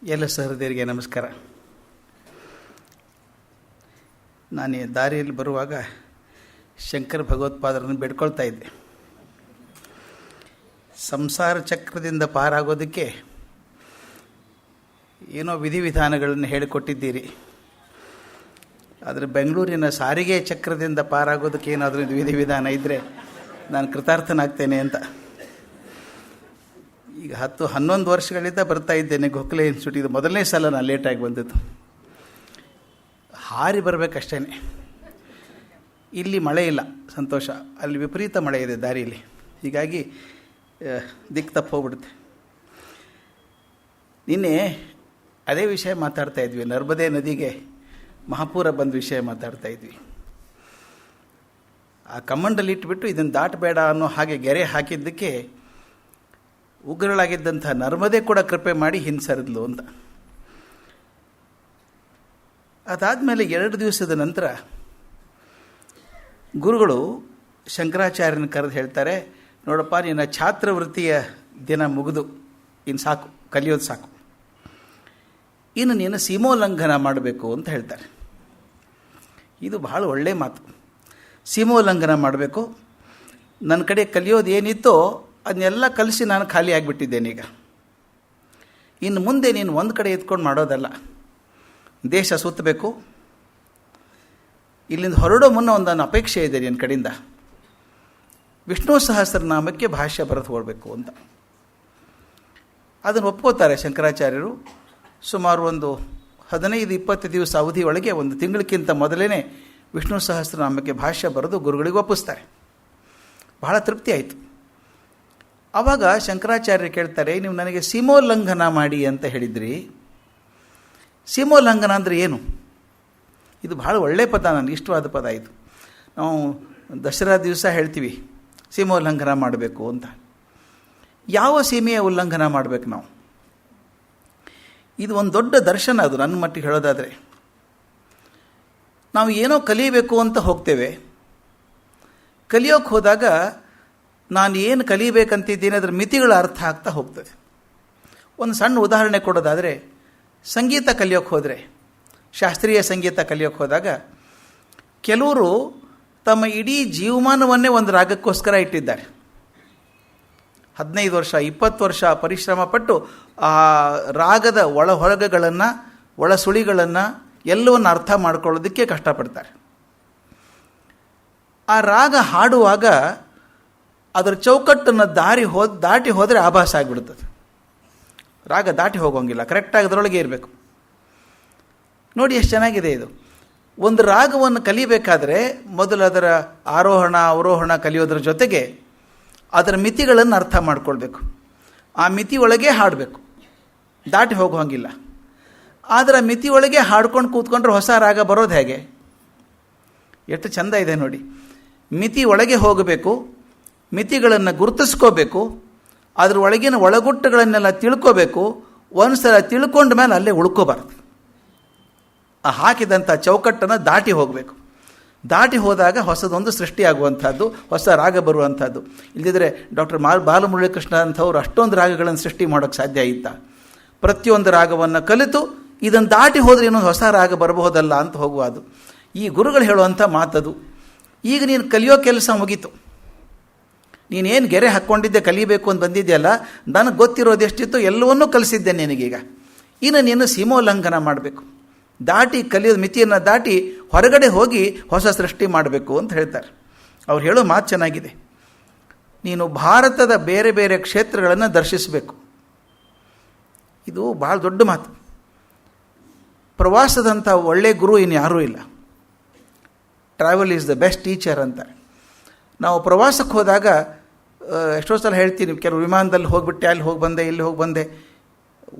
ಎಲ್ಲ ಸಹೃದಯರಿಗೆ ನಮಸ್ಕಾರ. ನಾನು ಈ ದಾರಿಯಲ್ಲಿ ಬರುವಾಗ ಶಂಕರ ಭಗವತ್ಪಾದರನ್ನು ಬೇಡ್ಕೊಳ್ತಾ ಇದ್ದೆ. ಸಂಸಾರ ಚಕ್ರದಿಂದ ಪಾರಾಗೋದಕ್ಕೆ ಏನೋ ವಿಧಿವಿಧಾನಗಳನ್ನು ಹೇಳಿಕೊಟ್ಟಿದ್ದೀರಿ, ಆದರೆ ಬೆಂಗಳೂರಿನ ಸಾರಿಗೆ ಚಕ್ರದಿಂದ ಪಾರಾಗೋದಕ್ಕೆ ಏನಾದರೂ ಇದು ವಿಧಿವಿಧಾನ ಇದ್ದರೆ ನಾನು ಕೃತಾರ್ಥನಾಗ್ತೇನೆ ಅಂತ. ಈಗ 10-11 ವರ್ಷಗಳಿಂದ ಬರ್ತಾ ಇದ್ದೇನೆ ಗೋಖಲೆ ಇನ್ಸ್ಟಿಟ್ಯೂಟ್. ಇದು ಮೊದಲನೇ ಸಲ ನಾನು ಲೇಟಾಗಿ ಬಂದದ್ದು. ಹಾರಿ ಬರಬೇಕಷ್ಟೇ. ಇಲ್ಲಿ ಮಳೆ ಇಲ್ಲ, ಸಂತೋಷ. ಅಲ್ಲಿ ವಿಪರೀತ ಮಳೆ ಇದೆ ದಾರಿಯಲ್ಲಿ, ಹೀಗಾಗಿ ದಿಕ್ಕು ತಪ್ಪು ಹೋಗ್ಬಿಡುತ್ತೆ. ನಿನ್ನೆ ಅದೇ ವಿಷಯ ಮಾತಾಡ್ತಾ ಇದ್ವಿ, ನರ್ಮದೆ ನದಿಗೆ ಮಹಾಪೂರ ಬಂದ ವಿಷಯ ಮಾತಾಡ್ತಾ ಇದ್ವಿ. ಆ ಕಮ್ಮಂಡಲ್ಲಿ ಇಟ್ಬಿಟ್ಟು ಇದನ್ನು ದಾಟಬೇಡ ಅನ್ನೋ ಹಾಗೆ ಗೆರೆ ಹಾಕಿದ್ದಕ್ಕೆ ಉಗ್ರಳಾಗಿದ್ದಂಥ ನರ್ಮದೆ ಕೂಡ ಕೃಪೆ ಮಾಡಿ ಹಿಂಸರಿದ್ಲು ಅಂತ. ಅದಾದಮೇಲೆ 2 ದಿವಸದ ನಂತರ ಗುರುಗಳು ಶಂಕರಾಚಾರ್ಯನ ಕರೆದು ಹೇಳ್ತಾರೆ, ನೋಡಪ್ಪ, ನಿನ್ನ ಛಾತ್ರವೃತ್ತಿಯ ದಿನ ಮುಗಿದು ಇನ್ನು ಸಾಕು, ಕಲಿಯೋದು ಸಾಕು, ಇನ್ನು ನೀನು ಸೀಮೋಲ್ಲಂಘನ ಮಾಡಬೇಕು ಅಂತ ಹೇಳ್ತಾರೆ. ಇದು ಭಾಳ ಒಳ್ಳೆಯ ಮಾತು. ಸೀಮೋಲ್ಲಂಘನ ಮಾಡಬೇಕು. ನನ್ನ ಕಡೆ ಕಲಿಯೋದು ಏನಿತ್ತೋ ಅದನ್ನೆಲ್ಲ ಕಲಿಸಿ ನಾನು ಖಾಲಿ ಆಗಿಬಿಟ್ಟಿದ್ದೇನೆ. ಈಗ ಇನ್ನು ಮುಂದೆ ನೀನು ಒಂದು ಕಡೆ ಎತ್ಕೊಂಡು ಮಾಡೋದಲ್ಲ, ದೇಶ ಸುತ್ತಬೇಕು. ಇಲ್ಲಿಂದ ಹೊರಡೋ ಮುನ್ನ ಒಂದು ಅಪೇಕ್ಷೆ ಇದೆ ನಿನ್ನ ಕಡೆಯಿಂದ, ವಿಷ್ಣು ಸಹಸ್ರನಾಮಕ್ಕೆ ಭಾಷ್ಯ ಬರೆದು ಹೋಗಬೇಕು ಅಂತ. ಅದನ್ನು ಒಪ್ಕೋತಾರೆ ಶಂಕರಾಚಾರ್ಯರು. ಸುಮಾರು ಒಂದು 15-20 ದಿವಸ ಅವಧಿ ಒಳಗೆ, ಒಂದು ತಿಂಗಳಕ್ಕಿಂತ ಮೊದಲೇ ವಿಷ್ಣು ಸಹಸ್ರನಾಮಕ್ಕೆ ಭಾಷ್ಯ ಬರೆದು ಗುರುಗಳಿಗೆ ಒಪ್ಪಿಸ್ತಾರೆ. ಬಹಳ ತೃಪ್ತಿ ಆಯಿತು. ಆವಾಗ ಶಂಕರಾಚಾರ್ಯರು ಕೇಳ್ತಾರೆ, ನೀವು ನನಗೆ ಸೀಮೋಲ್ಲಂಘನ ಮಾಡಿ ಅಂತ ಹೇಳಿದ್ರಿ, ಸೀಮೋಲ್ಲಂಘನ ಅಂದರೆ ಏನು? ಇದು ಭಾಳ ಒಳ್ಳೆಯ ಪದ, ನನಗೆ ಇಷ್ಟವಾದ ಪದ ಇದು. ನಾವು ದಸರಾ ದಿವಸ ಹೇಳ್ತೀವಿ ಸೀಮೋಲ್ಲಂಘನ ಮಾಡಬೇಕು ಅಂತ. ಯಾವ ಸೀಮೆಯ ಉಲ್ಲಂಘನ ಮಾಡಬೇಕು ನಾವು? ಇದು ಒಂದು ದೊಡ್ಡ ದರ್ಶನ. ಅದು ನನ್ನ ಮಟ್ಟಿಗೆ ಹೇಳೋದಾದರೆ, ನಾವು ಏನೋ ಕಲಿಯಬೇಕು ಅಂತ ಹೋಗ್ತೇವೆ. ಕಲಿಯೋಕ್ಕೆ ಹೋದಾಗ ನಾನು ಏನು ಕಲಿಬೇಕಂತಿದ್ದೀನಿ ಅದರ ಮಿತಿಗಳ ಅರ್ಥ ಆಗ್ತಾ ಹೋಗ್ತದೆ. ಒಂದು ಸಣ್ಣ ಉದಾಹರಣೆ ಕೊಡೋದಾದರೆ, ಸಂಗೀತ ಕಲಿಯೋಕ್ಕೆ ಹೋದರೆ, ಶಾಸ್ತ್ರೀಯ ಸಂಗೀತ ಕಲಿಯೋಕ್ಕೆ ಹೋದಾಗ ಕೆಲವರು ತಮ್ಮ ಇಡೀ ಜೀವಮಾನವನ್ನೇ ಒಂದು ರಾಗಕ್ಕೋಸ್ಕರ ಇಟ್ಟಿದ್ದಾರೆ. 15 ವರ್ಷ 20 ವರ್ಷ ಪರಿಶ್ರಮ ಪಟ್ಟು ಆ ರಾಗದ ಒಳ ಹೊರಗಗಳನ್ನು, ಒಳ ಸುಳಿಗಳನ್ನು ಎಲ್ಲವನ್ನು ಅರ್ಥ ಮಾಡ್ಕೊಳ್ಳೋದಕ್ಕೆ ಕಷ್ಟಪಡ್ತಾರೆ. ಆ ರಾಗ ಹಾಡುವಾಗ ಅದರ ಚೌಕಟ್ಟನ್ನು ದಾಟಿ ಹೋದರೆ ಆಭಾಸ ಆಗಿಬಿಡ್ತದೆ. ರಾಗ ದಾಟಿ ಹೋಗೋಂಗಿಲ್ಲ, ಕರೆಕ್ಟಾಗಿ ಅದರೊಳಗೆ ಇರಬೇಕು. ನೋಡಿ ಎಷ್ಟು ಚೆನ್ನಾಗಿದೆ ಇದು. ಒಂದು ರಾಗವನ್ನು ಕಲಿಬೇಕಾದ್ರೆ ಮೊದಲು ಅದರ ಆರೋಹಣ ಅವರೋಹಣ ಕಲಿಯೋದ್ರ ಜೊತೆಗೆ ಅದರ ಮಿತಿಗಳನ್ನು ಅರ್ಥ ಮಾಡ್ಕೊಳ್ಬೇಕು. ಆ ಮಿತಿ ಒಳಗೆ ಹಾಡಬೇಕು, ದಾಟಿ ಹೋಗೋಂಗಿಲ್ಲ. ಆದರೆ ಮಿತಿ ಒಳಗೆ ಹಾಡ್ಕೊಂಡು ಕೂತ್ಕೊಂಡ್ರೆ ಹೊಸ ರಾಗ ಬರೋದು ಹೇಗೆ? ಎಷ್ಟು ಚೆಂದ ಇದೆ ನೋಡಿ. ಮಿತಿ ಒಳಗೆ ಹೋಗಬೇಕು, ಮಿತಿಗಳನ್ನು ಗುರುತಿಸ್ಕೋಬೇಕು, ಅದ್ರ ಒಳಗಿನ ಒಳಗುಟ್ಟುಗಳನ್ನೆಲ್ಲ ತಿಳ್ಕೋಬೇಕು. ಒಂದು ಸಲ ತಿಳ್ಕೊಂಡ ಮೇಲೆ ಅಲ್ಲೇ ಉಳ್ಕೋಬಾರ್ದು. ಆ ಹಾಕಿದಂಥ ಚೌಕಟ್ಟನ್ನು ದಾಟಿ ಹೋಗಬೇಕು. ದಾಟಿ ಹೋದಾಗ ಹೊಸದೊಂದು ಸೃಷ್ಟಿಯಾಗುವಂಥದ್ದು, ಹೊಸ ರಾಗ ಬರುವಂಥದ್ದು. ಇಲ್ಲದಿದ್ದರೆ ಡಾಕ್ಟರ್ ಬಾಲಮುರಳೀಕೃಷ್ಣ ಅಂಥವ್ರು ಅಷ್ಟೊಂದು ರಾಗಗಳನ್ನು ಸೃಷ್ಟಿ ಮಾಡೋಕ್ಕೆ ಸಾಧ್ಯ ಇತ್ತ? ಪ್ರತಿಯೊಂದು ರಾಗವನ್ನು ಕಲಿತು ಇದನ್ನು ದಾಟಿ ಹೋದರೆ ಇನ್ನೊಂದು ಹೊಸ ರಾಗ ಬರಬಹುದಲ್ಲ ಅಂತ ಹೋಗುವುದು. ಈ ಗುರುಗಳು ಹೇಳುವಂಥ ಮಾತದು. ಈಗ ನೀನು ಕಲಿಯೋ ಕೆಲಸ ಮುಗೀತು. ನೀನೇನು ಗೆರೆ ಹಾಕ್ಕೊಂಡಿದ್ದೆ, ಕಲಿಬೇಕು ಅಂತ ಬಂದಿದೆಯಲ್ಲ, ನನಗೆ ಗೊತ್ತಿರೋದು ಎಷ್ಟಿತ್ತು ಎಲ್ಲವನ್ನೂ ಕಲಿಸಿದ್ದೆ ನಿನಗೀಗ. ಇನ್ನು ನೀನು ಸೀಮೋಲ್ಲಂಘನ ಮಾಡಬೇಕು. ದಾಟಿ ಕಲಿಯೋದು, ಮಿತಿಯನ್ನು ದಾಟಿ ಹೊರಗಡೆ ಹೋಗಿ ಹೊಸ ಸೃಷ್ಟಿ ಮಾಡಬೇಕು ಅಂತ ಹೇಳ್ತಾರೆ. ಅವ್ರು ಹೇಳೋ ಮಾತು ಚೆನ್ನಾಗಿದೆ. ನೀನು ಭಾರತದ ಬೇರೆ ಬೇರೆ ಕ್ಷೇತ್ರಗಳನ್ನು ದರ್ಶಿಸಬೇಕು. ಇದು ಭಾಳ ದೊಡ್ಡ ಮಾತು. ಪ್ರವಾಸದಂಥ ಒಳ್ಳೆಯ ಗುರು ಇನ್ನು ಯಾರೂ ಇಲ್ಲ. Travel is the best teacher ಅಂತಾರೆ. ನಾವು ಪ್ರವಾಸಕ್ಕೆ ಹೋದಾಗ ಎಷ್ಟೋ ಸಲ ಹೇಳ್ತೀನಿ, ಕೆಲವು ವಿಮಾನದಲ್ಲಿ ಹೋಗಿಬಿಟ್ಟೆ, ಅಲ್ಲಿ ಹೋಗಿ ಬಂದೆ, ಇಲ್ಲಿ ಹೋಗಿ ಬಂದೆ,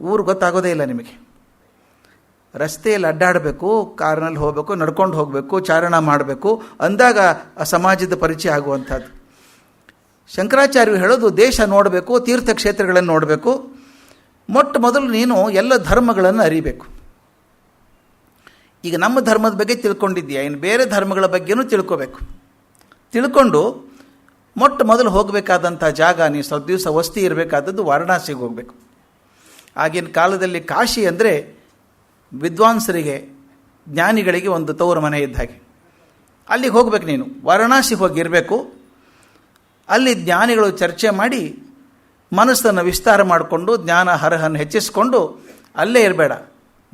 ಊರು ಗೊತ್ತಾಗೋದೇ ಇಲ್ಲ ನಿಮಗೆ. ರಸ್ತೆಯಲ್ಲಿ ಅಡ್ಡಾಡಬೇಕು, ಕಾರ್ನಲ್ಲಿ ಹೋಗಬೇಕು, ನಡ್ಕೊಂಡು ಹೋಗಬೇಕು, ಚಾರಣ ಮಾಡಬೇಕು ಅಂದಾಗ ಆ ಸಮಾಜದ ಪರಿಚಯ ಆಗುವಂಥದ್ದು. ಶಂಕರಾಚಾರ್ಯರು ಹೇಳೋದು, ದೇಶ ನೋಡಬೇಕು, ತೀರ್ಥಕ್ಷೇತ್ರಗಳನ್ನು ನೋಡಬೇಕು. ಮೊಟ್ಟ ಮೊದಲು ನೀನು ಎಲ್ಲ ಧರ್ಮಗಳನ್ನು ಅರಿಬೇಕು. ಈಗ ನಮ್ಮ ಧರ್ಮದ ಬಗ್ಗೆ ತಿಳ್ಕೊಂಡಿದ್ದೀಯಾ, ಇನ್ನು ಬೇರೆ ಧರ್ಮಗಳ ಬಗ್ಗೆನೂ ತಿಳ್ಕೋಬೇಕು. ತಿಳ್ಕೊಂಡು ಮೊಟ್ಟ ಮೊದಲು ಹೋಗಬೇಕಾದಂಥ ಜಾಗ, ನೀವು ಸ್ವಲ್ಪ ದಿವಸ ವಸ್ತಿ ಇರಬೇಕಾದದ್ದು ವಾರಣಾಸಿಗೆ ಹೋಗಬೇಕು. ಆಗಿನ ಕಾಲದಲ್ಲಿ ಕಾಶಿ ಅಂದರೆ ವಿದ್ವಾಂಸರಿಗೆ, ಜ್ಞಾನಿಗಳಿಗೆ ಒಂದು ತವರು ಮನೆ ಇದ್ದ ಹಾಗೆ. ಅಲ್ಲಿಗೆ ಹೋಗ್ಬೇಕು ನೀನು, ವಾರಣಾಸಿ ಹೋಗಿರಬೇಕು. ಅಲ್ಲಿ ಜ್ಞಾನಿಗಳು ಚರ್ಚೆ ಮಾಡಿ ಮನಸ್ಸನ್ನು ವಿಸ್ತಾರ ಮಾಡಿಕೊಂಡು ಜ್ಞಾನ ಹರಹನ್ನು ಹೆಚ್ಚಿಸಿಕೊಂಡು ಅಲ್ಲೇ ಇರಬೇಡ,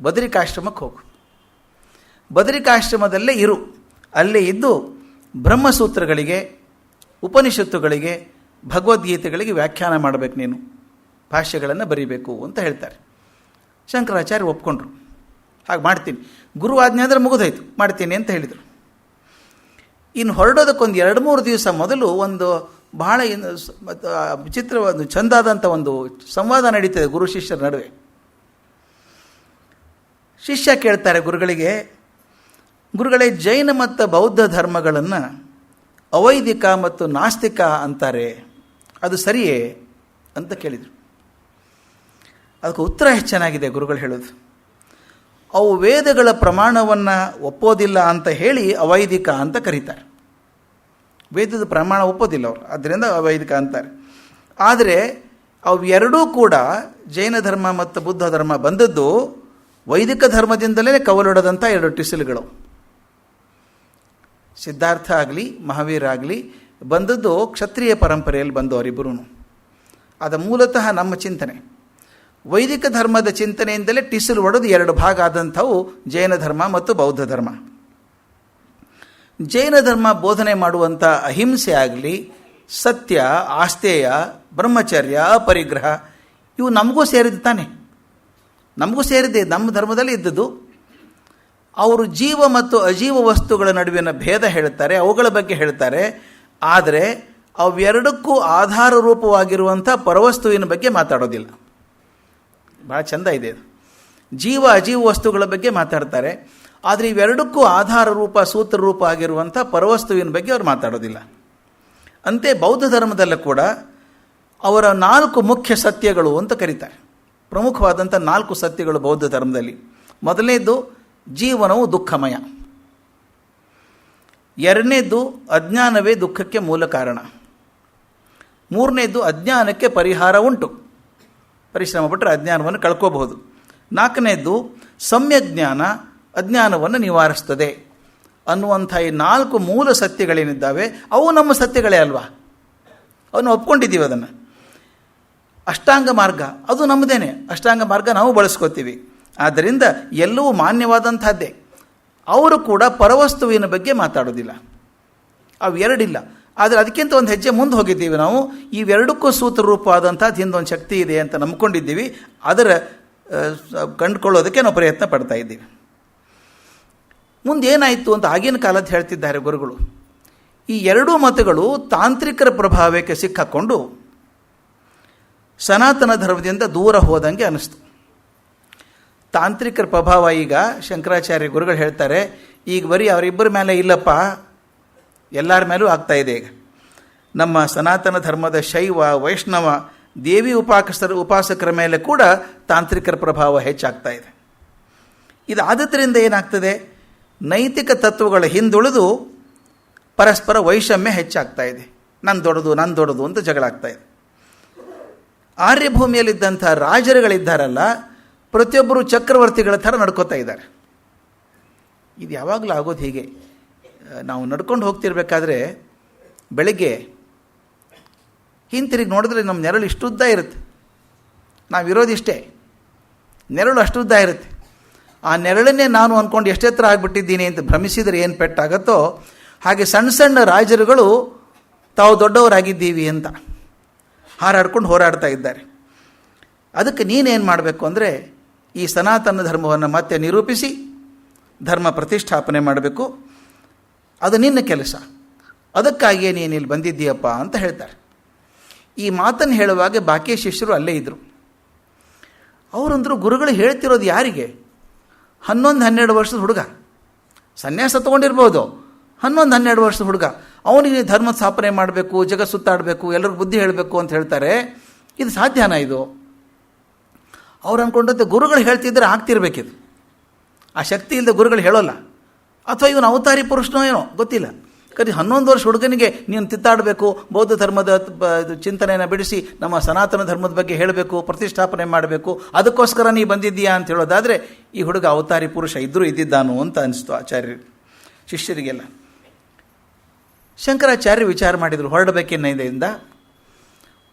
ಬದರಿಕಾಶ್ರಮಕ್ಕೆ ಹೋಗು. ಬದರಿಕಾಶ್ರಮದಲ್ಲೇ ಇರು. ಅಲ್ಲೇ ಇದ್ದು ಬ್ರಹ್ಮಸೂತ್ರಗಳಿಗೆ, ಉಪನಿಷತ್ತುಗಳಿಗೆ, ಭಗವದ್ಗೀತೆಗಳಿಗೆ ವ್ಯಾಖ್ಯಾನ ಮಾಡಬೇಕು ನೀನು, ಭಾಷ್ಯಗಳನ್ನು ಬರೀಬೇಕು ಅಂತ ಹೇಳ್ತಾರೆ. ಶಂಕರಾಚಾರ್ಯ ಒಪ್ಕೊಂಡ್ರು. ಹಾಗೆ ಮಾಡ್ತೀನಿ, ಗುರು ಆಜ್ಞೆ ಅಂದರೆ ಮುಗಿದೋಯ್ತು, ಮಾಡ್ತೀನಿ ಅಂತ ಹೇಳಿದರು. ಇನ್ನು ಹೊರಡೋದಕ್ಕೊಂದು 2-3 ದಿವಸ ಮೊದಲು ಒಂದು ಬಹಳ ವಿಚಿತ್ರ, ಒಂದು ಚೆಂದಾದಂಥ ಒಂದು ಸಂವಾದ ನಡೀತದೆ ಗುರು ಶಿಷ್ಯರ ನಡುವೆ. ಶಿಷ್ಯ ಕೇಳ್ತಾರೆ ಗುರುಗಳಿಗೆ, ಗುರುಗಳೇ, ಜೈನ ಮತ್ತು ಬೌದ್ಧ ಧರ್ಮಗಳನ್ನು ಅವೈದಿಕ ಮತ್ತು ನಾಸ್ತಿಕ ಅಂತಾರೆ, ಅದು ಸರಿಯೇ ಅಂತ ಕೇಳಿದರು. ಅದಕ್ಕೆ ಉತ್ತರ ಹೆಚ್ಚು ಚೆನ್ನಾಗಿದೆ. ಗುರುಗಳು ಹೇಳೋದು, ಅವು ವೇದಗಳ ಪ್ರಮಾಣವನ್ನು ಒಪ್ಪೋದಿಲ್ಲ ಅಂತ ಹೇಳಿ ಅವೈದಿಕ ಅಂತ ಕರೀತಾರೆ. ವೇದದ ಪ್ರಮಾಣ ಒಪ್ಪೋದಿಲ್ಲ ಅವರು, ಆದ್ದರಿಂದ ಅವೈದಿಕ ಅಂತಾರೆ. ಆದರೆ ಅವೆರಡೂ ಕೂಡ ಜೈನ ಧರ್ಮ ಮತ್ತು ಬುದ್ಧ ಧರ್ಮ ಬಂದದ್ದು ವೈದಿಕ ಧರ್ಮದಿಂದಲೇ ಕವಲೊಡೆದಂಥ 2 ಟಿಸಿಲುಗಳು. ಸಿದ್ಧಾರ್ಥ ಆಗಲಿ ಮಹಾವೀರ ಆಗಲಿ ಬಂದದ್ದು ಕ್ಷತ್ರಿಯ ಪರಂಪರೆಯಲ್ಲಿ ಬಂದವರಿಬ್ಬರೂ. ಅದು ಮೂಲತಃ ನಮ್ಮ ಚಿಂತನೆ. ವೈದಿಕ ಧರ್ಮದ ಚಿಂತನೆಯಿಂದಲೇ ಟಿಸಿಲು ಒಡೆದು 2 ಭಾಗ ಆದಂಥವು ಜೈನ ಧರ್ಮ ಮತ್ತು ಬೌದ್ಧ ಧರ್ಮ. ಜೈನ ಧರ್ಮ ಬೋಧನೆ ಮಾಡುವಂಥ ಅಹಿಂಸೆ ಆಗಲಿ, ಸತ್ಯ, ಆಸ್ತೇಯ, ಬ್ರಹ್ಮಚರ್ಯ, ಅಪರಿಗ್ರಹ ಇವು ನಮಗೂ ಸೇರಿದ್ದು ತಾನೆ, ನಮಗೂ ಸೇರಿದೆ, ನಮ್ಮ ಧರ್ಮದಲ್ಲಿ ಇದ್ದದ್ದು. ಅವರು ಜೀವ ಮತ್ತು ಅಜೀವ ವಸ್ತುಗಳ ನಡುವಿನ ಭೇದ ಹೇಳ್ತಾರೆ, ಅವುಗಳ ಬಗ್ಗೆ ಹೇಳ್ತಾರೆ. ಆದರೆ ಅವೆರಡಕ್ಕೂ ಆಧಾರ ರೂಪವಾಗಿರುವಂಥ ಪರವಸ್ತುವಿನ ಬಗ್ಗೆ ಮಾತಾಡೋದಿಲ್ಲ. ಭಾಳ ಚೆಂದ ಇದೆ. ಜೀವ ಅಜೀವ ವಸ್ತುಗಳ ಬಗ್ಗೆ ಮಾತಾಡ್ತಾರೆ, ಆದರೆ ಇವೆರಡಕ್ಕೂ ಆಧಾರ ರೂಪ, ಸೂತ್ರ ರೂಪ ಆಗಿರುವಂಥ ಪರವಸ್ತುವಿನ ಬಗ್ಗೆ ಅವ್ರು ಮಾತಾಡೋದಿಲ್ಲ. ಅಂತೆ ಬೌದ್ಧ ಧರ್ಮದಲ್ಲೂ ಕೂಡ ಅವರ 4 ಮುಖ್ಯ ಸತ್ಯಗಳು ಅಂತ ಕರೀತಾರೆ. ಪ್ರಮುಖವಾದಂಥ 4 ಸತ್ಯಗಳು ಬೌದ್ಧ ಧರ್ಮದಲ್ಲಿ. ಮೊದಲನೇದು, ಜೀವನವು ದುಃಖಮಯ. ಎರಡನೇದು, ಅಜ್ಞಾನವೇ ದುಃಖಕ್ಕೆ ಮೂಲ ಕಾರಣ. ಮೂರನೇದು, ಅಜ್ಞಾನಕ್ಕೆ ಪರಿಹಾರ ಉಂಟು, ಪರಿಶ್ರಮ ಪಟ್ಟರೆ ಅಜ್ಞಾನವನ್ನು ಕಳ್ಕೋಬಹುದು. 4ನೇದು, ಸಮ್ಯಜ್ಞಾನ ಅಜ್ಞಾನವನ್ನು ನಿವಾರಿಸ್ತದೆ ಅನ್ನುವಂಥ ಈ 4 ಮೂಲ ಸತ್ಯಗಳೇನಿದ್ದಾವೆ ಅವು ನಮ್ಮ ಸತ್ಯಗಳೇ ಅಲ್ವಾ, ಅವನ್ನು ಒಪ್ಕೊಂಡಿದ್ದೀವಿ. ಅದನ್ನು ಅಷ್ಟಾಂಗ ಮಾರ್ಗ ಅದು ನಮ್ಮದೇನೆ, ಅಷ್ಟಾಂಗ ಮಾರ್ಗ ನಾವು ಬಳಸ್ಕೋತೀವಿ. ಆದ್ದರಿಂದ ಎಲ್ಲವೂ ಮಾನ್ಯವಾದಂಥದ್ದೇ. ಅವರು ಕೂಡ ಪರವಸ್ತುವಿನ ಬಗ್ಗೆ ಮಾತಾಡೋದಿಲ್ಲ, ಅವೆರಡಿಲ್ಲ. ಆದರೆ ಅದಕ್ಕಿಂತ ಒಂದು ಹೆಜ್ಜೆ ಮುಂದೆ ಹೋಗಿದ್ದೀವಿ ನಾವು. ಇವೆರಡಕ್ಕೂ ಸೂತ್ರ ರೂಪವಾದಂಥದ್ದು ಹಿಂದೊಂದು ಶಕ್ತಿ ಇದೆ ಅಂತ ನಂಬ್ಕೊಂಡಿದ್ದೀವಿ. ಅದರ ಕಂಡುಕೊಳ್ಳೋದಕ್ಕೆ ನಾವು ಪ್ರಯತ್ನ ಪಡ್ತಾ ಇದ್ದೀವಿ. ಮುಂದೇನಾಯಿತು ಅಂತ ಆಗಿನ ಕಾಲದ ಹೇಳ್ತಿದ್ದಾರೆ ಗುರುಗಳು. ಈ 2 ಮತಗಳು ತಾಂತ್ರಿಕರ ಪ್ರಭಾವಕ್ಕೆ ಸಿಕ್ಕಾಕೊಂಡು ಸನಾತನ ಧರ್ಮದಿಂದ ದೂರ ಹೋದಂಗೆ ಅನ್ನಿಸ್ತು. ತಾಂತ್ರಿಕರ ಪ್ರಭಾವ ಈಗ ಶಂಕರಾಚಾರ್ಯ ಗುರುಗಳು ಹೇಳ್ತಾರೆ, ಈಗ ಬರೀ ಅವರಿಬ್ಬರ ಮೇಲೆ ಇಲ್ಲಪ್ಪ, ಎಲ್ಲರ ಮೇಲೂ ಆಗ್ತಾ ಇದೆ. ಈಗ ನಮ್ಮ ಸನಾತನ ಧರ್ಮದ ಶೈವ, ವೈಷ್ಣವ, ದೇವಿ ಉಪಾಸಕರ ಮೇಲೆ ಕೂಡ ತಾಂತ್ರಿಕರ ಪ್ರಭಾವ ಹೆಚ್ಚಾಗ್ತಾ ಇದೆ. ಇದಾದ್ದರಿಂದ ಏನಾಗ್ತದೆ, ನೈತಿಕ ತತ್ವಗಳ ಹಿಂದುಳಿದು ಪರಸ್ಪರ ವೈಷಮ್ಯ ಹೆಚ್ಚಾಗ್ತಾ ಇದೆ. ನನ್ನ ದೊಡ್ಡದು ಅಂತ ಜಗಳ ಆಗ್ತಾ ಇದೆ. ಆರ್ಯಭೂಮಿಯಲ್ಲಿದ್ದಂಥ ರಾಜರುಗಳಿದ್ದಾರಲ್ಲ, ಪ್ರತಿಯೊಬ್ಬರು ಚಕ್ರವರ್ತಿಗಳ ಥರ ನಡ್ಕೋತಾ ಇದ್ದಾರೆ. ಇದು ಯಾವಾಗಲೂ ಆಗೋದು ಹೀಗೆ. ನಾವು ನಡ್ಕೊಂಡು ಹೋಗ್ತಿರ್ಬೇಕಾದ್ರೆ ಬೆಳಗ್ಗೆ ಹಿಂತಿರುಗಿ ನೋಡಿದ್ರೆ ನಮ್ಮ ನೆರಳು ಇಷ್ಟುದ್ದ ಇರುತ್ತೆ. ನಾವಿರೋದಿಷ್ಟೇ, ನೆರಳು ಅಷ್ಟುದ್ದ ಇರುತ್ತೆ. ಆ ನೆರಳನ್ನೇ ನಾನು ಅಂದ್ಕೊಂಡು ಎಷ್ಟೆತ್ತರ ಆಗಿಬಿಟ್ಟಿದ್ದೀನಿ ಅಂತ ಭ್ರಮಿಸಿದರೆ ಏನು ಪೆಟ್ಟಾಗತ್ತೋ ಹಾಗೆ ಸಣ್ಣ ಸಣ್ಣ ರಾಜರುಗಳು ತಾವು ದೊಡ್ಡವರಾಗಿದ್ದೀವಿ ಅಂತ ಹಾರಾಡ್ಕೊಂಡು ಹೋರಾಡ್ತಾ ಇದ್ದಾರೆ. ಅದಕ್ಕೆ ನೀನೇನು ಮಾಡಬೇಕು ಅಂದರೆ ಈ ಸನಾತನ ಧರ್ಮವನ್ನು ಮತ್ತೆ ನಿರೂಪಿಸಿ ಧರ್ಮ ಪ್ರತಿಷ್ಠಾಪನೆ ಮಾಡಬೇಕು. ಅದು ನಿನ್ನ ಕೆಲಸ, ಅದಕ್ಕಾಗಿಯೇ ನೀನು ಇಲ್ಲಿ ಬಂದಿದ್ದೀಯಪ್ಪ ಅಂತ ಹೇಳ್ತಾರೆ. ಈ ಮಾತನ್ನು ಹೇಳುವಾಗ ಬಾಕಿ ಶಿಷ್ಯರು ಅಲ್ಲೇ ಇದ್ದರು. ಅವರಂದರು, ಗುರುಗಳು ಹೇಳ್ತಿರೋದು ಯಾರಿಗೆ? 11-12 ವರ್ಷದ ಹುಡುಗ, ಸನ್ಯಾಸ ತೊಗೊಂಡಿರ್ಬೋದು, 11-12 ವರ್ಷದ ಹುಡುಗ, ಅವನಿಗೆ ಧರ್ಮ ಸ್ಥಾಪನೆ ಮಾಡಬೇಕು, ಜಗತ್ ಸುತ್ತಾಡಬೇಕು, ಎಲ್ಲರಿಗೂ ಬುದ್ಧಿ ಹೇಳಬೇಕು ಅಂತ ಹೇಳ್ತಾರೆ. ಇದು ಸಾಧ್ಯನಾ? ಇದು ಅವ್ರು ಅಂದ್ಕೊಂಡಂತೆ ಗುರುಗಳು ಹೇಳ್ತಿದ್ರೆ ಆಗ್ತಿರ್ಬೇಕಿದು. ಆ ಶಕ್ತಿ ಇಲ್ಲದೆ ಗುರುಗಳು ಹೇಳೋಲ್ಲ. ಅಥವಾ ಇವನು ಅವತಾರಿ ಪುರುಷನೋ ಏನೋ ಗೊತ್ತಿಲ್ಲ. ಕರಿ 11 ವರ್ಷ ಹುಡುಗನಿಗೆ ನೀನು ತಿತ್ತಾಡಬೇಕು, ಬೌದ್ಧ ಧರ್ಮದ ಚಿಂತನೆಯನ್ನು ಬಿಡಿಸಿ ನಮ್ಮ ಸನಾತನ ಧರ್ಮದ ಬಗ್ಗೆ ಹೇಳಬೇಕು, ಪ್ರತಿಷ್ಠಾಪನೆ ಮಾಡಬೇಕು, ಅದಕ್ಕೋಸ್ಕರ ನೀ ಬಂದಿದ್ದೀಯಾ ಅಂತ ಹೇಳೋದಾದರೆ ಈ ಹುಡುಗ ಅವತಾರಿ ಪುರುಷ ಇದ್ದರೂ ಇದ್ದಿದ್ದಾನು ಅಂತ ಅನಿಸ್ತು ಆಚಾರ್ಯರು ಶಿಷ್ಯರಿಗೆಲ್ಲ. ಶಂಕರಾಚಾರ್ಯರು ವಿಚಾರ ಮಾಡಿದರು, ಹೊರಡಬೇಕೆನ್ನಿಂದ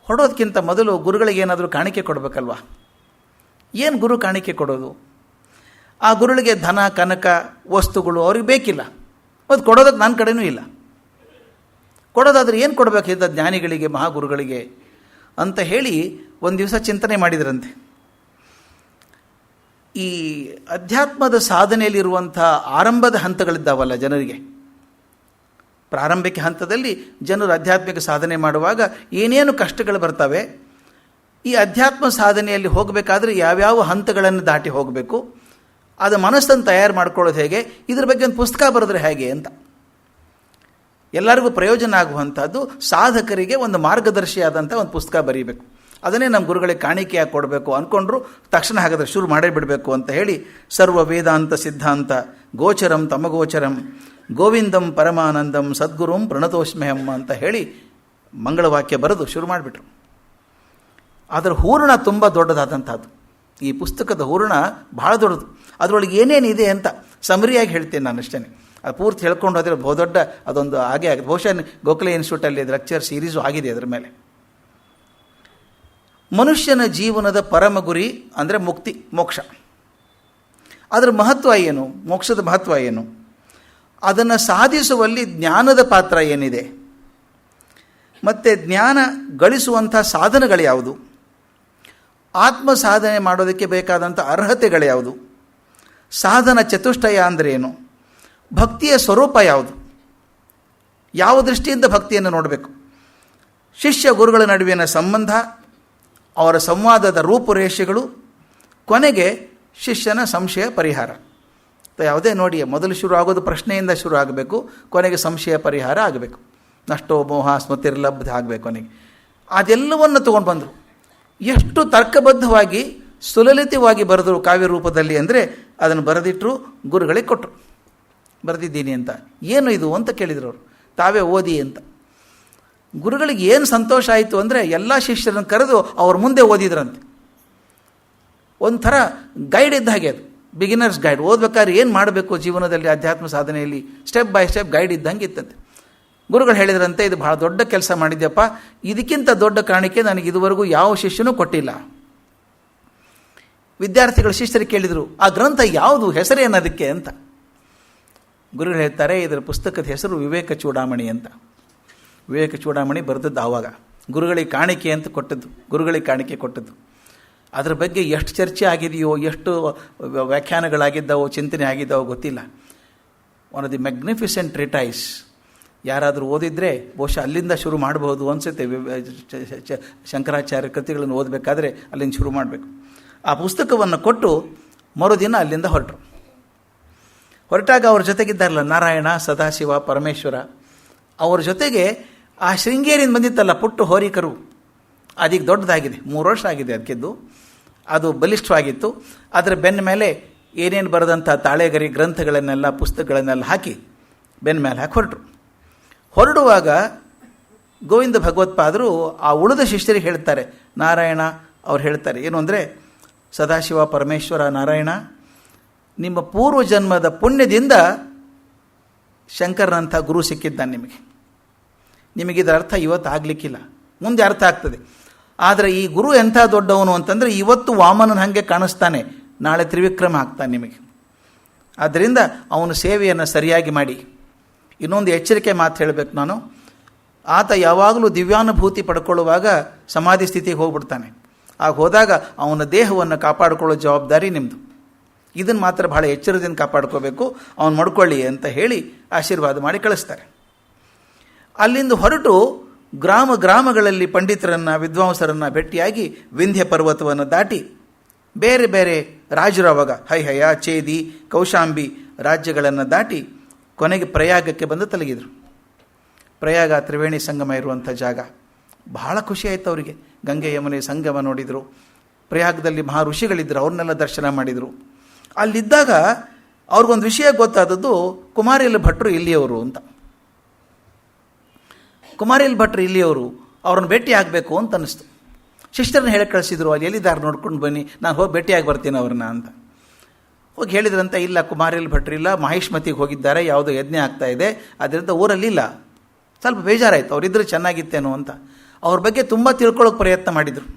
ಹೊರಡೋದಕ್ಕಿಂತ ಮೊದಲು ಗುರುಗಳಿಗೆ ಏನಾದರೂ ಕಾಣಿಕೆ ಕೊಡಬೇಕಲ್ವ. ಏನು ಗುರು ಕಾಣಿಕೆ ಕೊಡೋದು? ಆ ಗುರುಗಳಿಗೆ ಧನ ಕನಕ ವಸ್ತುಗಳು ಅವ್ರಿಗೆ ಬೇಕಿಲ್ಲ, ಅದು ಕೊಡೋದಕ್ಕೆ ನನ್ನ ಕಡೆನೂ ಇಲ್ಲ. ಕೊಡೋದಾದರೆ ಏನು ಕೊಡಬೇಕಿದ್ದ ಜ್ಞಾನಿಗಳಿಗೆ, ಮಹಾಗುರುಗಳಿಗೆ ಅಂತ ಹೇಳಿ ಒಂದು ದಿವಸ ಚಿಂತನೆ ಮಾಡಿದ್ರಂತೆ. ಈ ಅಧ್ಯಾತ್ಮದ ಸಾಧನೆಯಲ್ಲಿರುವಂಥ ಆರಂಭದ ಹಂತಗಳಿದ್ದಾವಲ್ಲ ಜನರಿಗೆ, ಪ್ರಾರಂಭಿಕ ಹಂತದಲ್ಲಿ ಜನರು ಆಧ್ಯಾತ್ಮಿಕ ಸಾಧನೆ ಮಾಡುವಾಗ ಏನೇನು ಕಷ್ಟಗಳು ಬರ್ತವೆ, ಈ ಅಧ್ಯಾತ್ಮ ಸಾಧನೆಯಲ್ಲಿ ಹೋಗಬೇಕಾದ್ರೆ ಯಾವ್ಯಾವ ಹಂತಗಳನ್ನು ದಾಟಿ ಹೋಗಬೇಕು, ಅದು ಮನಸ್ಸನ್ನು ತಯಾರು ಮಾಡ್ಕೊಳ್ಳೋದು ಹೇಗೆ, ಇದ್ರ ಬಗ್ಗೆ ಒಂದು ಪುಸ್ತಕ ಬರೆದ್ರೆ ಹೇಗೆ ಅಂತ, ಎಲ್ಲರಿಗೂ ಪ್ರಯೋಜನ ಆಗುವಂಥದ್ದು, ಸಾಧಕರಿಗೆ ಒಂದು ಮಾರ್ಗದರ್ಶಿಯಾದಂಥ ಒಂದು ಪುಸ್ತಕ ಬರೀಬೇಕು. ಅದನ್ನೇ ನಮ್ಮ ಗುರುಗಳಿಗೆ ಕಾಣಿಕೆಯಾಗಿ ಕೊಡಬೇಕು ಅಂದ್ಕೊಂಡ್ರು. ತಕ್ಷಣ ಹಾಗಾದರೆ ಶುರು ಮಾಡೇ ಬಿಡಬೇಕು ಅಂತ ಹೇಳಿ ಸರ್ವ ವೇದಾಂತ ಸಿದ್ಧಾಂತ ಗೋಚರಂ ತಮಗೋಚರಂ ಗೋವಿಂದಂ ಪರಮಾನಂದಂ ಸದ್ಗುರುಂ ಪ್ರಣತೋಷ್ಮ್ಯಹಂ ಅಂತ ಹೇಳಿ ಮಂಗಳವಾಕ್ಯ ಬರೆದು ಶುರು ಮಾಡಿಬಿಟ್ರು. ಅದರ ಹೂರಣ ತುಂಬ ದೊಡ್ಡದಾದಂಥದ್ದು. ಈ ಪುಸ್ತಕದ ಹೂರಣ ಬಹಳ ದೊಡ್ಡದು. ಅದರೊಳಗೆ ಏನೇನಿದೆ ಅಂತ ಸಮರಿಯಾಗಿ ಹೇಳ್ತೇನೆ ನಾನು ಅಷ್ಟೇ. ಅದು ಪೂರ್ತಿ ಹೇಳ್ಕೊಂಡು ಹೋದರೆ ಬಹುದೊಡ್ಡ ಅದೊಂದು ಹಾಗೆ ಆಗಿದೆ. ಬಹುಶಃ ಗೋಖಲೆ ಇನ್ಸ್ಟಿಟ್ಯೂಟಲ್ಲಿ ಲೆಕ್ಚರ್ ಸೀರೀಸು ಆಗಿದೆ ಅದರ ಮೇಲೆ. ಮನುಷ್ಯನ ಜೀವನದ ಪರಮ ಗುರಿ ಅಂದರೆ ಮುಕ್ತಿ, ಮೋಕ್ಷ. ಅದರ ಮಹತ್ವ ಏನು, ಮೋಕ್ಷದ ಮಹತ್ವ ಏನು, ಅದನ್ನು ಸಾಧಿಸುವಲ್ಲಿ ಜ್ಞಾನದ ಪಾತ್ರ ಏನಿದೆ, ಮತ್ತು ಜ್ಞಾನ ಗಳಿಸುವಂಥ ಸಾಧನಗಳು ಯಾವುದು, ಆತ್ಮ ಸಾಧನೆ ಮಾಡೋದಕ್ಕೆ ಬೇಕಾದಂಥ ಅರ್ಹತೆಗಳು ಯಾವುದು, ಸಾಧನ ಚತುಷ್ಟಯ ಅಂದ್ರೇನು, ಭಕ್ತಿಯ ಸ್ವರೂಪ ಯಾವುದು, ಯಾವ ದೃಷ್ಟಿಯಿಂದ ಭಕ್ತಿಯನ್ನು ನೋಡಬೇಕು, ಶಿಷ್ಯ ಗುರುಗಳ ನಡುವಿನ ಸಂಬಂಧ, ಅವರ ಸಂವಾದದ ರೂಪುರೇಷೆಗಳು, ಕೊನೆಗೆ ಶಿಷ್ಯನ ಸಂಶಯ ಪರಿಹಾರ. ಯಾವುದೇ ನೋಡಿ, ಮೊದಲು ಶುರು ಆಗೋದು ಪ್ರಶ್ನೆಯಿಂದ ಶುರು ಆಗಬೇಕು, ಕೊನೆಗೆ ಸಂಶಯ ಪರಿಹಾರ ಆಗಬೇಕು, ನಷ್ಟೋ ಮೋಹ ಸ್ಮೃತಿರ್ಲಬ್ಧ ಆಗಬೇಕು ಕೊನೆಗೆ. ಅದೆಲ್ಲವನ್ನು ತೊಗೊಂಡು ಬಂದರು. ಎಷ್ಟು ತರ್ಕಬದ್ಧವಾಗಿ ಸುಲಲಿತವಾಗಿ ಬರೆದರು ಕಾವ್ಯ ರೂಪದಲ್ಲಿ ಅಂದರೆ ಅದನ್ನು ಬರೆದಿಟ್ಟರು, ಗುರುಗಳಿಗೆ ಕೊಟ್ಟರು. ಬರೆದಿದ್ದೀನಿ ಅಂತ. ಏನು ಇದು ಅಂತ ಕೇಳಿದರು ಅವರು. ತಾವೇ ಓದಿ ಅಂತ. ಗುರುಗಳಿಗೆ ಏನು ಸಂತೋಷ ಆಯಿತು ಅಂದರೆ ಎಲ್ಲ ಶಿಷ್ಯರನ್ನು ಕರೆದು ಅವ್ರ ಮುಂದೆ ಓದಿದ್ರಂತೆ. ಒಂಥರ ಗೈಡ್ ಇದ್ದ ಹಾಗೆ ಅದು, ಬಿಗಿನರ್ಸ್ ಗೈಡ್. ಓದ್ಬೇಕಾದ್ರೆ ಏನು ಮಾಡಬೇಕು ಜೀವನದಲ್ಲಿ ಅಧ್ಯಾತ್ಮ ಸಾಧನೆಯಲ್ಲಿ ಸ್ಟೆಪ್ ಬೈ ಸ್ಟೆಪ್ ಗೈಡ್ ಇದ್ದಂಗೆ ಇತ್ತಂತೆ. ಗುರುಗಳು ಹೇಳಿದ್ರಂತೆ, ಇದು ಬಹಳ ದೊಡ್ಡ ಕೆಲಸ ಮಾಡಿದ್ಯಪ್ಪ, ಇದಕ್ಕಿಂತ ದೊಡ್ಡ ಕಾಣಿಕೆ ನನಗೆ ಇದುವರೆಗೂ ಯಾವ ಶಿಷ್ಯನೂ ಕೊಟ್ಟಿಲ್ಲ. ವಿದ್ಯಾರ್ಥಿಗಳು ಶಿಷ್ಯರಿಗೆ ಕೇಳಿದರು, ಆ ಗ್ರಂಥ ಯಾವುದು, ಹೆಸರೇನದಕ್ಕೆ ಅಂತ. ಗುರುಗಳು ಹೇಳ್ತಾರೆ, ಇದರ ಪುಸ್ತಕದ ಹೆಸರು ವಿವೇಕ ಚೂಡಾಮಣಿ ಅಂತ. ವಿವೇಕ ಚೂಡಾಮಣಿ ಬರೆದದ್ದು ಆವಾಗ ಗುರುಗಳಿಗೆ ಕಾಣಿಕೆ ಅಂತ ಕೊಟ್ಟದ್ದು, ಗುರುಗಳಿಗೆ ಕಾಣಿಕೆ ಕೊಟ್ಟದ್ದು. ಅದರ ಬಗ್ಗೆ ಎಷ್ಟು ಚರ್ಚೆ ಆಗಿದೆಯೋ, ಎಷ್ಟು ವ್ಯಾಖ್ಯಾನಗಳಾಗಿದ್ದಾವೋ, ಚಿಂತನೆ ಆಗಿದ್ದಾವೋ ಗೊತ್ತಿಲ್ಲ. One of the magnificent treatise. ಯಾರಾದರೂ ಓದಿದರೆ ಬಹುಶಃ ಅಲ್ಲಿಂದ ಶುರು ಮಾಡಬಹುದು ಅನಿಸುತ್ತೆ. ಶಂಕರಾಚಾರ್ಯ ಕೃತಿಗಳನ್ನು ಓದಬೇಕಾದ್ರೆ ಅಲ್ಲಿಂದ ಶುರು ಮಾಡಬೇಕು. ಆ ಪುಸ್ತಕವನ್ನು ಕೊಟ್ಟು ಮರುದಿನ ಅಲ್ಲಿಂದ ಹೊರಟಾಗ ಅವ್ರ ಜೊತೆಗಿದ್ದಾರಲ್ಲ ನಾರಾಯಣ, ಸದಾಶಿವ, ಪರಮೇಶ್ವರ, ಅವ್ರ ಜೊತೆಗೆ ಆ ಶೃಂಗೇರಿಯಿಂದ ಬಂದಿತ್ತಲ್ಲ ಪುಟ್ಟು ಹೋರಿಕರು, ಅದೀಗ ದೊಡ್ಡದಾಗಿದೆ, 3 ವರ್ಷ ಆಗಿದೆ ಅದಕ್ಕಿದ್ದು. ಅದು ಬಲಿಷ್ಠವಾಗಿತ್ತು. ಅದರ ಬೆನ್ನ ಮೇಲೆ ಏನೇನು ಬರೆದಂಥ ತಾಳೆಗರಿ ಗ್ರಂಥಗಳನ್ನೆಲ್ಲ, ಪುಸ್ತಕಗಳನ್ನೆಲ್ಲ ಹಾಕಿ ಬೆನ್ನ ಮೇಲೆ ಹಾಕಿ ಹೊರಡುವಾಗ ಗೋವಿಂದ ಭಗವತ್ಪಾದರು ಆ ಉಳಿದ ಶಿಷ್ಯರಿಗೆ ಹೇಳ್ತಾರೆ, ನಾರಾಯಣ ಅವ್ರು ಹೇಳ್ತಾರೆ ಏನು ಅಂದರೆ, ಸದಾಶಿವ, ಪರಮೇಶ್ವರ, ನಾರಾಯಣ, ನಿಮ್ಮ ಪೂರ್ವಜನ್ಮದ ಪುಣ್ಯದಿಂದ ಶಂಕರನಂಥ ಗುರು ಸಿಕ್ಕಿದ್ದಾನೆ ನಿಮಗಿದರ ಅರ್ಥ ಇವತ್ತು ಆಗಲಿಕ್ಕಿಲ್ಲ, ಮುಂದೆ ಅರ್ಥ ಆಗ್ತದೆ. ಆದರೆ ಈ ಗುರು ಎಂಥ ದೊಡ್ಡವನು ಅಂತಂದರೆ, ಇವತ್ತು ವಾಮನನ ಹಾಗೆ ಕಾಣಿಸ್ತಾನೆ, ನಾಳೆ ತ್ರಿವಿಕ್ರಮ ಆಗ್ತಾನೆ ನಿಮಗೆ. ಆದ್ದರಿಂದ ಅವನ ಸೇವೆಯನ್ನು ಸರಿಯಾಗಿ ಮಾಡಿ. ಇನ್ನೊಂದು ಎಚ್ಚರಿಕೆ ಮಾತು ಹೇಳಬೇಕು ನಾನು, ಆತ ಯಾವಾಗಲೂ ದಿವ್ಯಾನುಭೂತಿ ಪಡ್ಕೊಳ್ಳುವಾಗ ಸಮಾಧಿ ಸ್ಥಿತಿಗೆ ಹೋಗ್ಬಿಡ್ತಾನೆ. ಆಗ ಹೋದಾಗ ಅವನ ದೇಹವನ್ನು ಕಾಪಾಡಿಕೊಳ್ಳೋ ಜವಾಬ್ದಾರಿ ನಿಮ್ಮದು. ಇದನ್ನು ಮಾತ್ರ ಬಹಳ ಎಚ್ಚರದಿಂದ ಕಾಪಾಡ್ಕೋಬೇಕು, ಅವನು ಮಾಡ್ಕೊಳ್ಳಿ ಅಂತ ಹೇಳಿ ಆಶೀರ್ವಾದ ಮಾಡಿ ಕಳಿಸ್ತಾರೆ. ಅಲ್ಲಿಂದ ಹೊರಟು ಗ್ರಾಮಗಳಲ್ಲಿ ಪಂಡಿತರನ್ನು, ವಿದ್ವಾಂಸರನ್ನು ಭೇಟಿಯಾಗಿ ವಿಂಧ್ಯ ಪರ್ವತವನ್ನು ದಾಟಿ ಬೇರೆ ಬೇರೆ ರಾಜರು, ಅವಾಗ ಹೈಹಯ, ಚೇದಿ, ಕೌಶಾಂಬಿ ರಾಜ್ಯಗಳನ್ನು ದಾಟಿ ಕೊನೆಗೆ ಪ್ರಯಾಗಕ್ಕೆ ಬಂದು ತಲುಗಿದರು. ಪ್ರಯಾಗ ತ್ರಿವೇಣಿ ಸಂಗಮ ಇರುವಂಥ ಜಾಗ. ಬಹಳ ಖುಷಿ ಆಯಿತು ಅವರಿಗೆ. ಗಂಗೆ ಯಮುನೆ ಸಂಗಮ ನೋಡಿದರು. ಪ್ರಯಾಗದಲ್ಲಿ ಮಹಾ ಋಷಿಗಳಿದ್ದರು, ಅವ್ರನ್ನೆಲ್ಲ ದರ್ಶನ ಮಾಡಿದರು. ಅಲ್ಲಿದ್ದಾಗ ಅವ್ರಿಗೊಂದು ವಿಷಯ ಗೊತ್ತಾದದ್ದು, ಕುಮಾರಿಲ ಭಟ್ರು ಇಲ್ಲಿಯವರು ಅಂತ. ಕುಮಾರಿಲ್ ಭಟ್ರು ಇಲ್ಲಿಯವರು, ಅವ್ರನ್ನ ಭೇಟಿ ಆಗಬೇಕು ಅಂತ ಅನ್ನಿಸ್ತು. ಶಿಷ್ಟರನ್ನ ಹೇಳಿ ಕಳಿಸಿದ್ರು, ಅಲ್ಲಿ ಎಲ್ಲಿದ್ದಾರೆ ನೋಡ್ಕೊಂಡು ಬನ್ನಿ, ನಾನು ಹೋಗಿ ಭೇಟಿಯಾಗಿ ಬರ್ತೀನಿ ಅವ್ರನ್ನ ಅಂತ. ಹೋಗಿ ಹೇಳಿದ್ರಂತ, ಇಲ್ಲ ಕುಮಾರಿಲ್ ಭಟ್ರು ಇಲ್ಲ, ಮಹಿಷ್ಮತಿಗೆ ಹೋಗಿದ್ದಾರೆ, ಯಾವುದೋ ಯಜ್ಞ ಆಗ್ತಾ ಇದೆ, ಅದರಿಂದ ಊರಲ್ಲಿ ಇಲ್ಲ. ಸ್ವಲ್ಪ ಬೇಜಾರಾಯಿತು, ಅವರಿದ್ದರೆ ಚೆನ್ನಾಗಿತ್ತೇನೋ ಅಂತ. ಅವ್ರ ಬಗ್ಗೆ ತುಂಬ ತಿಳ್ಕೊಳ್ಳೋಕೆ ಪ್ರಯತ್ನ ಮಾಡಿದರು.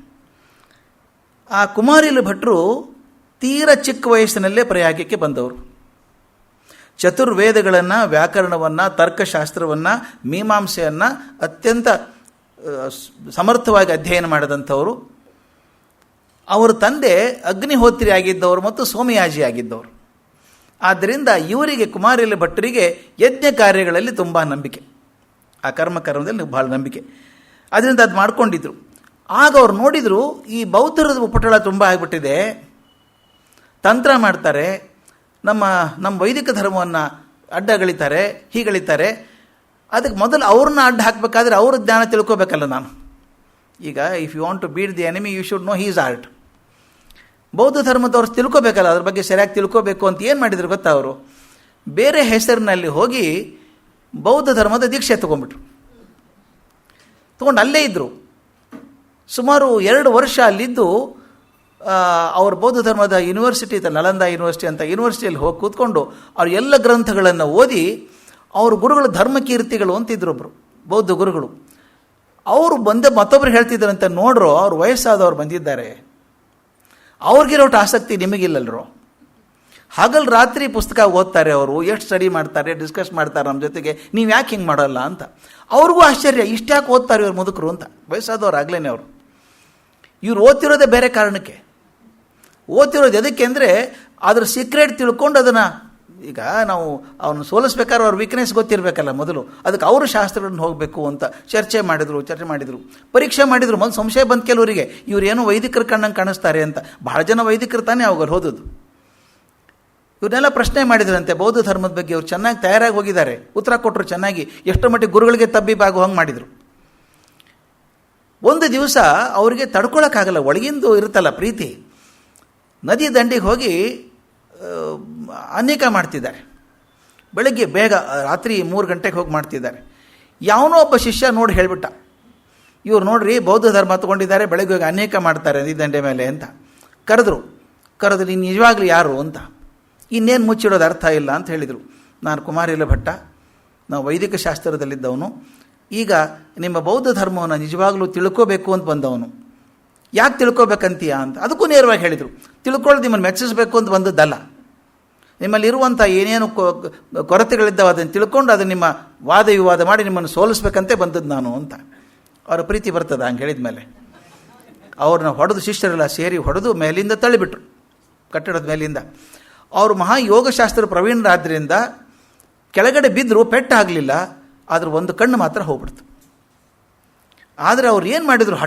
ಆ ಕುಮಾರಿಲ್ ಭಟ್ರು ತೀರ ಚಿಕ್ಕ ವಯಸ್ಸಿನಲ್ಲೇ ಪ್ರಯಾಗಕ್ಕೆ ಬಂದವರು. ಚತುರ್ವೇದಗಳನ್ನು, ವ್ಯಾಕರಣವನ್ನು, ತರ್ಕಶಾಸ್ತ್ರವನ್ನು, ಮೀಮಾಂಸೆಯನ್ನು ಅತ್ಯಂತ ಸಮರ್ಥವಾಗಿ ಅಧ್ಯಯನ ಮಾಡಿದಂಥವರು. ಅವರ ತಂದೆ ಅಗ್ನಿಹೋತ್ರಿ ಆಗಿದ್ದವರು ಮತ್ತು ಸೋಮಯಾಜಿ ಆಗಿದ್ದವರು. ಆದ್ದರಿಂದ ಇವರಿಗೆ, ಕುಮಾರಿಲ್ ಭಟ್ಟರಿಗೆ ಯಜ್ಞ ಕಾರ್ಯಗಳಲ್ಲಿ ತುಂಬ ನಂಬಿಕೆ, ಆ ಕರ್ಮದಲ್ಲಿ ಭಾಳ ನಂಬಿಕೆ. ಅದರಿಂದ ಅದು ಮಾಡ್ಕೊಂಡಿದ್ರು. ಆಗ ಅವ್ರು ನೋಡಿದರು, ಈ ಬೌದ್ಧರದ ಉಪಟಳ ತುಂಬ ಆಗಿಬಿಟ್ಟಿದೆ, ತಂತ್ರ ಮಾಡ್ತಾರೆ, ನಮ್ಮ ವೈದಿಕ ಧರ್ಮವನ್ನು ಅಡ್ಡಗಳಿತಾರೆ, ಹೀಗಳಿತಾರೆ. ಅದಕ್ಕೆ ಮೊದಲು ಅವ್ರನ್ನ ಅಡ್ಡ ಹಾಕಬೇಕಾದ್ರೆ ಅವ್ರ ಜ್ಞಾನ ತಿಳ್ಕೊಬೇಕಲ್ಲ ನಾನು. ಈಗ if you want to beat the enemy you should know his art. ಬೌದ್ಧ ಧರ್ಮದವ್ರು ತಿಳ್ಕೊಬೇಕಲ್ಲ, ಅದ್ರ ಬಗ್ಗೆ ಸರಿಯಾಗಿ ತಿಳ್ಕೊಬೇಕು ಅಂತ ಏನು ಮಾಡಿದ್ರು ಗೊತ್ತಾ, ಅವರು ಬೇರೆ ಹೆಸರಿನಲ್ಲಿ ಹೋಗಿ ಬೌದ್ಧ ಧರ್ಮದ ದೀಕ್ಷೆ ತೊಗೊಂಡ್ಬಿಟ್ರು. ತೊಗೊಂಡು ಅಲ್ಲೇ ಇದ್ದರು. ಸುಮಾರು 2 ವರ್ಷ ಅಲ್ಲಿದ್ದು ಅವ್ರ ಬೌದ್ಧ ಧರ್ಮದ ಯೂನಿವರ್ಸಿಟಿ ಇತ್ತು, ನಲಂದ ಯೂನಿವರ್ಸಿಟಿ ಅಂತ, ಯೂನಿವರ್ಸಿಟಿಯಲ್ಲಿ ಹೋಗಿ ಕೂತ್ಕೊಂಡು ಅವ್ರ ಎಲ್ಲ ಗ್ರಂಥಗಳನ್ನು ಓದಿ, ಅವ್ರ ಗುರುಗಳು ಧರ್ಮಕೀರ್ತಿಗಳು ಅಂತಿದ್ರು, ಒಬ್ಬರು ಬೌದ್ಧ ಗುರುಗಳು. ಅವರು ಮತ್ತೊಬ್ಬರು ಹೇಳ್ತಿದ್ದಾರಂತೆ, ನೋಡ್ರೋ ಅವ್ರು ವಯಸ್ಸಾದವ್ರು ಬಂದಿದ್ದಾರೆ, ಅವ್ರಿಗಿರೋಟ್ಟು ಆಸಕ್ತಿ ನಿಮಗಿಲ್ಲಲ್ರೋ. ಹಗಲು ರಾತ್ರಿ ಪುಸ್ತಕ ಓದ್ತಾರೆ ಅವರು, ಎಷ್ಟು ಸ್ಟಡಿ ಮಾಡ್ತಾರೆ, ಡಿಸ್ಕಸ್ ಮಾಡ್ತಾರೆ ನಮ್ಮ ಜೊತೆಗೆ, ನೀವು ಯಾಕೆ ಹಿಂಗೆ ಮಾಡೋಲ್ಲ ಅಂತ. ಅವ್ರಿಗೂ ಆಶ್ಚರ್ಯ, ಇಷ್ಟ್ಯಾಕೆ ಓದ್ತಾರೆ ಇವ್ರು ಮುದುಕರು ಅಂತ. ವಯಸ್ಸಾದವ್ರು ಆಗ್ಲೇನೆ ಅವರು. ಇವ್ರು ಓದ್ತಿರೋದೇ ಬೇರೆ ಕಾರಣಕ್ಕೆ. ಓದ್ತಿರೋದು ಎದಕ್ಕೆ ಅಂದರೆ ಅದ್ರ ಸೀಕ್ರೆಟ್ ತಿಳ್ಕೊಂಡು ಅದನ್ನು, ಈಗ ನಾವು ಅವನು ಸೋಲಿಸ್ಬೇಕಾದ್ರೆ ಅವ್ರ ವೀಕ್ನೆಸ್ ಗೊತ್ತಿರಬೇಕಲ್ಲ ಮೊದಲು, ಅದಕ್ಕೆ ಅವರು ಶಾಸ್ತ್ರಗಳನ್ನು ಹೋಗಬೇಕು ಅಂತ ಚರ್ಚೆ ಮಾಡಿದರು, ಪರೀಕ್ಷೆ ಮಾಡಿದರು. ಮೊದಲು ಸಂಶಯ ಬಂದು ಕೆಲವರಿಗೆ, ಇವರೇನೋ ವೈದಿಕರ ಕಣ್ಣಂಗೆ ಕಾಣಿಸ್ತಾರೆ ಅಂತ. ಬಹಳ ಜನ ವೈದಿಕರು ತಾನೇ ಅವಾಗ ಹೋದದ್ದು. ಇವ್ರನ್ನೆಲ್ಲ ಪ್ರಶ್ನೆ ಮಾಡಿದ್ರಂತೆ ಬೌದ್ಧ ಧರ್ಮದ ಬಗ್ಗೆ. ಅವ್ರು ಚೆನ್ನಾಗಿ ತಯಾರಾಗಿ ಹೋಗಿದ್ದಾರೆ, ಉತ್ತರ ಕೊಟ್ಟರು ಚೆನ್ನಾಗಿ. ಎಷ್ಟೋ ಮಟ್ಟಿಗೆ ಗುರುಗಳಿಗೆ ತಬ್ಬಿಬಾಗು ಹಂಗೆ ಮಾಡಿದರು. ಒಂದು ದಿವಸ ಅವರಿಗೆ ತಡ್ಕೊಳಕ್ಕಾಗಲ್ಲ, ಒಳಗಿಂದು ಇರುತ್ತಲ್ಲ ಪ್ರೀತಿ, ನದಿ ದಂಡಿಗೆ ಹೋಗಿ ಅನೇಕ ಮಾಡ್ತಿದ್ದಾರೆ. ಬೆಳಗ್ಗೆ ಬೇಗ, ರಾತ್ರಿ 3 ಗಂಟೆಗೆ ಹೋಗಿ ಮಾಡ್ತಿದ್ದಾರೆ. ಯಾವನೋ ಒಬ್ಬ ಶಿಷ್ಯ ನೋಡಿ ಹೇಳಿಬಿಟ್ಟ, ಇವ್ರು ನೋಡ್ರಿ ಬೌದ್ಧ ಧರ್ಮ ತೊಗೊಂಡಿದ್ದಾರೆ, ಬೆಳಗ್ಗೆ ಹೋಗಿ ಅನೇಕ ಮಾಡ್ತಾರೆ ನದಿ ದಂಡೆ ಮೇಲೆ ಅಂತ. ಕರೆದು ನೀನು ನಿಜವಾಗ್ಲೂ ಯಾರು ಅಂತ. ಇನ್ನೇನು ಮುಚ್ಚಿಡೋದು ಅರ್ಥ ಇಲ್ಲ ಅಂತ ಹೇಳಿದರು. ನಾನು ಕುಮಾರಿಲ ಭಟ್ಟ, ನಾವು ವೈದಿಕ ಶಾಸ್ತ್ರದಲ್ಲಿದ್ದವನು, ಈಗ ನಿಮ್ಮ ಬೌದ್ಧ ಧರ್ಮವನ್ನು ನಿಜವಾಗ್ಲೂ ತಿಳ್ಕೋಬೇಕು ಅಂತ ಬಂದವನು. ಯಾಕೆ ತಿಳ್ಕೊಬೇಕಂತೀಯ ಅಂತ. ಅದಕ್ಕೂ ನೇರವಾಗಿ ಹೇಳಿದರು, ತಿಳ್ಕೊಳ್ಳೋದು ನಿಮ್ಮನ್ನು ಮೆಚ್ಚಿಸಬೇಕು ಅಂತ ಬಂದದ್ದಲ್ಲ, ನಿಮ್ಮಲ್ಲಿರುವಂಥ ಏನೇನು ಕೊರತೆಗಳಿದ್ದಾವೆ ಅದನ್ನು ತಿಳ್ಕೊಂಡು ಅದನ್ನು ನಿಮ್ಮ ವಾದ ವಿವಾದ ಮಾಡಿ ನಿಮ್ಮನ್ನು ಸೋಲಿಸ್ಬೇಕಂತೆ ಬಂದದ್ದು ನಾನು ಅಂತ. ಅವರ ಪ್ರೀತಿ ಬರ್ತದೆ ಹಂಗೆ ಹೇಳಿದ ಮೇಲೆ. ಅವ್ರನ್ನ ಹೊಡೆದು, ಶಿಷ್ಯರೆಲ್ಲ ಸೇರಿ ಹೊಡೆದು ಮೇಲಿಂದ ತಳ್ಳಿಬಿಟ್ರು, ಕಟ್ಟಡದ ಮೇಲಿಂದ. ಅವರು ಮಹಾಯೋಗಶಾಸ್ತ್ರ ಪ್ರವೀಣರಾದ್ದರಿಂದ ಕೆಳಗಡೆ ಬಿದ್ದರು, ಪೆಟ್ಟಾಗಲಿಲ್ಲ, ಆದರೂ ಒಂದು ಕಣ್ಣು ಮಾತ್ರ ಹೋಗ್ಬಿಡ್ತು. ಆದರೆ ಅವ್ರು ಏನು ಮಾಡಿದರು,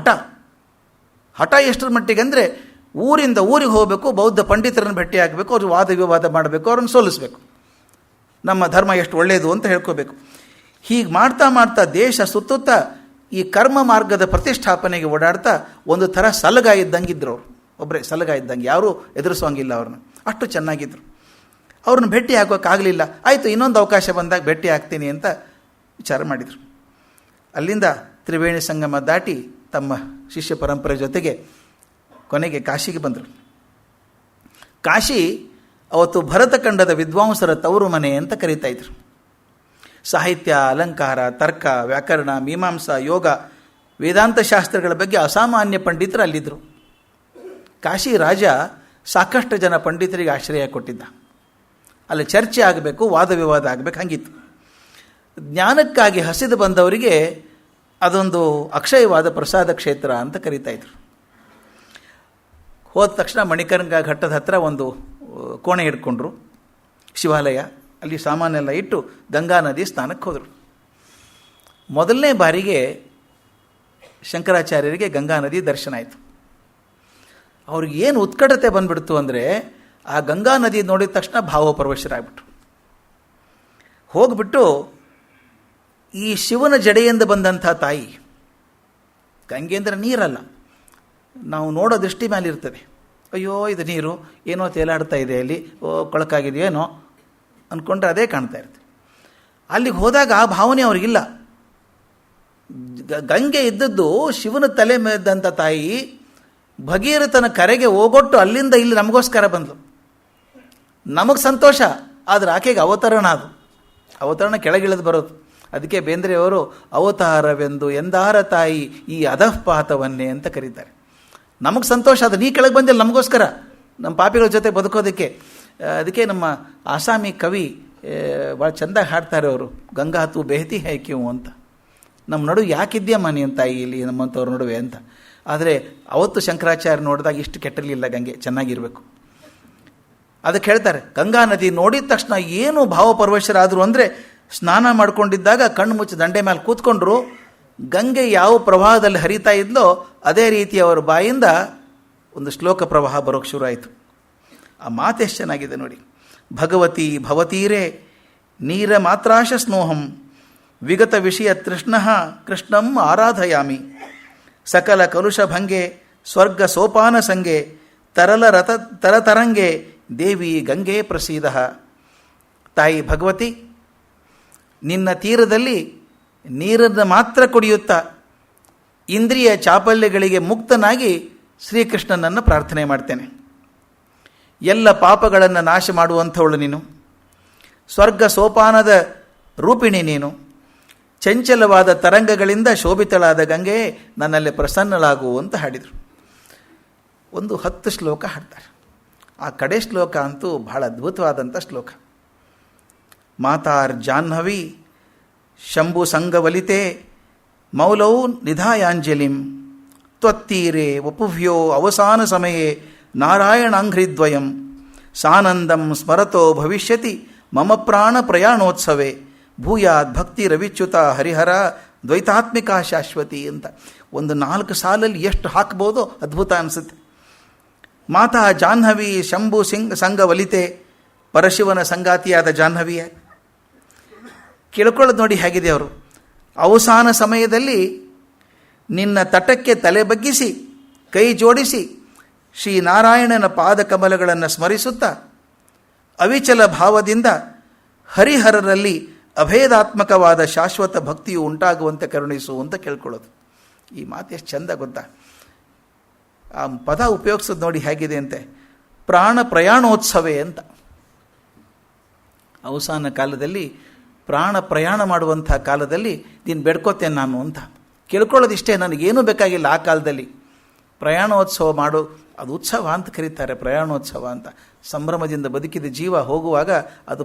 ಹಠ ಎಷ್ಟರ ಮಟ್ಟಿಗೆ ಅಂದರೆ, ಊರಿಂದ ಊರಿಗೆ ಹೋಗಬೇಕು, ಬೌದ್ಧ ಪಂಡಿತರನ್ನು ಭೇಟಿ ಆಗಬೇಕು, ಅವ್ರು ವಾದ ವಿವಾದ ಮಾಡಬೇಕು, ಅವ್ರನ್ನ ಸೋಲಿಸಬೇಕು, ನಮ್ಮ ಧರ್ಮ ಎಷ್ಟು ಒಳ್ಳೆಯದು ಅಂತ ಹೇಳ್ಕೋಬೇಕು. ಹೀಗೆ ಮಾಡ್ತಾ ದೇಶ ಸುತ್ತುತ್ತಾ ಈ ಕರ್ಮ ಮಾರ್ಗದ ಪ್ರತಿಷ್ಠಾಪನೆಗೆ ಓಡಾಡ್ತಾ ಒಂದು ಥರ ಸಲಗ ಇದ್ದಂಗಿದ್ರು ಅವರು. ಒಬ್ಬರೇ ಸಲಗ ಇದ್ದಂಗೆ, ಯಾರೂ ಎದುರಿಸೋಂಗಿಲ್ಲ ಅವ್ರನ್ನ, ಅಷ್ಟು ಚೆನ್ನಾಗಿದ್ದರು. ಅವ್ರನ್ನ ಭೇಟಿ ಆಗೋಕ್ಕಾಗಲಿಲ್ಲ. ಆಯಿತು, ಇನ್ನೊಂದು ಅವಕಾಶ ಬಂದಾಗ ಭೇಟಿ ಆಗ್ತೀನಿ ಅಂತ ವಿಚಾರ ಮಾಡಿದರು. ಅಲ್ಲಿಂದ ತ್ರಿವೇಣಿ ಸಂಗಮ ದಾಟಿ ತಮ್ಮ ಶಿಷ್ಯ ಪರಂಪರೆ ಜೊತೆಗೆ ಕೊನೆಗೆ ಕಾಶಿಗೆ ಬಂದರು. ಕಾಶಿ ಅವತ್ತು ಭರತಖಂಡದ ವಿದ್ವಾಂಸರ ತವರು ಮನೆ ಅಂತ ಕರೀತಾ ಇದ್ರು. ಸಾಹಿತ್ಯ, ಅಲಂಕಾರ, ತರ್ಕ, ವ್ಯಾಕರಣ, ಮೀಮಾಂಸಾ, ಯೋಗ, ವೇದಾಂತ ಶಾಸ್ತ್ರಗಳ ಬಗ್ಗೆ ಅಸಾಮಾನ್ಯ ಪಂಡಿತರು ಅಲ್ಲಿದ್ದರು. ಕಾಶಿ ರಾಜ ಸಾಕಷ್ಟು ಜನ ಪಂಡಿತರಿಗೆ ಆಶ್ರಯ ಕೊಟ್ಟಿದ್ದ. ಅಲ್ಲಿ ಚರ್ಚೆ ಆಗಬೇಕು, ವಾದ ವಿವಾದ ಆಗಬೇಕು, ಹಂಗಿತ್ತು. ಜ್ಞಾನಕ್ಕಾಗಿ ಹಸಿದು ಬಂದವರಿಗೆ ಅದೊಂದು ಅಕ್ಷಯವಾದ ಪ್ರಸಾದ ಕ್ಷೇತ್ರ ಅಂತ ಕರೀತಾ ಇದ್ರು. ಹೋದ ತಕ್ಷಣ ಮಣಿಕರ್ಣಿಕ ಘಟ್ಟದ ಹತ್ರ ಒಂದು ಕೋಣೆ ಹಿಡ್ಕೊಂಡ್ರು, ಶಿವಾಲಯ. ಅಲ್ಲಿ ಸಾಮಾನೆಲ್ಲ ಇಟ್ಟು ಗಂಗಾ ನದಿ ಸ್ನಾನಕ್ಕೆ ಹೋದರು. ಮೊದಲನೇ ಬಾರಿಗೆ ಶಂಕರಾಚಾರ್ಯರಿಗೆ ಗಂಗಾ ನದಿ ದರ್ಶನ ಆಯಿತು. ಅವ್ರಿಗೆ ಏನು ಉತ್ಕಟತೆ ಬಂದ್ಬಿಡ್ತು ಅಂದರೆ, ಆ ಗಂಗಾ ನದಿ ನೋಡಿದ ತಕ್ಷಣ ಭಾವಪರವಶರಾಗ್ಬಿಟ್ರು. ಹೋಗ್ಬಿಟ್ಟು ಈ ಶಿವನ ಜಡೆಯಿಂದ ಬಂದಂಥ ತಾಯಿ, ಗಂಗೆ ಅಂದರೆ ನೀರಲ್ಲ, ನಾವು ನೋಡೋ ದೃಷ್ಟಿ ಮೇಲೆ ಇರ್ತದೆ. ಅಯ್ಯೋ ಇದು ನೀರು ಏನೋ ತೇಲಾಡ್ತಾ ಇದೆ, ಅಲ್ಲಿ ಕೊಳಕಾಗಿದೆಯೇನೋ ಅಂದ್ಕೊಂಡ್ರೆ ಅದೇ ಕಾಣ್ತಾ ಇರ್ತದೆ. ಅಲ್ಲಿಗೆ ಹೋದಾಗ ಆ ಭಾವನೆ ಅವ್ರಿಗಿಲ್ಲ. ಗಂಗೆ ಇದ್ದದ್ದು ಶಿವನ ತಲೆ ಮೇದಂಥ ತಾಯಿ ಭಗೀರಥನ ಕರೆಗೆ ಹೋಗೊಟ್ಟು ಅಲ್ಲಿಂದ ಇಲ್ಲಿ ನಮಗೋಸ್ಕರ ಬಂದಳು. ನಮಗೆ ಸಂತೋಷ, ಆದರೆ ಆಕೆಗೆ ಅವತರಣ, ಅದು ಅವತರಣ ಕೆಳಗಿಳಿದು ಬರೋದು. ಅದಕ್ಕೆ ಬೇಂದ್ರೆಯವರು ಅವತಾರವೆಂದು ಎಂದಾರ ತಾಯಿ ಈ ಅಧಃಪಾತವನ್ನೇ ಅಂತ ಕರೀತಾರೆ. ನಮಗೆ ಸಂತೋಷ, ಅದು ನೀ ಕೆಳಗೆ ಬಂದಿಲ್ಲ ನಮಗೋಸ್ಕರ, ನಮ್ಮ ಪಾಪಿಗಳ ಜೊತೆ ಬದುಕೋದಕ್ಕೆ. ಅದಕ್ಕೆ ನಮ್ಮ ಆಸಾಮಿ ಕವಿ ಭಾಳ ಚೆಂದಾಗಿ ಹಾಡ್ತಾರೆ ಅವರು, ಗಂಗಾ ತೂ ಬೆಹತಿ ಹೈ ಕ್ಯೂ ಅಂತ. ನಮ್ಮ ನಡುವೆ ಯಾಕಿದ್ಯಮ್ಮ ನೀನು ತಾಯಿ ಇಲ್ಲಿ ನಮ್ಮಂಥವ್ರ ನಡುವೆ ಅಂತ. ಆದರೆ ಅವತ್ತು ಶಂಕರಾಚಾರ್ಯ ನೋಡಿದಾಗ ಇಷ್ಟು ಕೆಟ್ಟಿರಲಿಲ್ಲ, ಗಂಗೆ ಚೆನ್ನಾಗಿರಬೇಕು. ಅದಕ್ಕೆ ಹೇಳ್ತಾರೆ, ಗಂಗಾ ನದಿ ನೋಡಿದ ತಕ್ಷಣ ಏನು ಭಾವಪರವಶರಾದರು ಅಂದರೆ, ಸ್ನಾನ ಮಾಡ್ಕೊಂಡಿದ್ದಾಗ ಕಣ್ಣು ಮುಚ್ಚಿ ದಂಡೆ ಮೇಲೆ ಕೂತ್ಕೊಂಡ್ರು, ಗಂಗೆ ಯಾವ ಪ್ರವಾಹದಲ್ಲಿ ಹರಿತಾ ಇದ್ಲೋ ಅದೇ ರೀತಿ ಅವರ ಬಾಯಿಂದ ಒಂದು ಶ್ಲೋಕ ಪ್ರವಾಹ ಬರೋಕ್ಕೆ ಶುರು ಆಯಿತು. ಆ ಮಾತು ಎಷ್ಟು ಚೆನ್ನಾಗಿದೆ ನೋಡಿ. ಭಗವತಿ ಭವತೀರೇ ನೀರ ಮಾತ್ರಾಶ ಸ್ನೋಹಂ ವಿಗತ ವಿಷಯ ತೃಷ್ಣ ಕೃಷ್ಣಂ ಆರಾಧಯಾಮಿ ಸಕಲ ಕಲುಷಭಂಗೆ ಸ್ವರ್ಗ ಸೋಪಾನ ಸಂಗೆ ತರತರಂಗೆ ದೇವಿ ಗಂಗೆ ಪ್ರಸೀದ. ತಾಯಿ ಭಗವತಿ, ನಿನ್ನ ತೀರದಲ್ಲಿ ನೀರನ್ನು ಮಾತ್ರ ಕುಡಿಯುತ್ತಾ ಇಂದ್ರಿಯ ಚಾಪಲ್ಯಗಳಿಗೆ ಮುಕ್ತನಾಗಿ ಶ್ರೀಕೃಷ್ಣನನ್ನು ಪ್ರಾರ್ಥನೆ ಮಾಡ್ತೇನೆ. ಎಲ್ಲ ಪಾಪಗಳನ್ನು ನಾಶ ಮಾಡುವಂಥವಳು ನೀನು, ಸ್ವರ್ಗ ಸೋಪಾನದ ರೂಪಿಣಿ ನೀನು, ಚಂಚಲವಾದ ತರಂಗಗಳಿಂದ ಶೋಭಿತಳಾದ ಗಂಗೆ ನನ್ನಲ್ಲಿ ಪ್ರಸನ್ನಳಾಗು ಅಂತ ಹಾಡಿದರು. ಒಂದು 10 ಶ್ಲೋಕ ಹಾಡ್ತಾರೆ. ಆ ಕಡೆ ಶ್ಲೋಕ ಅಂತೂ ಬಹಳ ಅದ್ಭುತವಾದಂಥ ಶ್ಲೋಕ. ಮಾತಾರ್ ಜಾಹ್ನವಿ ಶಂಭು ಸಂಗವಲಿತೆ ಮೌಲೌ ನಿಧಾಯಾಂಜಲಿಂ ತ್ವತ್ತೀರೆ ವಪುಭ್ಯೋ ಅವಸಾನ ಸಮಯೇ ನಾರಾಯಣಾಂಘ್ರಿದ್ವಯಂ ಸಾನಂದಂ ಸ್ಮರತೋ ಭವಿಷ್ಯತಿ ಮಮ ಪ್ರಾಣ ಪ್ರಯಾಣೋತ್ಸವೇ ಭೂಯಾತ್ ಭಕ್ತಿ ರವಿಚ್ಯುತ ಹರಿಹರ ದ್ವೈತಾತ್ಮಿಕಾ ಶಾಶ್ವತಿ ಅಂತ. ಒಂದು 4 ಸಾಲಲ್ಲಿ ಎಷ್ಟು ಹಾಕ್ಬೋದೋ ಅದ್ಭುತ ಅನಿಸುತ್ತೆ. ಮಾತಾ ಜಾಹ್ನವಿ ಶಂಭು ಸಂಗವಲಿತೆ, ಪರಶಿವನ ಸಂಗಾತಿಯಾದ ಜಾಹ್ನವಿಯ ಕೇಳ್ಕೊಳ್ಳೋದು ನೋಡಿ ಹೇಗಿದೆ ಅವರು. ಅವಸಾನ ಸಮಯದಲ್ಲಿ ನಿನ್ನ ತಟಕ್ಕೆ ತಲೆ ಬಗ್ಗಿಸಿ ಕೈ ಜೋಡಿಸಿ ಶ್ರೀನಾರಾಯಣನ ಪಾದಕಮಲಗಳನ್ನು ಸ್ಮರಿಸುತ್ತಾ ಅವಿಚಲ ಭಾವದಿಂದ ಹರಿಹರರಲ್ಲಿ ಅಭೇದಾತ್ಮಕವಾದ ಶಾಶ್ವತ ಭಕ್ತಿಯು ಉಂಟಾಗುವಂತೆ ಕರುಣಿಸು ಅಂತ ಕೇಳ್ಕೊಳ್ಳೋದು. ಈ ಮಾತು ಎಷ್ಟು ಚೆಂದ ಗೊತ್ತಾ. ಆ ಪದ ಉಪಯೋಗಿಸೋದು ನೋಡಿ ಹೇಗಿದೆ ಅಂತೆ, ಪ್ರಾಣ ಪ್ರಯಾಣೋತ್ಸವೇ ಅಂತ. ಅವಸಾನ ಕಾಲದಲ್ಲಿ, ಪ್ರಾಣ ಪ್ರಯಾಣ ಮಾಡುವಂಥ ಕಾಲದಲ್ಲಿ ನೀನು ಬೇಡ್ಕೋತೇನೆ ನಾನು ಅಂತ ಕೇಳ್ಕೊಳ್ಳೋದಿಷ್ಟೇ. ನನಗೇನೂ ಬೇಕಾಗಿಲ್ಲ ಆ ಕಾಲದಲ್ಲಿ. ಪ್ರಯಾಣೋತ್ಸವ ಮಾಡು, ಅದು ಉತ್ಸವ ಅಂತ ಕರೀತಾರೆ, ಪ್ರಯಾಣೋತ್ಸವ ಅಂತ. ಸಂಭ್ರಮದಿಂದ ಬದುಕಿದ ಜೀವ ಹೋಗುವಾಗ ಅದು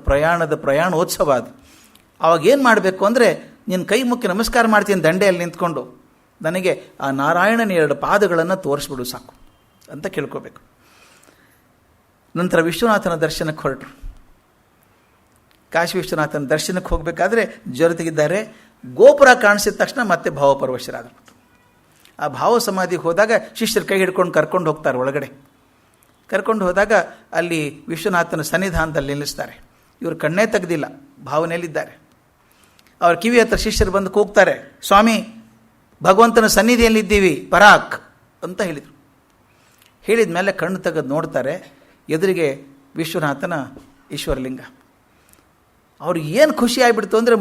ಪ್ರಯಾಣೋತ್ಸವ. ಅದು ಆವಾಗೇನು ಮಾಡಬೇಕು ಅಂದರೆ, ನೀನು ಕೈ ಮುಕ್ಕಿ ನಮಸ್ಕಾರ ಮಾಡ್ತೀನಿ ದಂಡೆಯಲ್ಲಿ ನಿಂತ್ಕೊಂಡು, ನನಗೆ ಆ ನಾರಾಯಣನ 2 ಪಾದಗಳನ್ನು ತೋರಿಸ್ಬಿಡು ಸಾಕು ಅಂತ ಕೇಳ್ಕೋಬೇಕು. ನಂತರ ವಿಶ್ವನಾಥನ ದರ್ಶನಕ್ಕೆ ಹೊರಟರು. ಕಾಶಿ ವಿಶ್ವನಾಥನ ದರ್ಶನಕ್ಕೆ ಹೋಗಬೇಕಾದ್ರೆ ಜೊತೆಗಿದ್ದಾರೆ. ಗೋಪುರ ಕಾಣಿಸಿದ ತಕ್ಷಣ ಮತ್ತೆ ಭಾವಪರವಶರಾಗ್ಬಿಟ್ಟು, ಆ ಭಾವ ಸಮಾಧಿಗೆ ಹೋದಾಗ ಶಿಷ್ಯರು ಕೈ ಹಿಡ್ಕೊಂಡು ಕರ್ಕೊಂಡು ಹೋಗ್ತಾರೆ ಒಳಗಡೆ. ಕರ್ಕೊಂಡು ಹೋದಾಗ ಅಲ್ಲಿ ವಿಶ್ವನಾಥನ ಸನ್ನಿಧಾನದಲ್ಲಿ ನಿಲ್ಲಿಸ್ತಾರೆ. ಇವರು ಕಣ್ಣೇ ತೆಗೆದಿಲ್ಲ, ಭಾವನೆಯಲ್ಲಿದ್ದಾರೆ. ಅವ್ರ ಕಿವಿ ಹತ್ರ ಶಿಷ್ಯರು ಬಂದು ಕೂಗ್ತಾರೆ, ಸ್ವಾಮಿ ಭಗವಂತನ ಸನ್ನಿಧಿಯಲ್ಲಿದ್ದೀವಿ ಪರಾಕ್ ಅಂತ ಹೇಳಿದರು. ಹೇಳಿದ ಮೇಲೆ ಕಣ್ಣು ತೆಗೆದು ನೋಡ್ತಾರೆ, ಎದುರಿಗೆ ವಿಶ್ವನಾಥನ ಈಶ್ವರಲಿಂಗ. ಅವ್ರಿಗೆ ಏನು ಖುಷಿ ಆಗಿಬಿಡ್ತು ಅಂದರೆ,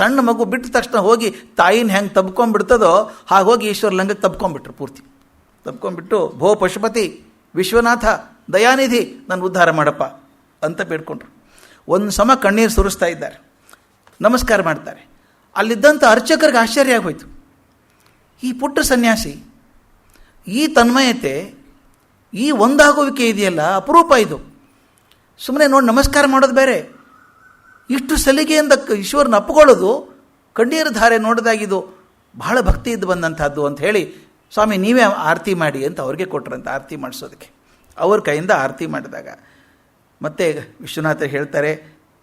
ಸಣ್ಣ ಮಗು ಬಿಟ್ಟ ತಕ್ಷಣ ಹೋಗಿ ತಾಯಿನ ಹೆಂಗೆ ತಬ್ಕೊಂಡ್ಬಿಡ್ತದೋ ಹಾಗೆ ಹೋಗಿ ಈಶ್ವರಲಿಂಗಕ್ಕೆ ತಬ್ಕೊಂಡ್ಬಿಟ್ರು. ಪೂರ್ತಿ ತಬ್ಕೊಂಡ್ಬಿಟ್ಟು, ಭೋ ಪಶುಪತಿ ವಿಶ್ವನಾಥ ದಯಾನಿಧಿ ನನ್ನ ಉದ್ಧಾರ ಮಾಡಪ್ಪ ಅಂತ ಬೇಡ್ಕೊಂಡ್ರು. ಒಂದು ಸಮ ಕಣ್ಣೀರು ಸುರಿಸ್ತಾ ಇದ್ದಾರೆ, ನಮಸ್ಕಾರ ಮಾಡ್ತಾರೆ. ಅಲ್ಲಿದ್ದಂಥ ಅರ್ಚಕರಿಗೆ ಆಶ್ಚರ್ಯ ಆಗೋಯ್ತು. ಈ ಪುಟ್ಟ ಸನ್ಯಾಸಿ, ಈ ತನ್ಮಯತೆ, ಈ ಒಂದಾಗುವಿಕೆ ಇದೆಯಲ್ಲ, ಅಪರೂಪ ಇದು. ಸುಮ್ಮನೆ ನೋಡಿ ನಮಸ್ಕಾರ ಮಾಡೋದು ಬೇರೆ, ಇಷ್ಟು ಸಲಿಗೆಯಿಂದ ಈಶ್ವರನ ಅಪ್ಪುಕೊಳ್ಳೋದು, ಕಣ್ಣೀರು ಧಾರೆ ನೋಡಿದಾಗಿದು ಬಹಳ ಭಕ್ತಿ ಇದ್ದು ಬಂದಂಥದ್ದು ಅಂತ ಹೇಳಿ, ಸ್ವಾಮಿ ನೀವೇ ಆರತಿ ಮಾಡಿ ಅಂತ ಅವ್ರಿಗೆ ಕೊಟ್ರಂತ ಆರತಿ ಮಾಡಿಸೋದಕ್ಕೆ. ಅವ್ರ ಕೈಯಿಂದ ಆರತಿ ಮಾಡಿದಾಗ ಮತ್ತೆ ವಿಶ್ವನಾಥ ಹೇಳ್ತಾರೆ,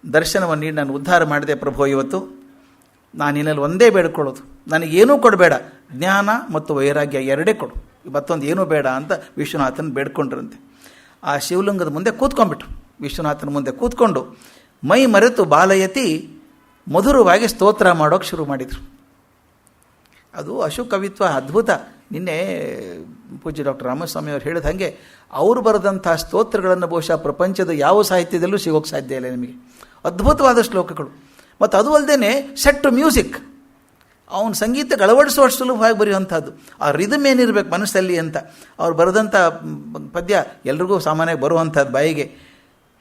ದರ್ಶನವನ್ನು ನೀಡಿ ನಾನು ಉದ್ಧಾರ ಮಾಡಿದೆ ಪ್ರಭು. ಇವತ್ತು ನಾನು ನಿನ್ನಲ್ಲಿ ಒಂದೇ ಬೇಡ್ಕೊಳ್ಳೋದು, ನನಗೇನೂ ಕೊಡಬೇಡ, ಜ್ಞಾನ ಮತ್ತು ವೈರಾಗ್ಯ 2 ಕೊಡು, ಮತ್ತೊಂದು ಏನೂ ಬೇಡ ಅಂತ ವಿಶ್ವನಾಥನ ಬೇಡ್ಕೊಂಡ್ರಂತೆ. ಆ ಶಿವಲಿಂಗದ ಮುಂದೆ ಕೂತ್ಕೊಂಡ್ಬಿಟ್ರು. ವಿಶ್ವನಾಥನ ಮುಂದೆ ಕೂತ್ಕೊಂಡು ಮೈ ಮರೆತು ಬಾಲಯತಿ ಮಧುರವಾಗಿ ಸ್ತೋತ್ರ ಮಾಡೋಕ್ಕೆ ಶುರು ಮಾಡಿದರು. ಅದು ಅಶುಕವಿತ್ವ ಅದ್ಭುತ. ನಿನ್ನೆ ಪೂಜ್ಯ ಡಾಕ್ಟರ್ ರಾಮಸ್ವಾಮಿ ಅವರು ಹೇಳಿದ ಹಾಗೆ, ಅವರು ಬರೆದಂಥ ಸ್ತೋತ್ರಗಳನ್ನು ಬಹುಶಃ ಪ್ರಪಂಚದ ಯಾವ ಸಾಹಿತ್ಯದಲ್ಲೂ ಸಿಗೋಕ್ಕೆ ಸಾಧ್ಯ ಇಲ್ಲ ನಿಮಗೆ. ಅದ್ಭುತವಾದ ಶ್ಲೋಕಗಳು. ಮತ್ತು ಅದು ಅಲ್ಲದೆ ಸೆಟ್ ಟು ಮ್ಯೂಸಿಕ್, ಅವನ ಸಂಗೀತಕ್ಕೆ ಅಳವಡಿಸುವಷ್ಟು ಸುಲಭವಾಗಿ ಬರೆಯುವಂಥದ್ದು. ಆ ರಿದಮ್ ಏನಿರಬೇಕು ಮನಸ್ಸಲ್ಲಿ ಅಂತ. ಅವ್ರು ಬರೆದಂಥ ಪದ್ಯ ಎಲ್ರಿಗೂ ಸಾಮಾನ್ಯವಾಗಿ ಬರುವಂಥದ್ದು ಬಾಯಿಗೆ.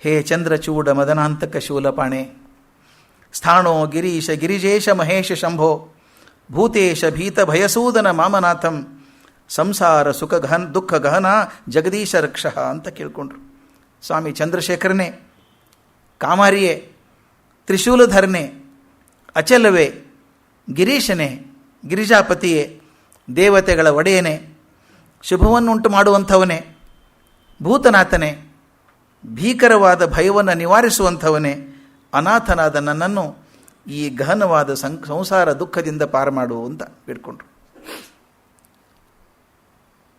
ಹೇ ಚಂದ್ರಚೂಡ ಮದನಾಂತಕ ಶೂಲಪಾಣೆ, ಸ್ಥಾಣೋ ಗಿರೀಶ ಗಿರಿಜೇಶ ಮಹೇಶ ಶಂಭೋ, ಭೂತೇಶ ಭೀತ ಭಯಸೂದನ ಮಾಮನಾಥಂ, ಸಂಸಾರ ಸುಖ ದುಃಖ ಗಹನ ಜಗದೀಶ ರಕ್ಷಃ ಅಂತ ಕೇಳ್ಕೊಂಡ್ರು. ಸ್ವಾಮಿ ಚಂದ್ರಶೇಖರನೇ, ಕಾಮಾರಿಯೇ, ತ್ರಿಶೂಲಧರನೇ, ಅಚಲವೇ, ಗಿರೀಶನೇ, ಗಿರಿಜಾಪತಿಯೇ, ದೇವತೆಗಳ ಒಡೆಯನೇ, ಶುಭವನ್ನುಂಟು ಮಾಡುವಂಥವನೇ, ಭೂತನಾಥನೇ, ಭೀಕರವಾದ ಭಯವನ್ನು ನಿವಾರಿಸುವಂಥವನೇ, ಅನಾಥನಾದ ನನ್ನನ್ನು ಈ ಗಹನವಾದ ಸಂಸಾರ ದುಃಖದಿಂದ ಪಾರು ಮಾಡು ಅಂತ ಬೇಡ್ಕೊಂಡ್ರು.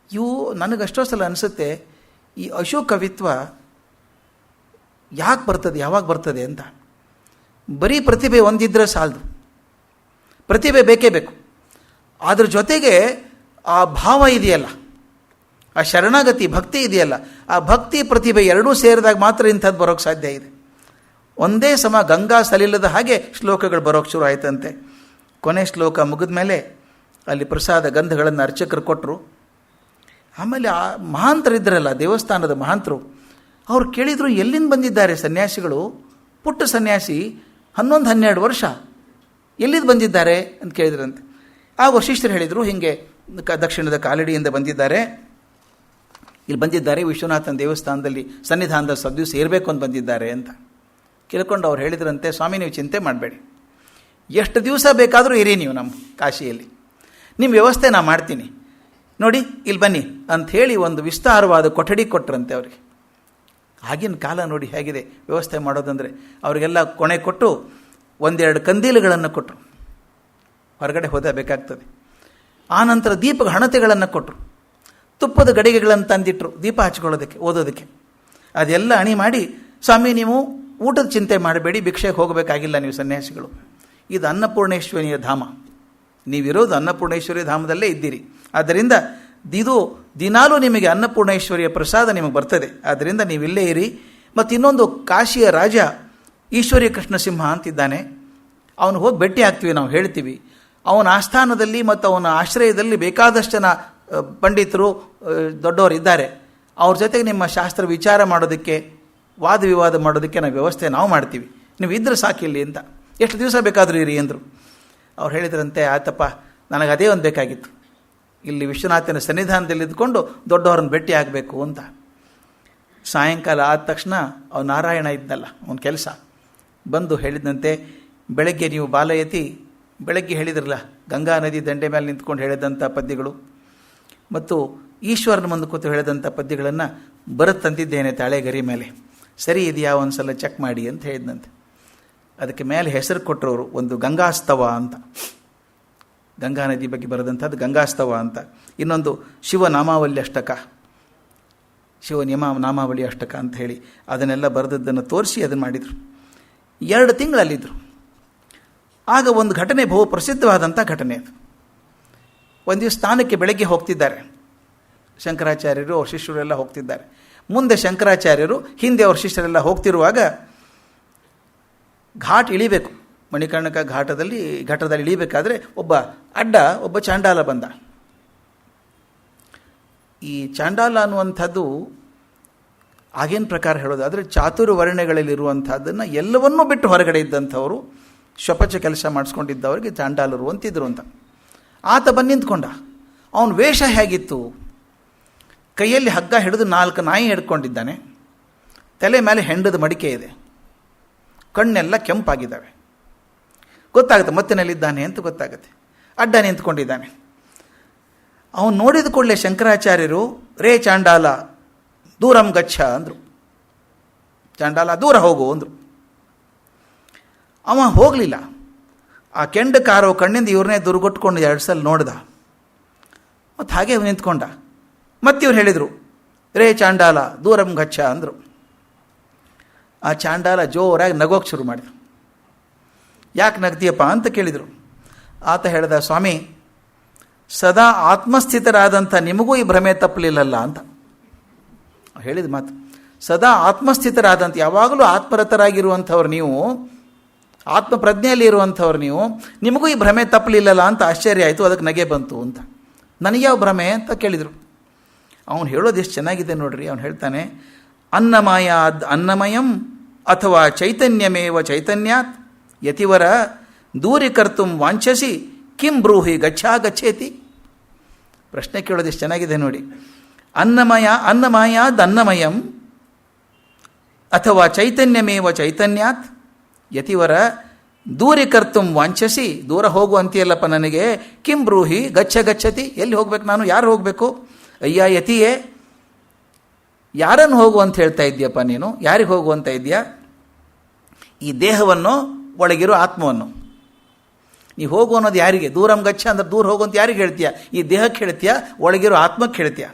ಇವು ನನಗಷ್ಟೋ ಸಲ ಅನಿಸುತ್ತೆ, ಈ ಅಶೋಕವಿತ್ವ ಯಾಕೆ ಬರ್ತದೆ, ಯಾವಾಗ ಬರ್ತದೆ ಅಂತ. ಬರೀ ಪ್ರತಿಭೆ ಒಂದಿದ್ರೆ ಸಾಲದು, ಪ್ರತಿಭೆ ಬೇಕೇ ಬೇಕು. ಅದ್ರ ಜೊತೆಗೆ ಆ ಭಾವ ಇದೆಯಲ್ಲ, ಆ ಶರಣಾಗತಿ ಭಕ್ತಿ ಇದೆಯಲ್ಲ, ಆ ಭಕ್ತಿ ಪ್ರತಿಭೆ ಎರಡೂ ಸೇರಿದಾಗ ಮಾತ್ರ ಇಂಥದ್ದು ಬರೋಕ್ಕೆ ಸಾಧ್ಯ ಇದೆ. ಒಂದೇ ಸಮ ಗಂಗಾ ಸಲಿಲ್ಲದ ಹಾಗೆ ಶ್ಲೋಕಗಳು ಬರೋಕ್ಕೆ ಶುರು ಆಯ್ತಂತೆ. ಕೊನೆ ಶ್ಲೋಕ ಮುಗಿದ ಮೇಲೆ ಅಲ್ಲಿ ಪ್ರಸಾದ ಗಂಧಗಳನ್ನು ಅರ್ಚಕರು ಕೊಟ್ಟರು. ಆಮೇಲೆ ಆ ಮಹಾಂತರಿದ್ರಲ್ಲ, ದೇವಸ್ಥಾನದ ಮಹಾಂತರು, ಅವ್ರು ಕೇಳಿದರು, ಎಲ್ಲಿಂದ ಬಂದಿದ್ದಾರೆ ಸನ್ಯಾಸಿಗಳು? ಪುಟ್ಟ ಸನ್ಯಾಸಿ, 11-12 ವರ್ಷ, ಎಲ್ಲಿದ್ದು ಬಂದಿದ್ದಾರೆ ಅಂತ ಕೇಳಿದ್ರಂತೆ. ಆ ವಶಿಷ್ಠರು ಹೇಳಿದರು, ಹೀಗೆ ದಕ್ಷಿಣದ ಕಾಲಡಿಯಿಂದ ಬಂದಿದ್ದಾರೆ, ಇಲ್ಲಿ ಬಂದಿದ್ದಾರೆ, ವಿಶ್ವನಾಥನ ದೇವಸ್ಥಾನದಲ್ಲಿ ಸನ್ನಿಧಾನದ ಸದ್ದಿವಸ ಇರಬೇಕು ಅಂತ ಬಂದಿದ್ದಾರೆ ಅಂತ ಕೇಳ್ಕೊಂಡು ಅವ್ರು ಹೇಳಿದ್ರಂತೆ, ಸ್ವಾಮಿ ನೀವು ಚಿಂತೆ ಮಾಡಬೇಡಿ, ಎಷ್ಟು ದಿವಸ ಬೇಕಾದರೂ ಇರಿ ನೀವು ನಮ್ಮ ಕಾಶಿಯಲ್ಲಿ, ನಿಮ್ಮ ವ್ಯವಸ್ಥೆ ನಾನು ಮಾಡ್ತೀನಿ, ನೋಡಿ ಇಲ್ಲಿ ಬನ್ನಿ ಅಂಥೇಳಿ ಒಂದು ವಿಸ್ತಾರವಾದ ಕೊಠಡಿ ಕೊಟ್ಟರಂತೆ ಅವರಿಗೆ. ಆಗಿನ ಕಾಲ ನೋಡಿ ಹೇಗಿದೆ ವ್ಯವಸ್ಥೆ ಮಾಡೋದಂದರೆ. ಅವರಿಗೆಲ್ಲ ಕೊನೆ ಕೊಟ್ಟು 1-2 ಕಂದೀಲುಗಳನ್ನು ಕೊಟ್ಟರು, ಹೊರಗಡೆ ಹೋದಬೇಕಾಗ್ತದೆ. ಆನಂತರ ದೀಪದ ಹಣತೆಗಳನ್ನು ಕೊಟ್ಟರು, ತುಪ್ಪದ ಗಡಿಗೆಗಳನ್ನು ತಂದಿಟ್ಟರು ದೀಪ ಹಚ್ಕೊಳ್ಳೋದಕ್ಕೆ, ಓದೋದಕ್ಕೆ. ಅದೆಲ್ಲ ಅಣಿ ಮಾಡಿ, ಸ್ವಾಮಿ ನೀವು ಊಟದ ಚಿಂತೆ ಮಾಡಬೇಡಿ, ಭಿಕ್ಷೆಗೆ ಹೋಗಬೇಕಾಗಿಲ್ಲ ನೀವು ಸನ್ಯಾಸಿಗಳು, ಇದು ಅನ್ನಪೂರ್ಣೇಶ್ವರಿಯ ಧಾಮ, ನೀವಿರೋದು ಅನ್ನಪೂರ್ಣೇಶ್ವರಿಯ ಧಾಮದಲ್ಲೇ ಇದ್ದೀರಿ, ಆದ್ದರಿಂದ ಇದು ದಿನಾಲೂ ನಿಮಗೆ ಅನ್ನಪೂರ್ಣೇಶ್ವರಿಯ ಪ್ರಸಾದ ನಿಮಗೆ ಬರ್ತದೆ, ಆದ್ದರಿಂದ ನೀವಿಲ್ಲೇ ಇರಿ. ಮತ್ತು ಇನ್ನೊಂದು, ಕಾಶಿಯ ರಾಜ ಈಶ್ವರ್ಯ ಕೃಷ್ಣಸಿಂಹ ಅಂತಿದ್ದಾನೆ, ಅವನು ಹೋಗಿ ಭೇಟಿ ಆಗ್ತೀವಿ, ನಾವು ಹೇಳ್ತೀವಿ. ಅವನ ಆಸ್ಥಾನದಲ್ಲಿ ಮತ್ತು ಅವನ ಆಶ್ರಯದಲ್ಲಿ ಬೇಕಾದಷ್ಟು ಜನ ಪಂಡಿತರು ದೊಡ್ಡವರು ಇದ್ದಾರೆ, ಅವ್ರ ಜೊತೆಗೆ ನಿಮ್ಮ ಶಾಸ್ತ್ರ ವಿಚಾರ ಮಾಡೋದಕ್ಕೆ, ವಾದ ವಿವಾದ ಮಾಡೋದಕ್ಕೆ ನಾವು ವ್ಯವಸ್ಥೆ ನಾವು ಮಾಡ್ತೀವಿ, ನೀವು ಇದ್ರೆ ಸಾಕಿಲ್ಲಿ ಅಂತ. ಎಷ್ಟು ದಿವಸ ಬೇಕಾದರೂ ಇರಿ ಅಂದರು. ಅವ್ರು ಹೇಳಿದ್ರಂತೆ, ಆಯ್ತಪ್ಪ, ನನಗೆ ಅದೇ ಒಂದು ಬೇಕಾಗಿತ್ತು, ಇಲ್ಲಿ ವಿಶ್ವನಾಥನ ಸನ್ನಿಧಾನದಲ್ಲಿ ಇದ್ಕೊಂಡು ದೊಡ್ಡವ್ರನ್ನ ಭೇಟಿ ಆಗಬೇಕು ಅಂತ. ಸಾಯಂಕಾಲ ಆದ ತಕ್ಷಣ ಅವ್ನು ನಾರಾಯಣ ಇದ್ದಲ್ಲ, ಅವನ ಕೆಲಸ ಬಂದು ಹೇಳಿದಂತೆ, ಬೆಳಗ್ಗೆ ನೀವು ಬಾಲಯತಿ, ಬೆಳಗ್ಗೆ ಹೇಳಿದ್ರಲ್ಲ ಗಂಗಾ ನದಿ ದಂಡೆ ಮೇಲೆ ನಿಂತ್ಕೊಂಡು ಹೇಳಿದಂಥ ಪದ್ಯಗಳು ಮತ್ತು ಈಶ್ವರನ ಮುಂದೆ ಕೂತು ಹೇಳಿದಂಥ ಪದ್ಯಗಳನ್ನು ಬರತ್ ತಂದಿದ್ದೇನೆ ತಾಳೆಗರಿ ಮೇಲೆ, ಸರಿ ಇದೆಯಾ ಒಂದು ಸಲ ಚೆಕ್ ಮಾಡಿ ಅಂತ ಹೇಳಿದಂತೆ. ಅದಕ್ಕೆ ಮೇಲೆ ಹೆಸರು ಕೊಟ್ಟರವರು, ಒಂದು ಗಂಗಾಸ್ತವ ಅಂತ, ಗಂಗಾ ನದಿ ಬಗ್ಗೆ ಬರೆದಂಥದ್ದು ಗಂಗಾಸ್ತವ ಅಂತ. ಇನ್ನೊಂದು ಶಿವನಾಮಾವಳಿ ಅಷ್ಟಕ, ನಾಮಾವಳಿ ಅಷ್ಟಕ ಅಂತ ಹೇಳಿ ಅದನ್ನೆಲ್ಲ ಬರೆದದ್ದನ್ನು ತೋರಿಸಿ ಅದನ್ನು ಮಾಡಿದರು. 2 ತಿಂಗಳಲ್ಲಿದ್ದರು. ಆಗ ಒಂದು ಘಟನೆ, ಬಹು ಪ್ರಸಿದ್ಧವಾದಂಥ ಘಟನೆ ಅದು. ಒಂದು ದಿವಸ ಸ್ನಾನಕ್ಕೆ ಬೆಳಗ್ಗೆ ಹೋಗ್ತಿದ್ದಾರೆ ಶಂಕರಾಚಾರ್ಯರು, ಅವ್ರ ಶಿಷ್ಯರೆಲ್ಲ ಹೋಗ್ತಿದ್ದಾರೆ. ಮುಂದೆ ಶಂಕರಾಚಾರ್ಯರು, ಹಿಂದೆ ಅವ್ರ ಶಿಷ್ಯರೆಲ್ಲ ಹೋಗ್ತಿರುವಾಗ ಘಾಟ್ ಇಳಿಬೇಕು, ಮಣಿಕರ್ಣಿಕಾ ಘಟ್ಟದಲ್ಲಿ ಇಳಿಬೇಕಾದ್ರೆ ಒಬ್ಬ ಚಾಂಡಾಲ ಬಂದ. ಈ ಚಾಂಡಾಲ ಅನ್ನುವಂಥದ್ದು ಆಗಿನ ಪ್ರಕಾರ ಹೇಳೋದಾದರೆ ಚಾತುರ್ವರ್ಣೆಗಳಲ್ಲಿರುವಂಥದ್ದನ್ನು ಎಲ್ಲವನ್ನೂ ಬಿಟ್ಟು ಹೊರಗಡೆ ಇದ್ದಂಥವರು, ಶ್ವಪಚ ಕೆಲಸ ಮಾಡಿಸ್ಕೊಂಡಿದ್ದವರಿಗೆ ಚಾಂಡಾಲರು ಅಂತಿದ್ರು ಅಂತ. ಆತ ಬಂದು ನಿಂತ್ಕೊಂಡ. ಅವನ ವೇಷ ಹೇಗಿತ್ತು? ಕೈಯಲ್ಲಿ ಹಗ್ಗ ಹಿಡಿದು 4 ನಾಯಿ ಹಿಡ್ಕೊಂಡಿದ್ದಾನೆ, ತಲೆ ಮೇಲೆ ಹೆಂಡದ ಮಡಿಕೆ ಇದೆ, ಕಣ್ಣೆಲ್ಲ ಕೆಂಪಾಗಿದ್ದಾವೆ, ಗೊತ್ತಾಗುತ್ತೆ ಮತ್ತಿನಲ್ಲಿದ್ದಾನೆ ಅಂತ ಗೊತ್ತಾಗುತ್ತೆ. ಅಡ್ಡ ನಿಂತ್ಕೊಂಡಿದ್ದಾನೆ. ಅವನು ನೋಡಿದ ಕೂಡಲೇ ಶಂಕರಾಚಾರ್ಯರು, ರೇ ಚಾಂಡಾಲ ದೂರಂ ಗಚ್ಚ ಅಂದರು. ಚಾಂಡಾಲ ದೂರ ಹೋಗು ಅಂದರು. ಅವ ಹೋಗಲಿಲ್ಲ. ಆ ಕೆಂಡ ಕಾರೋ ಕಣ್ಣಿಂದ ಇವ್ರನ್ನೇ ದುರ್ಗೊಟ್ಕೊಂಡು 2 ಸಲ ನೋಡ್ದ, ಮತ್ತು ಹಾಗೆ ನಿಂತ್ಕೊಂಡ. ಮತ್ತಿವ್ರು ಹೇಳಿದರು, ರೇ ಚಾಂಡಾಲ ದೂರಂ ಗಚ್ಚ ಅಂದರು. ಆ ಚಾಂಡಾಲ ಜೋರಾಗಿ ನಗೋಕ್ಕೆ ಶುರು ಮಾಡಿದ. ಯಾಕೆ ನಗ್ತೀಯಪ್ಪ ಅಂತ ಕೇಳಿದರು. ಆತ ಹೇಳಿದ, ಸ್ವಾಮಿ, ಸದಾ ಆತ್ಮಸ್ಥಿತರಾದಂಥ ನಿಮಗೂ ಈ ಭ್ರಮೆ ತಪ್ಪಲಿಲ್ಲಲ್ಲ ಅಂತ ಹೇಳಿದ ಮಾತು. ಸದಾ ಆತ್ಮಸ್ಥಿತರಾದಂಥ, ಯಾವಾಗಲೂ ಆತ್ಮರತರಾಗಿರುವಂಥವ್ರು ನೀವು, ಆತ್ಮ ಪ್ರಜ್ಞೆಯಲ್ಲಿ ಇರುವಂಥವ್ರು ನೀವು, ನಿಮಗೂ ಈ ಭ್ರಮೆ ತಪ್ಪಲಿಲ್ಲಲ್ಲ ಅಂತ ಆಶ್ಚರ್ಯ ಆಯಿತು. ಅದಕ್ಕೆ ನಗೆ ಬಂತು ಅಂತ. ನನಗೆ ಯಾವ ಭ್ರಮೆ ಅಂತ ಕೇಳಿದರು. ಅವನು ಹೇಳೋದು ಎಷ್ಟು ಚೆನ್ನಾಗಿದೆ ನೋಡ್ರಿ. ಅವನು ಹೇಳ್ತಾನೆ, ಅನ್ನಮಯಾದ್ ಅನ್ನಮಯಂ ಅಥವಾ ಚೈತನ್ಯಮೇವ ಚೈತನ್ಯಾತ್ ಯತಿವರ ದೂರೀಕರ್ತು ವಾಂಛಸಿ ಕಿಂ ಬ್ರೂಹಿ ಗಚ್ಚೇತಿ. ಪ್ರಶ್ನೆ ಕೇಳೋದು ಎಷ್ಟು ಚೆನ್ನಾಗಿದೆ ನೋಡಿ. ಅನ್ನಮಯಾದ್ ಅನ್ನಮಯಂ ಅಥವಾ ಚೈತನ್ಯಮೇವ ಚೈತನ್ಯಾತ್ ಯತಿವರ ದೂರೀಕರ್ತು ವಾಂಛಸಿ, ದೂರ ಹೋಗು ಅಂತೀಯಲ್ಲಪ್ಪ ನನಗೆ, ಕಿಂ ಬ್ರೂಹಿ ಗಚ್ಚತಿ, ಎಲ್ಲಿ ಹೋಗ್ಬೇಕು ನಾನು, ಯಾರು ಹೋಗಬೇಕು? ಅಯ್ಯ ಯತಿಯೇ, ಯಾರನ್ನು ಹೋಗು ಅಂತ ಹೇಳ್ತಾ ಇದ್ದೀಯಪ್ಪ ನೀನು? ಯಾರಿಗೆ ಹೋಗು ಅಂತ ಇದೆಯಾ? ಈ ದೇಹವನ್ನು, ಒಳಗಿರೋ ಆತ್ಮವನ್ನು. ನೀವು ಹೋಗು ಅನ್ನೋದು ಯಾರಿಗೆ? ದೂರಂ ಗಚ್ಚ ಅಂದ್ರೆ ದೂರ ಹೋಗು ಅಂತ ಯಾರಿಗೆ ಹೇಳ್ತೀಯ? ಈ ದೇಹಕ್ಕೆ ಹೇಳ್ತೀಯ, ಒಳಗಿರೋ ಆತ್ಮಕ್ಕೆ ಹೇಳ್ತೀಯ?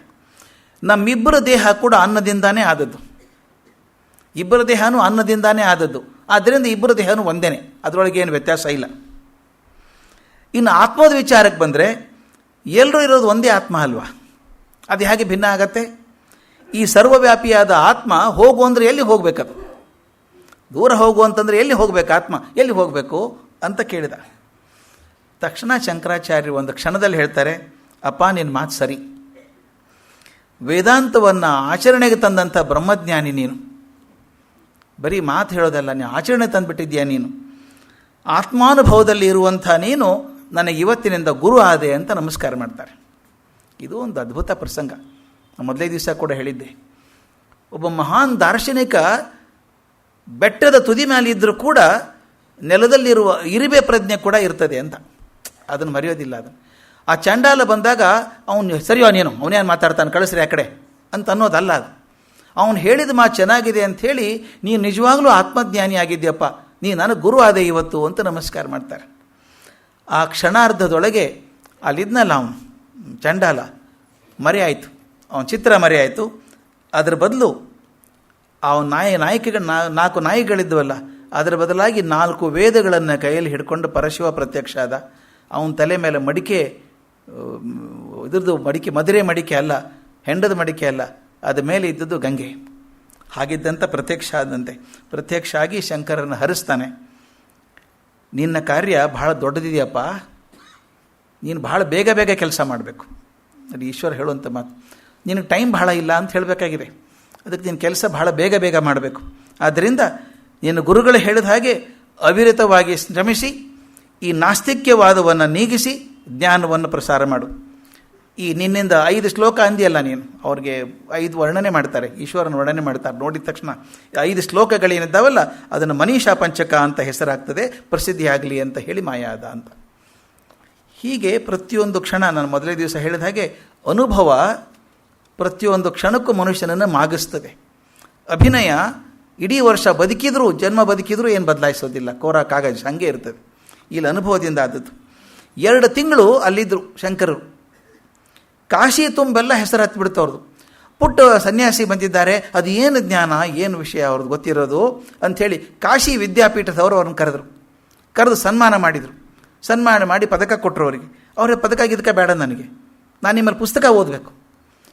ನಮ್ಮಿಬ್ಬರ ದೇಹ ಕೂಡ ಅನ್ನದಿಂದಾನೇ ಆದದ್ದು. ಇಬ್ಬರ ದೇಹನೂ ಅನ್ನದಿಂದಾನೇ ಆದದ್ದು. ಆದ್ದರಿಂದ ಇಬ್ಬರ ದೇಹನೂ ಒಂದೇನೆ, ಅದರೊಳಗೆ ಏನು ವ್ಯತ್ಯಾಸ ಇಲ್ಲ. ಇನ್ನು ಆತ್ಮದ ವಿಚಾರಕ್ಕೆ ಬಂದರೆ ಎಲ್ಲರೂ ಇರೋದು ಒಂದೇ ಆತ್ಮ ಅಲ್ವಾ? ಅದು ಹೇಗೆ ಭಿನ್ನ ಆಗತ್ತೆ? ಈ ಸರ್ವವ್ಯಾಪಿಯಾದ ಆತ್ಮ ಹೋಗು ಅಂದರೆ ಎಲ್ಲಿ ಹೋಗಬೇಕದು? ದೂರ ಹೋಗು ಅಂತಂದರೆ ಎಲ್ಲಿ ಹೋಗಬೇಕು ಆತ್ಮ? ಎಲ್ಲಿ ಹೋಗಬೇಕು ಅಂತ ಕೇಳಿದ ತಕ್ಷಣ ಶಂಕರಾಚಾರ್ಯರು ಒಂದು ಕ್ಷಣದಲ್ಲಿ ಹೇಳ್ತಾರೆ, ಅಪ್ಪ ನಿನ್ನ ಮಾತು ಸರಿ. ವೇದಾಂತವನ್ನು ಆಚರಣೆಗೆ ತಂದಂಥ ಬ್ರಹ್ಮಜ್ಞಾನಿ ನೀನು. ಬರೀ ಮಾತು ಹೇಳೋದಲ್ಲ, ನೀನು ಆಚರಣೆ ತಂದುಬಿಟ್ಟಿದ್ದೀಯ. ನೀನು ಆತ್ಮಾನುಭವದಲ್ಲಿ ಇರುವಂಥ ನೀನು ನನಗೆ ಇವತ್ತಿನಿಂದ ಗುರು ಆದೆ ಅಂತ ನಮಸ್ಕಾರ ಮಾಡ್ತಾರೆ. ಇದು ಒಂದು ಅದ್ಭುತ ಪ್ರಸಂಗ. ಮೊದಲೇ ದಿವಸ ಕೂಡ ಹೇಳಿದ್ದೆ, ಒಬ್ಬ ಮಹಾನ್ ದಾರ್ಶನಿಕ ಬೆಟ್ಟದ ತುದಿ ಮೇಲೆ ಇದ್ದರೂ ಕೂಡ ನೆಲದಲ್ಲಿರುವ ಇರಿಬೆ ಪ್ರಜ್ಞೆ ಕೂಡ ಇರ್ತದೆ ಅಂತ. ಅದನ್ನು ಮರೆಯೋದಿಲ್ಲ. ಅದನ್ನು ಆ ಚಂಡಾಲ ಬಂದಾಗ ಅವನು ಸರಿಯೋ ನೀನು, ಅವನೇನು ಮಾತಾಡ್ತಾನೆ, ಕಳಿಸ್ರಿ ಆ ಕಡೆ ಅಂತ ಅನ್ನೋದಲ್ಲ. ಅದು ಅವನು ಹೇಳಿದ ಮಾತು ಚೆನ್ನಾಗಿದೆ ಅಂಥೇಳಿ ನೀನು ನಿಜವಾಗ್ಲೂ ಆತ್ಮಜ್ಞಾನಿ ಆಗಿದ್ಯಪ್ಪ, ನೀ ನನಗೆ ಗುರು ಆದೆ ಇವತ್ತು ಅಂತ ನಮಸ್ಕಾರ ಮಾಡ್ತಾರೆ. ಆ ಕ್ಷಣಾರ್ಧದೊಳಗೆ ಅಲ್ಲಿದ್ನಲ್ಲ ಅವನು ಚಂಡಾಲ ಮರೆ ಆಯಿತು, ಅವನ ಚಿತ್ರ ಮರೆ ಆಯಿತು. ಅದರ ಬದಲು ಅವನ ನಾಯಕಿಗಳು 4 ನಾಯಿಗಳಿದ್ದವಲ್ಲ, ಅದರ ಬದಲಾಗಿ 4 ವೇದಗಳನ್ನು ಕೈಯಲ್ಲಿ ಹಿಡ್ಕೊಂಡು ಪರಶಿವ ಪ್ರತ್ಯಕ್ಷ ಆದ. ಅವನ ತಲೆ ಮೇಲೆ ಮಡಿಕೆ, ಇದ್ರದ್ದು ಮಡಿಕೆ, ಮದುರೆ ಮಡಿಕೆ ಅಲ್ಲ, ಹೆಂಡದ ಮಡಿಕೆ ಅಲ್ಲ, ಅದ ಮೇಲೆ ಇದ್ದದ್ದು ಗಂಗೆ. ಹಾಗಿದ್ದಂಥ ಪ್ರತ್ಯಕ್ಷ ಆದಂತೆ ಪ್ರತ್ಯಕ್ಷ ಆಗಿ ಶಂಕರನ್ನು ಹರಿಸ್ತಾನೆ. ನಿನ್ನ ಕಾರ್ಯ ಬಹಳ ದೊಡ್ಡದಿದೆಯಪ್ಪ, ನೀನು ಬಹಳ ಬೇಗ ಬೇಗ ಕೆಲಸ ಮಾಡಬೇಕು. ಅದು ಈಶ್ವರ ಹೇಳುವಂಥ ಮಾತು. ನಿನಗೆ ಟೈಮ್ ಬಹಳ ಇಲ್ಲ ಅಂತ ಹೇಳಬೇಕಾಗಿದೆ. ಅದಕ್ಕೆ ನಿನ್ನ ಕೆಲಸ ಬಹಳ ಬೇಗ ಬೇಗ ಮಾಡಬೇಕು. ಆದ್ದರಿಂದ ನಿನ್ನ ಗುರುಗಳು ಹೇಳಿದ ಹಾಗೆ ಅವಿರತವಾಗಿ ಶ್ರಮಿಸಿ ಈ ನಾಸ್ತಿಕ್ಯವಾದವನ್ನು ನೀಗಿಸಿ ಜ್ಞಾನವನ್ನು ಪ್ರಸಾರ ಮಾಡು. ಈ ನಿನ್ನಿಂದ 5 ಶ್ಲೋಕ ಅಂದಿಯಲ್ಲ ನೀನು, ಅವ್ರಿಗೆ 5 ವರ್ಣನೆ ಮಾಡ್ತಾರೆ, ಈಶ್ವರನ ವರ್ಣನೆ ಮಾಡ್ತಾರೆ. ನೋಡಿದ ತಕ್ಷಣ 5 ಶ್ಲೋಕಗಳೇನಿದ್ದಾವಲ್ಲ ಅದನ್ನು ಮನೀಷಾ ಪಂಚಕ ಅಂತ ಹೆಸರಾಗ್ತದೆ, ಪ್ರಸಿದ್ಧಿಯಾಗಲಿ ಅಂತ ಹೇಳಿ ಮಾಯಾದ ಅಂತ. ಹೀಗೆ ಪ್ರತಿಯೊಂದು ಕ್ಷಣ, ನಾನು ಮೊದಲೇ ದಿವಸ ಹೇಳಿದ ಹಾಗೆ, ಅನುಭವ ಪ್ರತಿಯೊಂದು ಕ್ಷಣಕ್ಕೂ ಮನುಷ್ಯನನ್ನು ಮಾಗಿಸ್ತದೆ. ಅಭಿನಯ ಇಡೀ ವರ್ಷ ಬದುಕಿದ್ರೂ, ಜನ್ಮ ಬದುಕಿದ್ರೂ ಏನು ಬದಲಾಯಿಸೋದಿಲ್ಲ, ಕೋರ ಕಾಗಜ ಹಾಗೆ ಇರ್ತದೆ. ಇಲ್ಲಿ ಅನುಭವದಿಂದ ಆದದ್ದು. 2 ತಿಂಗಳು ಅಲ್ಲಿದ್ದರು ಶಂಕರರು. ಕಾಶಿ ತುಂಬೆಲ್ಲ ಹೆಸರು ಹತ್ತಿಬಿಡ್ತು ಅವ್ರದ್ದು. ಪುಟ್ಟ ಸನ್ಯಾಸಿ ಬಂದಿದ್ದಾರೆ, ಅದು ಏನು ಜ್ಞಾನ, ಏನು ವಿಷಯ ಅವ್ರದ್ದು ಗೊತ್ತಿರೋದು ಅಂಥೇಳಿ ಕಾಶಿ ವಿದ್ಯಾಪೀಠದವರು ಅವ್ರನ್ನ ಕರೆದು ಸನ್ಮಾನ ಮಾಡಿದರು. ಸನ್ಮಾನ ಮಾಡಿ ಪದಕ ಕೊಟ್ಟರು ಅವರಿಗೆ. ಅವ್ರಿಗೆ ಪದಕ ಗಿದಕ ಬೇಡ ನನಗೆ, ನಾನು ನಿಮ್ಮಲ್ಲಿ ಪುಸ್ತಕ ಓದಬೇಕು,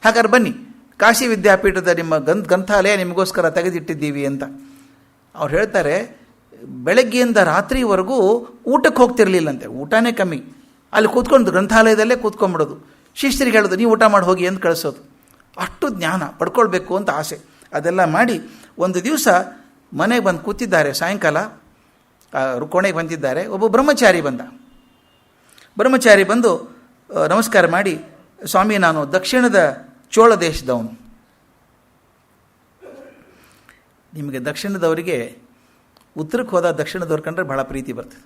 ಹಾಗಾದ್ರೆ ಬನ್ನಿ ಕಾಶಿ ವಿದ್ಯಾಪೀಠದ ನಿಮ್ಮ ಗ್ರಂಥಾಲಯ ನಿಮಗೋಸ್ಕರ ತೆಗೆದಿಟ್ಟಿದ್ದೀವಿ ಅಂತ. ಅವ್ರು ಹೇಳ್ತಾರೆ, ಬೆಳಗ್ಗೆಯಿಂದ ರಾತ್ರಿವರೆಗೂ ಊಟಕ್ಕೆ ಹೋಗ್ತಿರ್ಲಿಲ್ಲಂತೆ, ಊಟನೇ ಕಮ್ಮಿ. ಅಲ್ಲಿ ಕೂತ್ಕೊಂಡು ಗ್ರಂಥಾಲಯದಲ್ಲೇ ಕೂತ್ಕೊಂಡ್ಬಿಡೋದು. ಶಿಷ್ಯರಿಗೆ ಹೇಳೋದು, ನೀವು ಊಟ ಮಾಡಿ ಹೋಗಿ ಅಂತ ಕಳಿಸೋದು. ಅಷ್ಟು ಜ್ಞಾನ ಪಡ್ಕೊಳ್ಬೇಕು ಅಂತ ಆಸೆ. ಅದೆಲ್ಲ ಮಾಡಿ ಒಂದು ದಿವಸ ಮನೆಗೆ ಬಂದು ಕೂತಿದ್ದಾರೆ. ಸಾಯಂಕಾಲ ಕೋಣೆಗೆ ಬಂದಿದ್ದಾರೆ. ಒಬ್ಬ ಬ್ರಹ್ಮಚಾರಿ ಬಂದು ನಮಸ್ಕಾರ ಮಾಡಿ, ಸ್ವಾಮಿ ನಾನು ದಕ್ಷಿಣದ ಚೋಳ ದೇಶದವನು. ನಿಮಗೆ ದಕ್ಷಿಣದವರಿಗೆ ಉತ್ತರಕ್ಕೆ ಹೋದ ದಕ್ಷಿಣದವ್ರು ಕಂಡ್ರೆ ಭಾಳ ಪ್ರೀತಿ ಬರ್ತದೆ.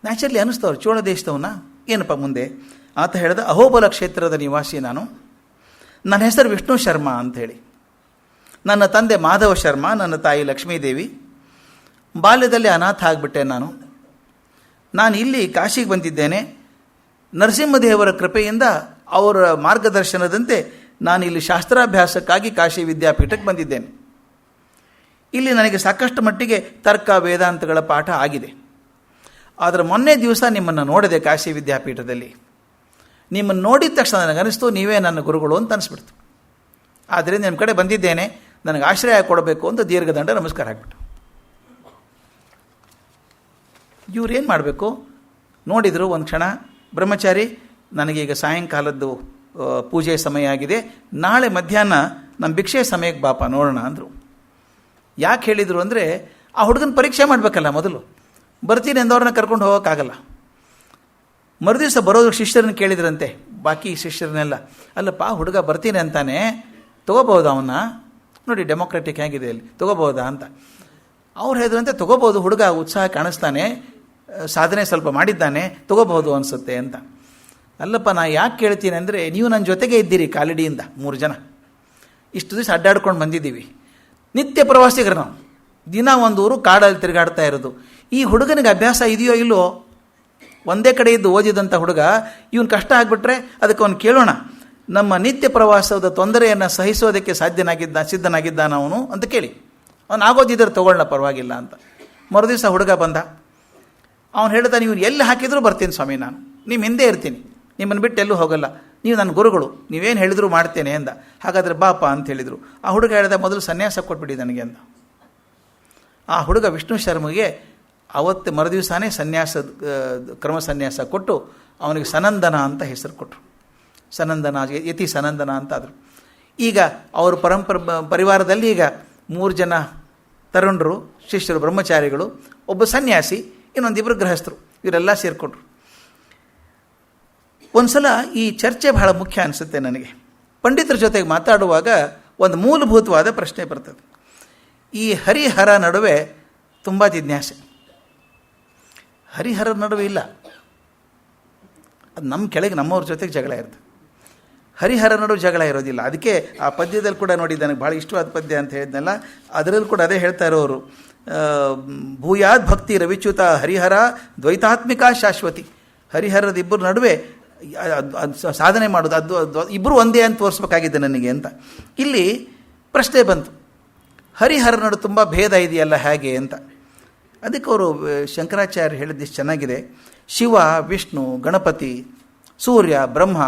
ನ್ಯಾಚುರಲಿ ಅನ್ನಿಸ್ತವ್ರು, ಚೋಳ ದೇಶದವನ ಏನಪ್ಪ ಮುಂದೆ. ಆತ ಹೇಳಿದ, ಅಹೋಬಲ ಕ್ಷೇತ್ರದ ನಿವಾಸಿ ನಾನು, ನನ್ನ ಹೆಸರು ವಿಷ್ಣು ಶರ್ಮಾ ಅಂಥೇಳಿ. ನನ್ನ ತಂದೆ ಮಾಧವ ಶರ್ಮಾ, ನನ್ನ ತಾಯಿ ಲಕ್ಷ್ಮೀದೇವಿ. ಬಾಲ್ಯದಲ್ಲಿ ಅನಾಥ ಆಗಿಬಿಟ್ಟೆ ನಾನು ಇಲ್ಲಿ ಕಾಶಿಗೆ ಬಂದಿದ್ದೇನೆ. ನರಸಿಂಹದೇವರ ಕೃಪೆಯಿಂದ ಅವರ ಮಾರ್ಗದರ್ಶನದಂತೆ ನಾನು ಇಲ್ಲಿ ಶಾಸ್ತ್ರಾಭ್ಯಾಸಕ್ಕಾಗಿ ಕಾಶಿ ವಿದ್ಯಾಪೀಠಕ್ಕೆ ಬಂದಿದ್ದೇನೆ. ಇಲ್ಲಿ ನನಗೆ ಸಾಕಷ್ಟು ಮಟ್ಟಿಗೆ ತರ್ಕ ವೇದಾಂತಗಳ ಪಾಠ ಆಗಿದೆ. ಆದರೆ ಮೊನ್ನೆ ದಿವಸ ನಿಮ್ಮನ್ನು ನೋಡಿದೆ ಕಾಶಿ ವಿದ್ಯಾಪೀಠದಲ್ಲಿ. ನಿಮ್ಮನ್ನು ನೋಡಿದ ತಕ್ಷಣ ನನಗನ್ನಿಸ್ತು ನೀವೇ ನನ್ನ ಗುರುಗಳು ಅಂತ ಅನಿಸ್ಬಿಡ್ತು. ಆದ್ದರಿಂದ ನಿಮ್ಮ ಕಡೆ ಬಂದಿದ್ದೇನೆ, ನನಗೆ ಆಶ್ರಯ ಕೊಡಬೇಕು ಅಂತ ದೀರ್ಘದಂಡ ನಮಸ್ಕಾರ ಆಗಿಬಿಟ್ಟು. ಇವ್ರೇನು ಮಾಡಬೇಕು ನೋಡಿದರು ಒಂದು ಕ್ಷಣ, ಬ್ರಹ್ಮಚಾರಿ ನನಗೀಗ ಸಾಯಂಕಾಲದ್ದು ಪೂಜೆ ಸಮಯ ಆಗಿದೆ, ನಾಳೆ ಮಧ್ಯಾಹ್ನ ನಮ್ಮ ಭಿಕ್ಷೆ ಸಮಯಕ್ಕೆ ಬಾಪ ನೋಡೋಣ ಅಂದರು. ಯಾಕೆ ಹೇಳಿದರು ಅಂದರೆ ಆ ಹುಡುಗನ ಪರೀಕ್ಷೆ ಮಾಡಬೇಕಲ್ಲ, ಮೊದಲು ಬರ್ತೀನಿ ಅಂದವ್ರನ್ನ ಕರ್ಕೊಂಡು ಹೋಗೋಕ್ಕಾಗಲ್ಲ. ಮರುದಿವಸ ಬರೋದು ಶಿಷ್ಯರನ್ನ ಕೇಳಿದ್ರಂತೆ, ಬಾಕಿ ಶಿಷ್ಯರನ್ನೆಲ್ಲ, ಅಲ್ಲಪ್ಪ ಹುಡುಗ ಬರ್ತೀನಿ ಅಂತಾನೆ, ತೊಗೋಬೋದಾ ಅವನ್ನ, ನೋಡಿ ಡೆಮೊಕ್ರೆಟಿಕ್ ಆಗಿದೆ ಅಲ್ಲಿ, ತೊಗೋಬೋದಾ ಅಂತ. ಅವ್ರು ಹೇಳಿದ್ರಂತೆ ತೊಗೋಬೋದು, ಹುಡುಗ ಉತ್ಸಾಹ ಕಾಣಿಸ್ತಾನೆ, ಸಾಧನೆ ಸ್ವಲ್ಪ ಮಾಡಿದ್ದಾನೆ, ತೊಗೋಬಹುದು ಅನಿಸುತ್ತೆ ಅಂತ. ಅಲ್ಲಪ್ಪ ನಾ ಯಾಕೆ ಕೇಳ್ತೀನಿ ಅಂದರೆ, ನೀವು ನನ್ನ ಜೊತೆಗೆ ಇದ್ದೀರಿ ಕಾಲಿಡಿಯಿಂದ 3 ಜನ, ಇಷ್ಟು ದಿವಸ ಅಡ್ಡಾಡ್ಕೊಂಡು ಬಂದಿದ್ದೀವಿ, ನಿತ್ಯ ಪ್ರವಾಸಿಗರು ನಾವು, ದಿನ ಒಂದು ಊರು ಕಾಡಲ್ಲಿ ತಿರುಗಾಡ್ತಾ ಇರೋದು. ಈ ಹುಡುಗನಿಗೆ ಅಭ್ಯಾಸ ಇದೆಯೋ ಇಲ್ಲೋ, ಒಂದೇ ಕಡೆ ಇದ್ದು ಓದಿದಂಥ ಹುಡುಗ, ಇವನು ಕಷ್ಟ ಆಗಿಬಿಟ್ರೆ ಅದಕ್ಕೆ ಅವನು ಕೇಳೋಣ, ನಮ್ಮ ನಿತ್ಯ ಪ್ರವಾಸದ ತೊಂದರೆಯನ್ನು ಸಹಿಸೋದಕ್ಕೆ ಸಿದ್ಧನಾಗಿದ್ದಾನ ಅವನು ಅಂತ ಕೇಳಿ, ಅವನು ಆಗೋದಿದ್ರೆ ತೊಗೊಳ್ಳೋಣ ಪರವಾಗಿಲ್ಲ ಅಂತ. ಮರುದಿವಸ ಹುಡುಗ ಬಂದ, ಅವನು ಹೇಳ್ದ, ನೀವು ಎಲ್ಲಿ ಹಾಕಿದರೂ ಬರ್ತೀನಿ ಸ್ವಾಮಿ, ನಾನು ನಿಮ್ಮ ಹಿಂದೆ ಇರ್ತೀನಿ, ನಿಮ್ಮನ್ನು ಬಿಟ್ಟು ಎಲ್ಲೂ ಹೋಗಲ್ಲ, ನೀವು ನನ್ನ ಗುರುಗಳು, ನೀವೇನು ಹೇಳಿದ್ರು ಮಾಡ್ತೇನೆ ಅಂದ. ಹಾಗಾದರೆ ಬಾಪ ಅಂತ ಹೇಳಿದರು. ಆ ಹುಡುಗ ಹೇಳಿದ, ಮೊದಲು ಸನ್ಯಾಸ ಕೊಟ್ಬಿಡಿ ನನಗೆ ಅಂದ. ಆ ಹುಡುಗ ವಿಷ್ಣು ಶರ್ಮಗೆ ಅವತ್ತು ಮರುದಿವಸನೇ ಕ್ರಮ ಸನ್ಯಾಸ ಕೊಟ್ಟು ಅವನಿಗೆ ಸನಂದನ ಅಂತ ಹೆಸರು ಕೊಟ್ಟರು. ಸನಂದನ, ಯತಿ ಸನಂದನ ಅಂತ ಆದರು. ಈಗ ಅವರು ಪರಿವಾರದಲ್ಲಿ ಈಗ 3 ಜನ ತರುಣರು, ಶಿಷ್ಯರು, ಬ್ರಹ್ಮಚಾರಿಗಳು, ಒಬ್ಬ ಸನ್ಯಾಸಿ, ಇನ್ನೊಂದಿಬ್ಬರು ಗೃಹಸ್ಥರು, ಇವರೆಲ್ಲ ಸೇರಿಕೊಂಡ್ರು. ಒಂದು ಸಲ ಈ ಚರ್ಚೆ ಬಹಳ ಮುಖ್ಯ ಅನಿಸುತ್ತೆ ನನಗೆ. ಪಂಡಿತರ ಜೊತೆಗೆ ಮಾತಾಡುವಾಗ ಒಂದು ಮೂಲಭೂತವಾದ ಪ್ರಶ್ನೆ ಬರ್ತದೆ. ಈ ಹರಿಹರ ನಡುವೆ ತುಂಬ ಜಿಜ್ಞಾಸೆ. ಹರಿಹರ ನಡುವೆ ಇಲ್ಲ, ಅದು ನಮ್ಮ ಕೆಳಗೆ ನಮ್ಮವ್ರ ಜೊತೆಗೆ ಜಗಳ ಇರ್ತದೆ. ಹರಿಹರ ನಡುವೆ ಜಗಳ ಇರೋದಿಲ್ಲ. ಅದಕ್ಕೆ ಆ ಪದ್ಯದಲ್ಲಿ ಕೂಡ ನೋಡಿ, ನನಗೆ ಭಾಳ ಇಷ್ಟವಾದ ಪದ್ಯ ಅಂತ ಹೇಳಿದ್ನಲ್ಲ, ಅದರಲ್ಲಿ ಕೂಡ ಅದೇ ಹೇಳ್ತಾ ಇರೋರು, ಭೂಯಾದ್ ಭಕ್ತಿ ರವಿಚ್ಯುತ ಹರಿಹರ ದ್ವೈತಾತ್ಮಿಕ ಶಾಶ್ವತಿ. ಹರಿಹರದ ಇಬ್ಬರ ನಡುವೆ ಸಾಧನೆ ಮಾಡೋದು, ಅದು ಇಬ್ಬರು ಒಂದೇ ಅಂತ ತೋರಿಸ್ಬೇಕಾಗಿದೆ ನನಗೆ ಅಂತ. ಇಲ್ಲಿ ಪ್ರಶ್ನೆ ಬಂತು, ಹರಿಹರ ನಡುವೆ ತುಂಬ ಭೇದ ಇದೆಯಲ್ಲ ಹೇಗೆ ಅಂತ. ಅದಕ್ಕೆ ಅವರು ಶಂಕರಾಚಾರ್ಯ ಹೇಳಿದ್ದು ಚೆನ್ನಾಗಿದೆ. ಶಿವ, ವಿಷ್ಣು, ಗಣಪತಿ, ಸೂರ್ಯ, ಬ್ರಹ್ಮ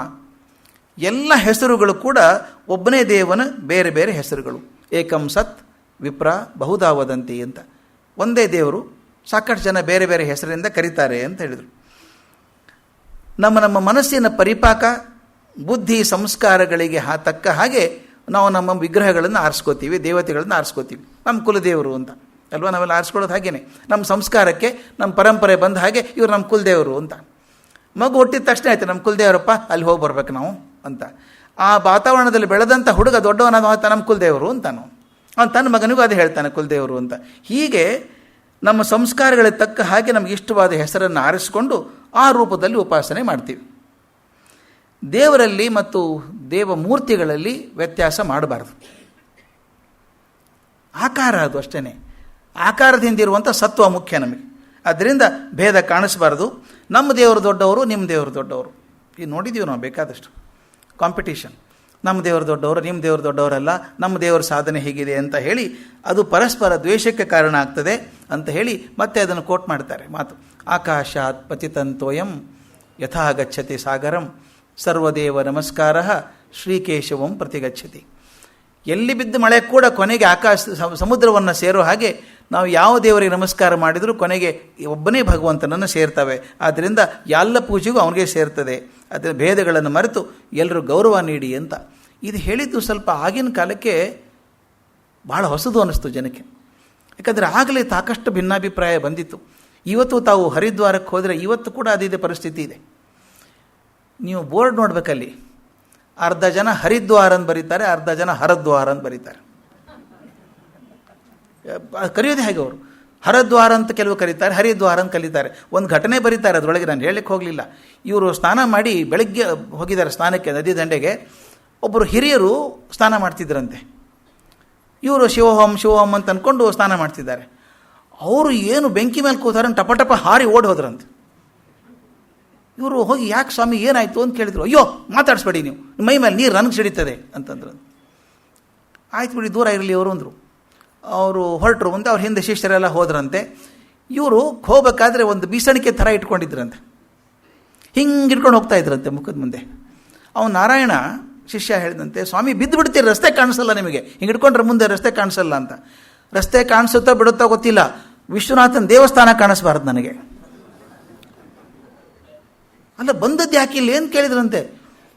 ಎಲ್ಲ ಹೆಸರುಗಳು ಕೂಡ ಒಬ್ಬನೇ ದೇವನ ಬೇರೆ ಬೇರೆ ಹೆಸರುಗಳು. ಏಕಂ ಸತ್ ವಿಪ್ರ ಬಹುಧಾ ವದಂತಿ ಅಂತ. ಒಂದೇ ದೇವರು ಸಾಕಷ್ಟು ಜನ ಬೇರೆ ಬೇರೆ ಹೆಸರಿಂದ ಕರೀತಾರೆ ಅಂತ ಹೇಳಿದರು. ನಮ್ಮ ಮನಸ್ಸಿನ ಪರಿಪಾಕ, ಬುದ್ಧಿ ಸಂಸ್ಕಾರಗಳಿಗೆ ತಕ್ಕ ಹಾಗೆ ನಾವು ನಮ್ಮ ವಿಗ್ರಹಗಳನ್ನು ಆರಿಸ್ಕೋತೀವಿ, ದೇವತೆಗಳನ್ನು ಆರಿಸ್ಕೋತೀವಿ. ನಮ್ಮ ಕುಲದೇವರು ಅಂತ ಅಲ್ವಾ, ನಾವೆಲ್ಲ ಆರಿಸ್ಕೊಳ್ಳೋದು ಹಾಗೇನೆ. ನಮ್ಮ ಸಂಸ್ಕಾರಕ್ಕೆ, ನಮ್ಮ ಪರಂಪರೆ ಬಂದ ಹಾಗೆ ಇವರು ನಮ್ಮ ಕುಲದೇವರು ಅಂತ. ಮಗು ಹುಟ್ಟಿದ ತಕ್ಷಣ ಆಯ್ತು, ನಮ್ಮ ಕುಲದೇವರಪ್ಪ ಅಲ್ಲಿ ಹೋಗಿ ಬರ್ಬೇಕು ನಾವು ಅಂತ. ಆ ವಾತಾವರಣದಲ್ಲಿ ಬೆಳೆದಂಥ ಹುಡುಗ ದೊಡ್ಡವನಾದ ನಮ್ಮ ಕುಲದೇವರು ಅಂತಾನು, ಅವನು ತನ್ನ ಮಗನಿಗೂ ಅದೇ ಹೇಳ್ತಾನೆ ಕುಲದೇವರು ಅಂತ. ಹೀಗೆ ನಮ್ಮ ಸಂಸ್ಕಾರಗಳಿಗೆ ತಕ್ಕ ಹಾಗೆ ನಮಗೆ ಇಷ್ಟವಾದ ಹೆಸರನ್ನು ಆರಿಸಿಕೊಂಡು ಆ ರೂಪದಲ್ಲಿ ಉಪಾಸನೆ ಮಾಡ್ತೀವಿ. ದೇವರಲ್ಲಿ ಮತ್ತು ದೇವಮೂರ್ತಿಗಳಲ್ಲಿ ವ್ಯತ್ಯಾಸ ಮಾಡಬಾರ್ದು. ಆಕಾರ ಅದು ಅಷ್ಟೇ. ಆಕಾರದಿಂದ ಇರುವಂಥ ಸತ್ವ ಮುಖ್ಯ ನಮಗೆ. ಅದರಿಂದ ಭೇದ ಕಾಣಿಸಬಾರ್ದು. ನಮ್ಮ ದೇವರು ದೊಡ್ಡವರು, ನಿಮ್ಮ ದೇವರು ದೊಡ್ಡವರು. ಈಗ ನೋಡಿದ್ದೀವಿ ನಾವು ಬೇಕಾದಷ್ಟು ಕಾಂಪಿಟೀಷನ್. ನಮ್ಮ ದೇವರು ದೊಡ್ಡವರು, ನಿಮ್ಮ ದೇವರು ದೊಡ್ಡವರಲ್ಲ, ನಮ್ಮ ದೇವರ ಸಾಧನೆ ಹೀಗಿದೆ ಅಂತ ಹೇಳಿ ಅದು ಪರಸ್ಪರ ದ್ವೇಷಕ್ಕೆ ಕಾರಣ ಆಗ್ತದೆ ಅಂತ ಹೇಳಿ ಮತ್ತೆ ಅದನ್ನು ಕೋಟ್ ಮಾಡ್ತಾರೆ ಮಾತು. ಆಕಾಶಾತ್ ಪತಿತಂತೋಯಂ ಯಥಾ ಗಚ್ಚತಿ ಸಾಗರಂ ಸರ್ವದೇವ ನಮಸ್ಕಾರ ಶ್ರೀಕೇಶವಂ ಪ್ರತಿಗಚ್ಚತಿ. ಎಲ್ಲಿ ಬಿದ್ದ ಮಳೆ ಕೂಡ ಕೊನೆಗೆ ಸಮುದ್ರವನ್ನು ಸೇರೋ ಹಾಗೆ ನಾವು ಯಾವ ದೇವರಿಗೆ ನಮಸ್ಕಾರ ಮಾಡಿದರೂ ಕೊನೆಗೆ ಒಬ್ಬನೇ ಭಗವಂತನನ್ನು ಸೇರ್ತವೆ. ಆದ್ದರಿಂದ ಎಲ್ಲ ಪೂಜೆಗೂ ಅವನಿಗೆ ಸೇರ್ತದೆ. ಅದರ ಭೇದಗಳನ್ನು ಮರೆತು ಎಲ್ಲರೂ ಗೌರವ ನೀಡಿ ಅಂತ ಇದು ಹೇಳಿದ್ದು ಸ್ವಲ್ಪ ಆಗಿನ ಕಾಲಕ್ಕೆ ಭಾಳ ಹೊಸದು ಅನ್ನಿಸ್ತು ಜನಕ್ಕೆ. ಯಾಕಂದರೆ ಆಗಲೇ ಸಾಕಷ್ಟು ಭಿನ್ನಾಭಿಪ್ರಾಯ ಬಂದಿತ್ತು. ಇವತ್ತು ತಾವು ಹರಿದ್ವಾರಕ್ಕೆ ಹೋದರೆ ಇವತ್ತು ಕೂಡ ಅದಿದೆ ಪರಿಸ್ಥಿತಿ ಇದೆ. ನೀವು ಬೋರ್ಡ್ ನೋಡ್ಬೇಕಲ್ಲಿ, ಅರ್ಧ ಜನ ಹರಿದ್ವಾರ ಅಂತ ಬರೀತಾರೆ, ಅರ್ಧ ಜನ ಹರದ್ವಾರ ಅಂತ ಬರೀತಾರೆ. ಕರೆಯೋದೇ ಹಾಗೆ ಅವರು. ಹರದ್ವಾರ ಅಂತ ಕೆಲವು ಕರೀತಾರೆ, ಹರಿದ್ವಾರ ಅಂತ ಕರೀತಾರೆ. ಒಂದು ಘಟನೆ ಬರೀತಾರೆ ಅದರೊಳಗೆ, ನಾನು ಹೇಳಲಿಕ್ಕೆ ಹೋಗಲಿಲ್ಲ. ಇವರು ಸ್ನಾನ ಮಾಡಿ ಬೆಳಗ್ಗೆ ಹೋಗಿದ್ದಾರೆ ಸ್ನಾನಕ್ಕೆ ನದಿ ದಂಡೆಗೆ. ಒಬ್ಬರು ಹಿರಿಯರು ಸ್ನಾನ ಮಾಡ್ತಿದ್ರಂತೆ. ಇವರು ಶಿವೋಹಂ ಶಿವೋಹಂ ಅಂತ ಅಂದ್ಕೊಂಡು ಸ್ನಾನ ಮಾಡ್ತಿದ್ದಾರೆ. ಅವರು ಏನು ಬೆಂಕಿ ಮೇಲೆ ಕೂತಾರೆ, ಟಪ ಹಾರಿ ಓಡಿ ಹೋದ್ರಂತೆ. ಇವರು ಹೋಗಿ ಯಾಕೆ ಸ್ವಾಮಿ ಏನಾಯಿತು ಅಂತ ಕೇಳಿದ್ರು. ಅಯ್ಯೋ ಮಾತಾಡಿಸ್ಬೇಡಿ, ನೀವು ಮೈ ಮೇಲೆ ನೀರು ನನಗೆ ಸಿಡಿತದೆ ಅಂತಂದ್ರು. ಆಯ್ತು ಬಿಡಿ, ದೂರ ಇರಲಿ ಅವರು ಅಂದರು. ಅವರು ಹೊರಟರು. ಮುಂದೆ ಅವ್ರ ಹಿಂದೆ ಶಿಷ್ಯರೆಲ್ಲ ಹೋದ್ರಂತೆ. ಇವರು ಹೋಗ್ಬೇಕಾದ್ರೆ ಒಂದು ಬೀಸಣಿಕೆ ಥರ ಇಟ್ಕೊಂಡಿದ್ರಂತೆ. ಹಿಂಗೆ ಇಟ್ಕೊಂಡು ಹೋಗ್ತಾ ಇದ್ರಂತೆ ಮುಖದ ಮುಂದೆ. ಅವನು ನಾರಾಯಣ ಶಿಷ್ಯ ಹೇಳಿದಂತೆ, ಸ್ವಾಮಿ ಬಿದ್ದು ಬಿಡ್ತೀರಿ, ರಸ್ತೆ ಕಾಣಿಸಲ್ಲ ನಿಮಗೆ, ಹಿಂಗೆ ಇಟ್ಕೊಂಡ್ರೆ ಮುಂದೆ ರಸ್ತೆ ಕಾಣಿಸಲ್ಲ ಅಂತ. ರಸ್ತೆ ಕಾಣಿಸುತ್ತಾ ಬಿಡುತ್ತಾ ಗೊತ್ತಿಲ್ಲ, ವಿಶ್ವನಾಥನ ದೇವಸ್ಥಾನ ಕಾಣಿಸ್ಬಾರ್ದು ನನಗೆ. ಅಲ್ಲ ಬಂದದ್ದು ಯಾಕೆ ಇಲ್ಲಿ ಏನು ಕೇಳಿದ್ರಂತೆ.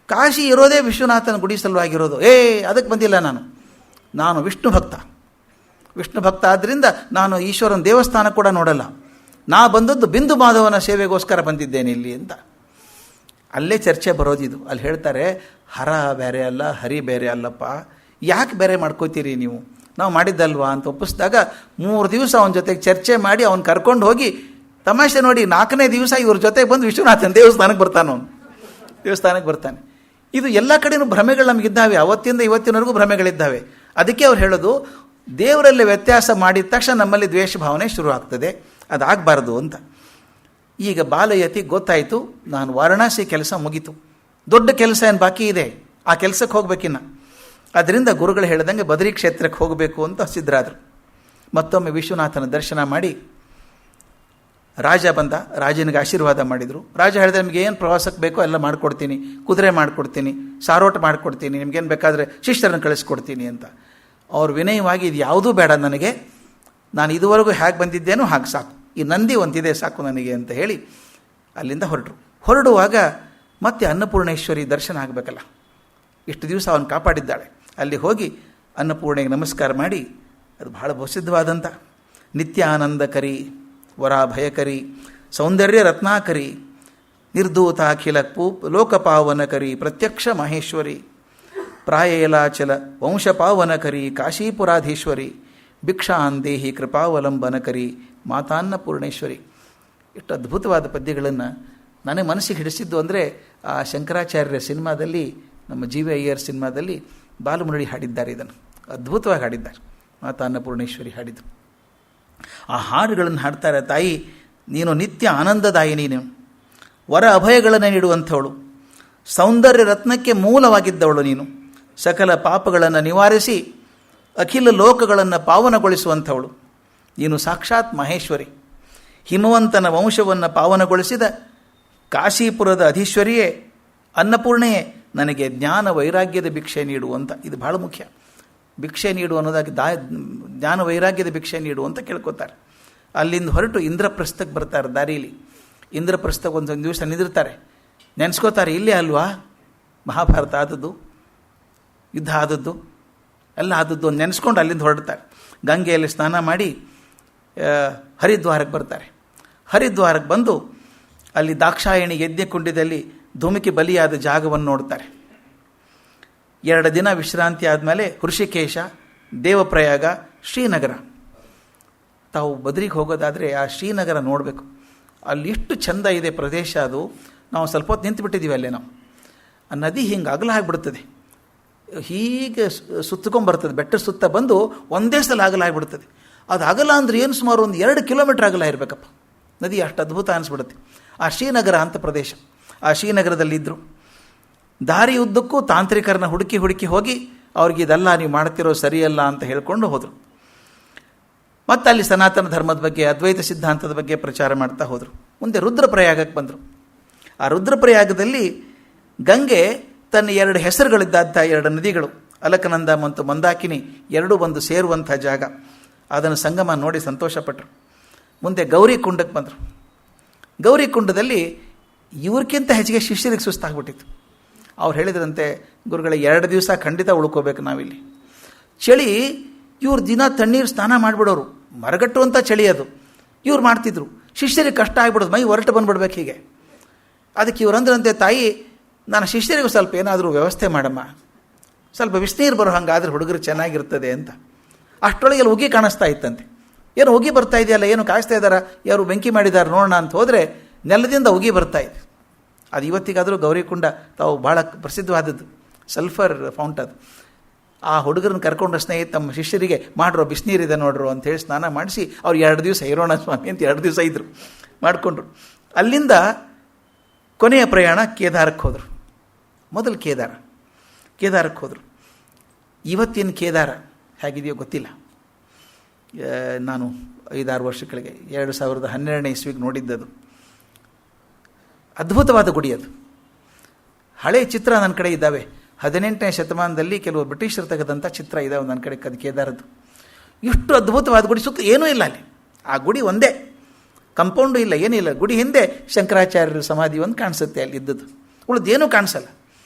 ಕಾಶಿ ಇರೋದೇ ವಿಶ್ವನಾಥನ ಗುಡಿ ಸಲುವಾಗಿರೋದು. ಅದಕ್ಕೆ ಬಂದಿಲ್ಲ ನಾನು ವಿಷ್ಣು ಭಕ್ತ ಆದ್ದರಿಂದ ನಾನು ಈಶ್ವರನ ದೇವಸ್ಥಾನ ಕೂಡ ನೋಡಲ್ಲ. ನಾ ಬಂದದ್ದು ಬಿಂದು ಮಾಧವನ ಸೇವೆಗೋಸ್ಕರ ಬಂದಿದ್ದೇನೆ ಇಲ್ಲಿ ಅಂತ. ಅಲ್ಲೇ ಚರ್ಚೆ ಬರೋದಿದು. ಅಲ್ಲಿ ಹೇಳ್ತಾರೆ, ಹರ ಬೇರೆ ಅಲ್ಲ, ಹರಿ ಬೇರೆ ಅಲ್ಲಪ್ಪ, ಯಾಕೆ ಬೇರೆ ಮಾಡ್ಕೋತೀರಿ ನೀವು, ನಾವು ಮಾಡಿದ್ದಲ್ವಾ ಅಂತ ಒಪ್ಪಿಸಿದಾಗ 3 ದಿವಸ ಅವನ ಜೊತೆಗೆ ಚರ್ಚೆ ಮಾಡಿ ಅವನು ಕರ್ಕೊಂಡು ಹೋಗಿ, ತಮಾಷೆ ನೋಡಿ 4ನೇ ದಿವಸ ಇವ್ರ ಜೊತೆಗೆ ಬಂದು ವಿಶ್ವನಾಥನ ದೇವಸ್ಥಾನಕ್ಕೆ ಬರ್ತಾನೆ. ಇದು ಎಲ್ಲ ಕಡೆಯೂ ಭ್ರಮೆಗಳು ನಮಗಿದ್ದಾವೆ, ಅವತ್ತಿಂದ ಇವತ್ತಿನವರೆಗೂ ಭ್ರಮೆಗಳಿದ್ದಾವೆ. ಅದಕ್ಕೆ ಅವ್ರು ಹೇಳೋದು, ದೇವರಲ್ಲಿ ವ್ಯತ್ಯಾಸ ಮಾಡಿದ ತಕ್ಷಣ ನಮ್ಮಲ್ಲಿ ದ್ವೇಷ ಭಾವನೆ ಶುರು ಆಗ್ತದೆ, ಅದಾಗಬಾರ್ದು ಅಂತ. ಈಗ ಬಾಲಯತಿ ಗೊತ್ತಾಯಿತು, ನಾನು ವಾರಣಾಸಿ ಕೆಲಸ ಮುಗೀತು, ದೊಡ್ಡ ಕೆಲಸ ಏನು ಬಾಕಿ ಇದೆ, ಆ ಕೆಲಸಕ್ಕೆ ಹೋಗ್ಬೇಕಿನ್ನ. ಅದರಿಂದ ಗುರುಗಳು ಹೇಳಿದಂಗೆ ಬದರಿ ಕ್ಷೇತ್ರಕ್ಕೆ ಹೋಗಬೇಕು ಅಂತ ಸಿದ್ಧರಾದರು. ಮತ್ತೊಮ್ಮೆ ವಿಶ್ವನಾಥನ ದರ್ಶನ ಮಾಡಿ ರಾಜ ಬಂದ, ರಾಜನಿಗೆ ಆಶೀರ್ವಾದ ಮಾಡಿದರು. ರಾಜ ಹೇಳಿದ್ರೆ, ನಿಮಗೆ ಏನು ಪ್ರವಾಸಕ್ಕೆ ಬೇಕೋ ಎಲ್ಲ ಮಾಡಿಕೊಡ್ತೀನಿ, ಕುದುರೆ ಮಾಡಿಕೊಡ್ತೀನಿ, ಸಾರೋಟ ಮಾಡಿಕೊಡ್ತೀನಿ, ನಿಮ್ಗೇನು ಬೇಕಾದರೆ ಶಿಷ್ಯರನ್ನು ಕಳಿಸ್ಕೊಡ್ತೀನಿ ಅಂತ. ಅವ್ರು ವಿನಯವಾಗಿ, ಇದು ಯಾವುದೂ ಬೇಡ ನನಗೆ, ನಾನು ಇದುವರೆಗೂ ಹೇಗೆ ಬಂದಿದ್ದೇನೋ ಹಾಗೆ ಸಾಕು, ಈ ನಂದಿ ಒಂದಿದೆ ಸಾಕು ನನಗೆ ಅಂತ ಹೇಳಿ ಅಲ್ಲಿಂದ ಹೊರಡುವಾಗ ಮತ್ತೆ ಅನ್ನಪೂರ್ಣೇಶ್ವರಿ ದರ್ಶನ ಆಗಬೇಕಲ್ಲ, ಇಷ್ಟು ದಿವಸ ಅವನು ಕಾಪಾಡಿದ್ದಾಳೆ. ಅಲ್ಲಿ ಹೋಗಿ ಅನ್ನಪೂರ್ಣೆಗೆ ನಮಸ್ಕಾರ ಮಾಡಿ, ಅದು ಬಹಳ ಪ್ರಸಿದ್ಧವಾದಂಥ ನಿತ್ಯ ಆನಂದಕರಿ, ವರಾಭಯಕರಿ, ಸೌಂದರ್ಯ ರತ್ನಾಕರಿ, ನಿರ್ಧೂತ ಅಖಿಲ ಲೋಕಪಾವನಕರಿ, ಪ್ರತ್ಯಕ್ಷ ಮಹೇಶ್ವರಿ, ಪ್ರಾಯೇಲಾಚಲ ವಂಶಪಾವನಕರಿ, ಕಾಶೀಪುರಾಧೀಶ್ವರಿ, ಭಿಕ್ಷಾಂದೇಹಿ ಕೃಪಾವಲಂಬನಕರಿ, ಮಾತಾನ್ನಪೂರ್ಣೇಶ್ವರಿ. ಇಷ್ಟು ಅದ್ಭುತವಾದ ಪದ್ಯಗಳನ್ನು ನನಗೆ ಮನಸ್ಸಿಗೆ ಹಿಡಿಸಿದ್ದು ಅಂದರೆ, ಆ ಶಂಕರಾಚಾರ್ಯರ ಸಿನಿಮಾದಲ್ಲಿ, ನಮ್ಮ ಜಿ ವಿ ಅಯ್ಯರ್ ಸಿನಿಮಾದಲ್ಲಿ ಬಾಲಮುರಳಿ ಹಾಡಿದ್ದಾರೆ. ಇದನ್ನು ಅದ್ಭುತವಾಗಿ ಹಾಡಿದ್ದಾರೆ, ಮಾತಾನ್ನಪೂರ್ಣೇಶ್ವರಿ ಹಾಡಿದ್ದು. ಆ ಹಾಡುಗಳನ್ನು ಹಾಡ್ತಾರೆ, ತಾಯಿ ನೀನು ನಿತ್ಯ ಆನಂದದಾಯಿನಿ, ನೀನು ವರ ಅಭಯಗಳನ್ನು ನೀಡುವಂಥವಳು, ಸೌಂದರ್ಯ ರತ್ನಕ್ಕೆ ಮೂಲವಾಗಿದ್ದವಳು ನೀನು, ಸಕಲ ಪಾಪಗಳನ್ನು ನಿವಾರಿಸಿ ಅಖಿಲ ಲೋಕಗಳನ್ನು ಪಾವನಗೊಳಿಸುವಂಥವಳು ನೀನು, ಸಾಕ್ಷಾತ್ ಮಹೇಶ್ವರಿ, ಹಿಮವಂತನ ವಂಶವನ್ನು ಪಾವನಗೊಳಿಸಿದ ಕಾಶೀಪುರದ ಅಧೀಶ್ವರಿಯೇ, ಅನ್ನಪೂರ್ಣೆಯೇ, ನನಗೆ ಜ್ಞಾನ ವೈರಾಗ್ಯದ ಭಿಕ್ಷೆ ನೀಡು ಅಂತ. ಇದು ಬಹಳ ಮುಖ್ಯ. ಭಿಕ್ಷೆ ನೀಡು ಅನ್ನೋದಾಗಿ ಜ್ಞಾನ ವೈರಾಗ್ಯದ ಭಿಕ್ಷೆ ನೀಡು ಅಂತ ಕೇಳ್ಕೊತಾರೆ. ಅಲ್ಲಿಂದ ಹೊರಟು ಇಂದ್ರಪ್ರಸ್ಥಕ್ಕೆ ಬರ್ತಾರೆ. ದಾರಿಯಲ್ಲಿ ಇಂದ್ರಪ್ರಸ್ಥಕ್ಕೆ ಒಂದು ದಿವಸ ನಿಂದಿರ್ತಾರೆ, ನೆನೆಸ್ಕೋತಾರೆ, ಇಲ್ಲೇ ಅಲ್ವಾ ಮಹಾಭಾರತ ಆದದ್ದು, ಯುದ್ಧ ಆದದ್ದು, ಎಲ್ಲ ಆದದ್ದು ಅಂತ ನೆನೆಸ್ಕೊಂಡು ಅಲ್ಲಿಂದ ಹೊರಡ್ತಾರೆ. ಗಂಗೆಯಲ್ಲಿ ಸ್ನಾನ ಮಾಡಿ ಹರಿದ್ವಾರಕ್ಕೆ ಬರ್ತಾರೆ. ಹರಿದ್ವಾರಕ್ಕೆ ಬಂದು ಅಲ್ಲಿ ದಾಕ್ಷಾಯಣಿ ಯಜ್ಞಕುಂಡದಲ್ಲಿ ಧೂಮಿಕೆ ಬಲಿಯಾದ ಜಾಗವನ್ನು ನೋಡ್ತಾರೆ. 2 ದಿನ ವಿಶ್ರಾಂತಿ ಆದಮೇಲೆ ಹೃಷಿಕೇಶ, ದೇವಪ್ರಯಾಗ, ಶ್ರೀನಗರ. ತಾವು ಬದ್ರಿಗೆ ಹೋಗೋದಾದರೆ ಆ ಶ್ರೀನಗರ ನೋಡಬೇಕು. ಅಲ್ಲಿ ಎಷ್ಟು ಚೆಂದ ಇದೆ ಪ್ರದೇಶ ಅದು. ನಾವು ಸ್ವಲ್ಪ ಹೊತ್ತು ನಿಂತುಬಿಟ್ಟಿದ್ದೀವಿ ಅಲ್ಲೇ. ನಾವು ಆ ನದಿ ಹಿಂಗೆ ಅಗಲ ಆಗಿಬಿಡ್ತದೆ, ಹೀಗೆ ಸುತ್ತಕೊಂಬರ್ತದೆ, ಬೆಟ್ಟ ಸುತ್ತ ಬಂದು ಒಂದೇ ಸಲ ಅಗಲ ಆಗಿಬಿಡ್ತದೆ. ಅದು ಅಗಲ ಅಂದರೆ ಏನು, ಸುಮಾರು ಒಂದು 2 ಕಿಲೋಮೀಟ್ರ್ ಅಗಲ ಇರಬೇಕಪ್ಪ ನದಿ, ಅಷ್ಟು ಅದ್ಭುತ ಅನಿಸ್ಬಿಡುತ್ತೆ. ಆ ಶ್ರೀನಗರ ಅಂತ ಪ್ರದೇಶ. ಆ ಶ್ರೀನಗರದಲ್ಲಿದ್ದರು. ದಾರಿ ಉದ್ದಕ್ಕೂ ತಾಂತ್ರಿಕರನ್ನ ಹುಡುಕಿ ಹೋಗಿ ಅವ್ರಿಗೆ ಇದೆಲ್ಲ ನೀವು ಮಾಡ್ತಿರೋ ಸರಿಯಲ್ಲ ಅಂತ ಹೇಳ್ಕೊಂಡು ಹೋದರು. ಮತ್ತು ಅಲ್ಲಿ ಸನಾತನ ಧರ್ಮದ ಬಗ್ಗೆ, ಅದ್ವೈತ ಸಿದ್ಧಾಂತದ ಬಗ್ಗೆ ಪ್ರಚಾರ ಮಾಡ್ತಾ ಹೋದರು. ಮುಂದೆ ರುದ್ರಪ್ರಯಾಗಕ್ಕೆ ಬಂದರು. ಆ ರುದ್ರಪ್ರಯಾಗದಲ್ಲಿ ಗಂಗೆ ತನ್ನ 2 ಹೆಸರುಗಳಿದ್ದಂಥ 2 ನದಿಗಳು, ಅಲಕನಂದ ಮತ್ತು ಮಂದಾಕಿನಿ, ಎರಡೂ ಬಂದು ಸೇರುವಂಥ ಜಾಗ. ಅದನ್ನು ಸಂಗಮ ನೋಡಿ ಸಂತೋಷಪಟ್ಟರು. ಮುಂದೆ ಗೌರಿ ಕುಂಡಕ್ಕೆ ಬಂದರು. ಗೌರಿ ಕುಂಡದಲ್ಲಿ ಇವ್ರಿಗಿಂತ ಹೆಚ್ಚಿಗೆ ಶಿಷ್ಯರಿಗೆ ಸುಸ್ತಾಗ್ಬಿಟ್ಟಿತ್ತು. ಅವ್ರು ಹೇಳಿದ್ರಂತೆ, ಗುರುಗಳೇ 2 ದಿವಸ ಖಂಡಿತ ಉಳ್ಕೋಬೇಕು ನಾವಿಲ್ಲಿ. ಚಳಿ, ಇವ್ರು ದಿನ ತಣ್ಣೀರು ಸ್ನಾನ ಮಾಡಿಬಿಡೋರು, ಮರಗಟ್ಟುವಂಥ ಚಳಿ ಅದು. ಇವ್ರು ಮಾಡ್ತಿದ್ರು, ಶಿಷ್ಯರಿಗೆ ಕಷ್ಟ ಆಗ್ಬಿಡೋದು, ಮೈ ಹೊರಟು ಬಂದುಬಿಡ್ಬೇಕು ಹೀಗೆ. ಅದಕ್ಕೆ ಇವ್ರು ಅಂದ್ರಂತೆ, ತಾಯಿ ನಾನು ಶಿಷ್ಯರಿಗೂ ಸ್ವಲ್ಪ ಏನಾದರೂ ವ್ಯವಸ್ಥೆ ಮಾಡಮ್ಮ, ಸ್ವಲ್ಪ ಬಿಸಿನೀರು ಬರೋ ಹಂಗಾದ್ರೆ ಹುಡುಗರು ಚೆನ್ನಾಗಿರ್ತದೆ ಅಂತ. ಅಷ್ಟರೊಳಗೆ ಉಗಿ ಕಾಣಿಸ್ತಾ ಇತ್ತಂತೆ. ಏನು ಉಗಿ ಬರ್ತಾ ಇದೆಯಲ್ಲ, ಏನು ಕಾಯಿಸ್ತಾ ಇದ್ದಾರಾ, ಯಾರು ಬೆಂಕಿ ಮಾಡಿದ್ದಾರೆ ನೋಡೋಣ ಅಂತ ಹೋದರೆ ನೆಲದಿಂದ ಉಗಿ ಬರ್ತಾ ಇದೆ. ಅದು ಇವತ್ತಿಗಾದರೂ ಗೌರಿಕುಂಡ ತಾವು ಭಾಳ ಪ್ರಸಿದ್ಧವಾದದ್ದು, ಸಲ್ಫರ್ ಫೌಂಟ್ ಅದು. ಆ ಹುಡುಗರನ್ನ ಕರ್ಕೊಂಡು ಸ್ನೇಹಿತ ತಮ್ಮ ಶಿಷ್ಯರಿಗೆ ಮಾಡ್ರೋ ಬಿಸಿನೀರಿದೆ ನೋಡ್ರು ಅಂಥೇಳಿ ಸ್ನಾನ ಮಾಡಿಸಿ ಅವ್ರು 2 ದಿವಸ ಇರೋಣ ಸ್ವಾಮಿ ಅಂತ 2 ದಿವಸ ಇದ್ದರು, ಮಾಡಿಕೊಂಡ್ರು. ಅಲ್ಲಿಂದ ಕೊನೆಯ ಪ್ರಯಾಣ ಕೇದಾರಕ್ಕೆ ಹೋದರು. ಮೊದಲು ಕೇದಾರಕ್ಕೆ ಹೋದರು. ಇವತ್ತಿನ ಕೇದಾರ ಹೇಗಿದೆಯೋ ಗೊತ್ತಿಲ್ಲ. ನಾನು 5-6 ವರ್ಷ ಕೆಳಗೆ 2012ನೇ ಇಸ್ವಿಗೆ ನೋಡಿದ್ದದು. ಅದ್ಭುತವಾದ ಗುಡಿ ಅದು. ಹಳೆ ಚಿತ್ರ ನನ್ನ ಕಡೆ ಇದ್ದಾವೆ. 18ನೇ ಶತಮಾನದಲ್ಲಿ ಕೆಲವು ಬ್ರಿಟಿಷರು ತೆಗೆದಂಥ ಚಿತ್ರ ಇದ್ದಾವೆ ನನ್ನ ಕಡೆ, ಅದು ಕೇದಾರದ್ದು. ಇಷ್ಟು ಅದ್ಭುತವಾದ ಗುಡಿ, ಸುತ್ತ ಏನೂ ಇಲ್ಲ ಅಲ್ಲಿ. ಆ ಗುಡಿ ಒಂದೇ, ಕಂಪೌಂಡು ಇಲ್ಲ, ಏನಿಲ್ಲ. ಗುಡಿ ಹಿಂದೆ ಶಂಕರಾಚಾರ್ಯರ ಸಮಾಧಿ ಒಂದು ಕಾಣಿಸುತ್ತೆ ಅಲ್ಲಿ ಇದ್ದದ್ದು, ಉಳಿದೇನೂ ಕಾಣಿಸಲ್ಲ.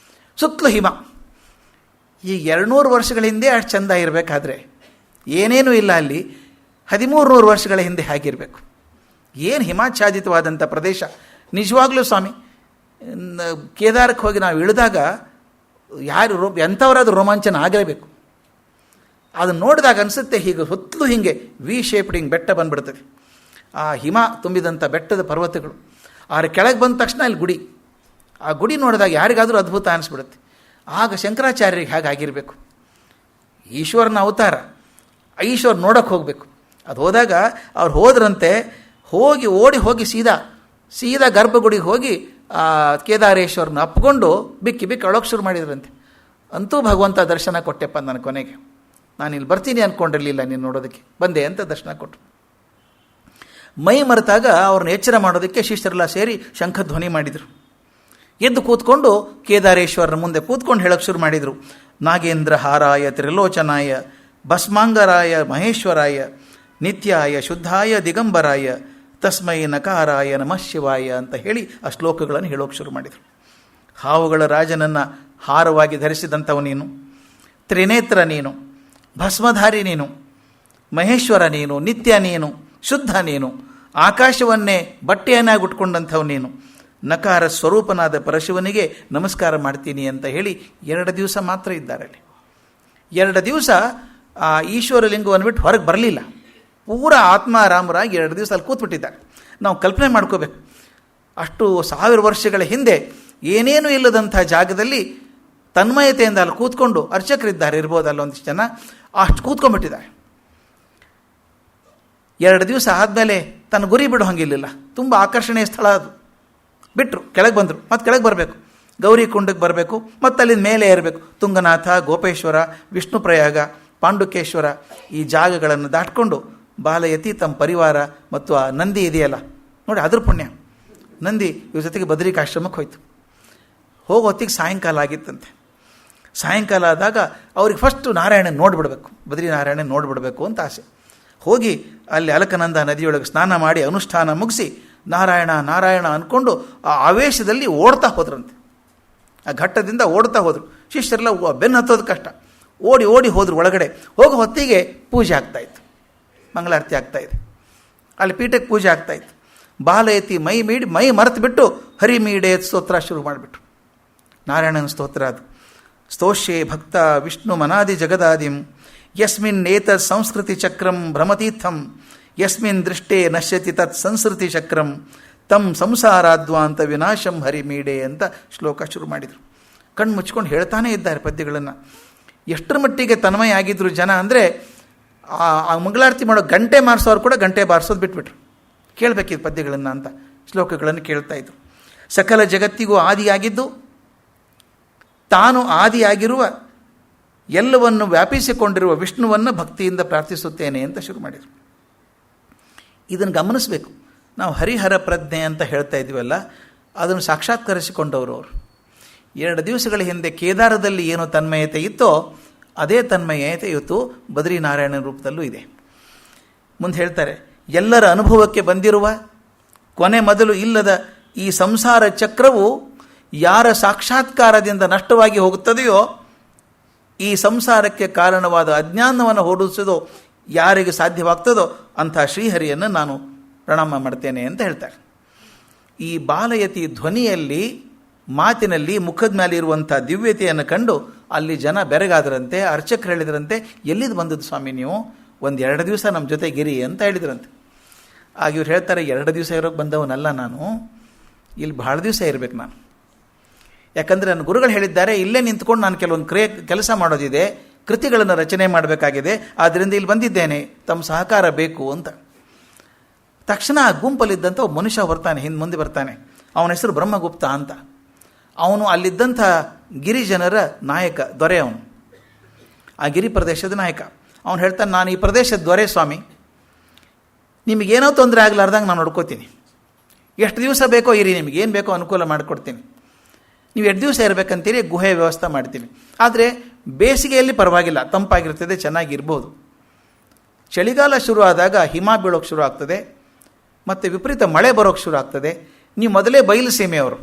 ಸುತ್ತಲೂ ಹಿಮ. ಈ 200 ವರ್ಷಗಳ ಹಿಂದೆ ಅಷ್ಟು ಚೆಂದ ಇರಬೇಕಾದ್ರೆ ಏನೇನೂ ಇಲ್ಲ ಅಲ್ಲಿ. 1300 ವರ್ಷಗಳ ಹಿಂದೆ ಹೇಗಿರಬೇಕು? ಏನು ಹಿಮಾಚ್ಛಾದಿತವಾದಂಥ ಪ್ರದೇಶ. ನಿಜವಾಗ್ಲೂ ಸ್ವಾಮಿ, ಕೇದಾರಕ್ಕೆ ಹೋಗಿ ನಾವು ಇಳಿದಾಗ ಎಂಥವರಾದ್ರೂ ರೋಮಾಂಚನ ಆಗಲೇಬೇಕು. ಅದನ್ನು ನೋಡಿದಾಗ ಅನಿಸುತ್ತೆ, ಹೀಗೆ ಹೊತ್ತಲು ಹೀಗೆ ವಿ ಶೇಪ್ಡ್ ಹಿಂಗೆ ಬೆಟ್ಟ ಬಂದುಬಿಡ್ತದೆ. ಆ ಹಿಮ ತುಂಬಿದಂಥ ಬೆಟ್ಟದ ಪರ್ವತಗಳು. ಆದರೆ ಕೆಳಗೆ ಬಂದ ತಕ್ಷಣ ಅಲ್ಲಿ ಗುಡಿ. ಆ ಗುಡಿ ನೋಡಿದಾಗ ಯಾರಿಗಾದರೂ ಅದ್ಭುತ ಅನಿಸ್ಬಿಡುತ್ತೆ. ಆಗ ಶಂಕರಾಚಾರ್ಯರಿಗೆ ಹಾಗಾಗಿರಬೇಕು. ಈಶ್ವರನ ಅವತಾರ, ಈಶ್ವರ ನೋಡೋಕ್ಕೆ ಹೋಗಬೇಕು. ಅದು ಹೋದಾಗ ಅವ್ರು ಹೋದ್ರಂತೆ, ಓಡಿ ಹೋಗಿ ಸೀದಾ ಗರ್ಭಗುಡಿಗೆ ಹೋಗಿ ಆ ಕೇದಾರೇಶ್ವರನ ಅಪ್ಕೊಂಡು ಬಿಕ್ಕಿ ಅಳೋಕ್ಕೆ ಶುರು ಮಾಡಿದ್ರಂತೆ. ಅಂತೂ ಭಗವಂತ ದರ್ಶನ ಕೊಟ್ಟೆಪ್ಪ ನನ್ನ ಕೊನೆಗೆ. ನಾನು ಇಲ್ಲಿ ಬರ್ತೀನಿ ಅಂದ್ಕೊಂಡಿರಲಿಲ್ಲ ನೀನು ನೋಡೋದಕ್ಕೆ, ಬಂದೆ ಅಂತ ದರ್ಶನ ಕೊಟ್ಟರು. ಮೈ ಮರೆತಾಗ ಅವ್ರನ್ನ ಎಚ್ಚರ ಮಾಡೋದಕ್ಕೆ ಶಿಷ್ಯರೆಲ್ಲ ಸೇರಿ ಶಂಖಧ್ವನಿ ಮಾಡಿದರು. ಎದ್ದು ಕೂತ್ಕೊಂಡು ಕೇದಾರೇಶ್ವರನ ಮುಂದೆ ಕೂತ್ಕೊಂಡು ಹೇಳೋಕ್ಕೆ ಶುರು ಮಾಡಿದರು. ನಾಗೇಂದ್ರ ಹಾರಾಯ ತ್ರಿಲೋಚನಾಯ ಭಸ್ಮಾಂಗರಾಯ ಮಹೇಶ್ವರಾಯ ನಿತ್ಯಾಯ ಶುದ್ಧಾಯ ದಿಗಂಬರಾಯ ತಸ್ಮೈ ನಕಾರಾಯ ನಮಃ ಶಿವಾಯ ಅಂತ ಹೇಳಿ ಆ ಶ್ಲೋಕಗಳನ್ನು ಹೇಳೋಕ್ಕೆ ಶುರು ಮಾಡಿದರು. ಹಾವುಗಳ ರಾಜನನ್ನು ಹಾರವಾಗಿ ಧರಿಸಿದಂಥವು ನೀನು, ತ್ರಿನೇತ್ರ ನೀನು, ಭಸ್ಮಧಾರಿ ನೀನು, ಮಹೇಶ್ವರ ನೀನು, ನಿತ್ಯ ನೀನು, ಶುದ್ಧ ನೀನು, ಆಕಾಶವನ್ನೇ ಬಟ್ಟೆಯನ್ನಾಗಿ ಉಟ್ಕೊಂಡಂಥವು ನೀನು, ನಕಾರ ಸ್ವರೂಪನಾದ ಪರಶಿವನಿಗೆ ನಮಸ್ಕಾರ ಮಾಡ್ತೀನಿ ಅಂತ ಹೇಳಿ 2 ದಿವಸ ಮಾತ್ರ ಇದ್ದಾರೆ ಅಲ್ಲಿ. 2 ದಿವಸ ಆ ಈಶ್ವರ ಲಿಂಗವನ್ನು ಬಿಟ್ಟು ಹೊರಗೆ ಬರಲಿಲ್ಲ. ಪೂರ ಆತ್ಮಾರಾಮರಾಗಿ 2 ದಿವಸ ಅಲ್ಲಿ ಕೂತ್ಬಿಟ್ಟಿದ್ದಾರೆ. ನಾವು ಕಲ್ಪನೆ ಮಾಡ್ಕೋಬೇಕು, ಅಷ್ಟು 1000 ವರ್ಷಗಳ ಹಿಂದೆ ಏನೇನೂ ಇಲ್ಲದಂಥ ಜಾಗದಲ್ಲಿ ತನ್ಮಯತೆಯಿಂದ ಅಲ್ಲಿ ಕೂತ್ಕೊಂಡು, ಅರ್ಚಕರಿದ್ದಾರೆ ಇರ್ಬೋದು ಅಲ್ಲೊಂದಿಷ್ಟು ಜನ, ಅಷ್ಟು ಕೂತ್ಕೊಂಡ್ಬಿಟ್ಟಿದ್ದಾರೆ. 2 ದಿವಸ ಆದಮೇಲೆ ತನ್ನ ಗುರಿ ಬಿಡೋ ಹಂಗಿರಲಿಲ್ಲ. ತುಂಬ ಆಕರ್ಷಣೀಯ ಸ್ಥಳ ಅದು. ಬಿಟ್ಟರು, ಕೆಳಗೆ ಬಂದರು. ಮತ್ತು ಕೆಳಗೆ ಬರಬೇಕು, ಗೌರಿ ಕುಂಡಕ್ಕೆ ಬರಬೇಕು, ಮತ್ತು ಅಲ್ಲಿಂದ ಮೇಲೆ ಏರಬೇಕು. ತುಂಗನಾಥ, ಗೋಪೇಶ್ವರ, ವಿಷ್ಣು ಪ್ರಯಾಗ, ಪಾಂಡುಕೇಶ್ವರ ಈ ಜಾಗಗಳನ್ನು ದಾಟ್ಕೊಂಡು ಬಾಲಯತಿ ತಮ್ಮ ಪರಿವಾರ ಮತ್ತು ಆ ನಂದಿ ಇದೆಯಲ್ಲ ನೋಡಿ, ಅದ್ರ ಪುಣ್ಯ. ನಂದಿ ಇವ್ರ ಜೊತೆಗೆ ಬದರಿಕಾಶ್ರಮಕ್ಕೆ ಹೋಯ್ತು. ಹೋಗೋ ಹೊತ್ತಿಗೆ ಸಾಯಂಕಾಲ ಆಗಿತ್ತಂತೆ. ಸಾಯಂಕಾಲ ಆದಾಗ ಅವ್ರಿಗೆ ಫಸ್ಟು ನಾರಾಯಣ ನೋಡಿಬಿಡ್ಬೇಕು, ಬದ್ರಿ ನಾರಾಯಣ ನೋಡಿಬಿಡ್ಬೇಕು ಅಂತ ಆಸೆ. ಹೋಗಿ ಅಲ್ಲಿ ಅಲಕನಂದ ನದಿಯೊಳಗೆ ಸ್ನಾನ ಮಾಡಿ ಅನುಷ್ಠಾನ ಮುಗಿಸಿ ನಾರಾಯಣ ನಾರಾಯಣ ಅಂದ್ಕೊಂಡು ಆ ಆವೇಶದಲ್ಲಿ ಓಡ್ತಾ ಹೋದ್ರಂತೆ. ಆ ಘಟ್ಟದಿಂದ ಓಡ್ತಾ ಹೋದರು. ಶಿಷ್ಯರೆಲ್ಲ ಬೆನ್ನು ಹತ್ತೋದು ಕಷ್ಟ. ಓಡಿ ಹೋದ್ರು ಒಳಗಡೆ. ಹೋಗೋ ಹೊತ್ತಿಗೆ ಪೂಜೆ ಆಗ್ತಾಯಿತ್ತು, ಮಂಗಳಾರತಿ ಆಗ್ತಾಯಿದೆ. ಅಲ್ಲಿ ಪೀಠಕ್ಕೆ ಪೂಜೆ ಆಗ್ತಾಯಿತ್ತು. ಬಾಲಯತಿ ಮೈ ಮರೆತು ಬಿಟ್ಟು ಹರಿಮೀಡೆ ಸ್ತೋತ್ರ ಶುರು ಮಾಡಿಬಿಟ್ರು. ನಾರಾಯಣನ ಸ್ತೋತ್ರ ಅದು. ಸ್ತೋಷ್ಯೇ ಭಕ್ತ ವಿಷ್ಣು ಮನಾದಿ ಜಗದಾದಿಂ ಯಸ್ಮಿನ್ ಏತತ್ ಸಂಸ್ಕೃತಿ ಚಕ್ರಂ ಭ್ರಮತೀರ್ಥಂ ಯಸ್ಮಿನ್ ದೃಷ್ಟೇ ನಶ್ಯತಿ ತತ್ ಸಂಸ್ಕೃತಿ ಚಕ್ರಂ ತಂ ಸಂಸಾರಾದ್ವಾಂತ ವಿನಾಶಂ ಹರಿಮೀಡೆ ಅಂತ ಶ್ಲೋಕ ಶುರು ಮಾಡಿದರು. ಕಣ್ಣು ಮುಚ್ಕೊಂಡು ಹೇಳ್ತಾನೇ ಇದ್ದಾರೆ ಪದ್ಯಗಳನ್ನು. ಎಷ್ಟರ ಮಟ್ಟಿಗೆ ತನ್ಮಯ ಆಗಿದ್ರು ಜನ ಅಂದರೆ, ಆ ಮಂಗಳಾರತಿ ಮಾಡೋ ಗಂಟೆ ಮಾರಿಸೋರು ಕೂಡ ಗಂಟೆ ಬಾರಿಸೋದು ಬಿಟ್ಬಿಟ್ರು. ಕೇಳಬೇಕಿದ್ದು ಪದ್ಯಗಳನ್ನು ಅಂತ ಶ್ಲೋಕಗಳನ್ನು ಕೇಳ್ತಾ ಇದ್ರು. ಸಕಲ ಜಗತ್ತಿಗೂ ಆದಿಯಾಗಿದ್ದು, ತಾನು ಆದಿಯಾಗಿರುವ ಎಲ್ಲವನ್ನು ವ್ಯಾಪಿಸಿಕೊಂಡಿರುವ ವಿಷ್ಣುವನ್ನು ಭಕ್ತಿಯಿಂದ ಪ್ರಾರ್ಥಿಸುತ್ತೇನೆ ಅಂತ ಶುರು ಮಾಡಿದರು. ಇದನ್ನು ಗಮನಿಸಬೇಕು. ನಾವು ಹರಿಹರ ಪ್ರಜ್ಞೆ ಅಂತ ಹೇಳ್ತಾ ಇದ್ದೀವಲ್ಲ, ಅದನ್ನು ಸಾಕ್ಷಾತ್ಕರಿಸಿಕೊಂಡವರು ಅವರು. 2 ದಿವಸಗಳ ಹಿಂದೆ ಕೇದಾರದಲ್ಲಿ ಏನು ತನ್ಮಯತೆ ಇತ್ತೋ ಅದೇ ತನ್ಮಯತೆ ಇವತ್ತು ಬದ್ರಿನಾರಾಯಣ ರೂಪದಲ್ಲೂ ಇದೆ. ಮುಂದೆ ಹೇಳ್ತಾರೆ, ಎಲ್ಲರ ಅನುಭವಕ್ಕೆ ಬಂದಿರುವ ಕೊನೆ ಮೊದಲು ಇಲ್ಲದ ಈ ಸಂಸಾರ ಚಕ್ರವು ಯಾರ ಸಾಕ್ಷಾತ್ಕಾರದಿಂದ ನಷ್ಟವಾಗಿ ಹೋಗುತ್ತದೆಯೋ, ಈ ಸಂಸಾರಕ್ಕೆ ಕಾರಣವಾದ ಅಜ್ಞಾನವನ್ನು ಓಡಿಸೋದು ಯಾರಿಗೆ ಸಾಧ್ಯವಾಗ್ತದೋ ಅಂಥ ಶ್ರೀಹರಿಯನ್ನು ನಾನು ಪ್ರಣಾಮ ಮಾಡ್ತೇನೆ ಅಂತ ಹೇಳ್ತಾರೆ. ಈ ಬಾಲಯತಿ ಧ್ವನಿಯಲ್ಲಿ, ಮಾತಿನಲ್ಲಿ, ಮುಖದ ಮೇಲೆ ಇರುವಂಥ ದಿವ್ಯತೆಯನ್ನು ಕಂಡು ಅಲ್ಲಿ ಜನ ಬೆರಗಾದರಂತೆ. ಅರ್ಚಕರು ಹೇಳಿದ್ರಂತೆ, ಎಲ್ಲಿದ್ದು ಬಂದದ್ದು ಸ್ವಾಮಿ ನೀವು? 1-2 ದಿವಸ ನಮ್ಮ ಜೊತೆಗಿರಿ ಅಂತ ಹೇಳಿದ್ರಂತೆ. ಆಗ ಇವ್ರು ಹೇಳ್ತಾರೆ, 2 ದಿವಸ ಇರೋಕ್ಕೆ ಬಂದವನಲ್ಲ ನಾನು, ಇಲ್ಲಿ ಭಾಳ ದಿವಸ ಇರಬೇಕು ನಾನು. ಯಾಕಂದರೆ ನನ್ನ ಗುರುಗಳು ಹೇಳಿದ್ದಾರೆ, ಇಲ್ಲೇ ನಿಂತ್ಕೊಂಡು ನಾನು ಕೆಲವೊಂದು ಕೆಲಸ ಮಾಡೋದಿದೆ, ಕೃತಿಗಳನ್ನು ರಚನೆ ಮಾಡಬೇಕಾಗಿದೆ, ಆದ್ದರಿಂದ ಇಲ್ಲಿ ಬಂದಿದ್ದೇನೆ, ತಮ್ಮ ಸಹಕಾರ ಬೇಕು ಅಂತ. ತಕ್ಷಣ ಆ ಗುಂಪಲ್ಲಿದ್ದಂಥ ಒಬ್ಬ ಮನುಷ್ಯ ಬರ್ತಾನೆ, ಹಿಂದೆ ಮುಂದೆ ಬರ್ತಾನೆ. ಅವನ ಹೆಸರು ಬ್ರಹ್ಮಗುಪ್ತ ಅಂತ. ಅವನು ಅಲ್ಲಿದ್ದಂಥ ಗಿರಿಜನರ ನಾಯಕ, ದೊರೆ. ಅವನು ಆ ಗಿರಿ ಪ್ರದೇಶದ ನಾಯಕ. ಅವನು ಹೇಳ್ತಾನೆ, ನಾನು ಈ ಪ್ರದೇಶದ ದೊರೆ ಸ್ವಾಮಿ, ನಿಮಗೇನೋ ತೊಂದರೆ ಆಗಲಾರ್ದಂಗೆ ನಾನು ನೋಡ್ಕೋತೀನಿ. ಎಷ್ಟು ದಿವಸ ಬೇಕೋ ಇರಿ, ನಿಮಗೇನು ಬೇಕೋ ಅನುಕೂಲ ಮಾಡಿಕೊಡ್ತೀನಿ. ನೀವು 2 ದಿವಸ ಇರಬೇಕಂತೀರಿ, ಗುಹೆ ವ್ಯವಸ್ಥೆ ಮಾಡ್ತೀನಿ. ಆದರೆ ಬೇಸಿಗೆಯಲ್ಲಿ ಪರವಾಗಿಲ್ಲ, ತಂಪಾಗಿರ್ತದೆ, ಚೆನ್ನಾಗಿರ್ಬೋದು. ಚಳಿಗಾಲ ಶುರು ಆದಾಗ ಹಿಮ ಬೀಳೋಕ್ಕೆ ಶುರು ಆಗ್ತದೆ. ಮತ್ತು ವಿಪರೀತ ಮಳೆ ಬರೋಕ್ಕೆ ಶುರು ಆಗ್ತದೆ. ನೀವು ಮೊದಲೇ ಬಯಲು ಸೀಮೆಯವರು,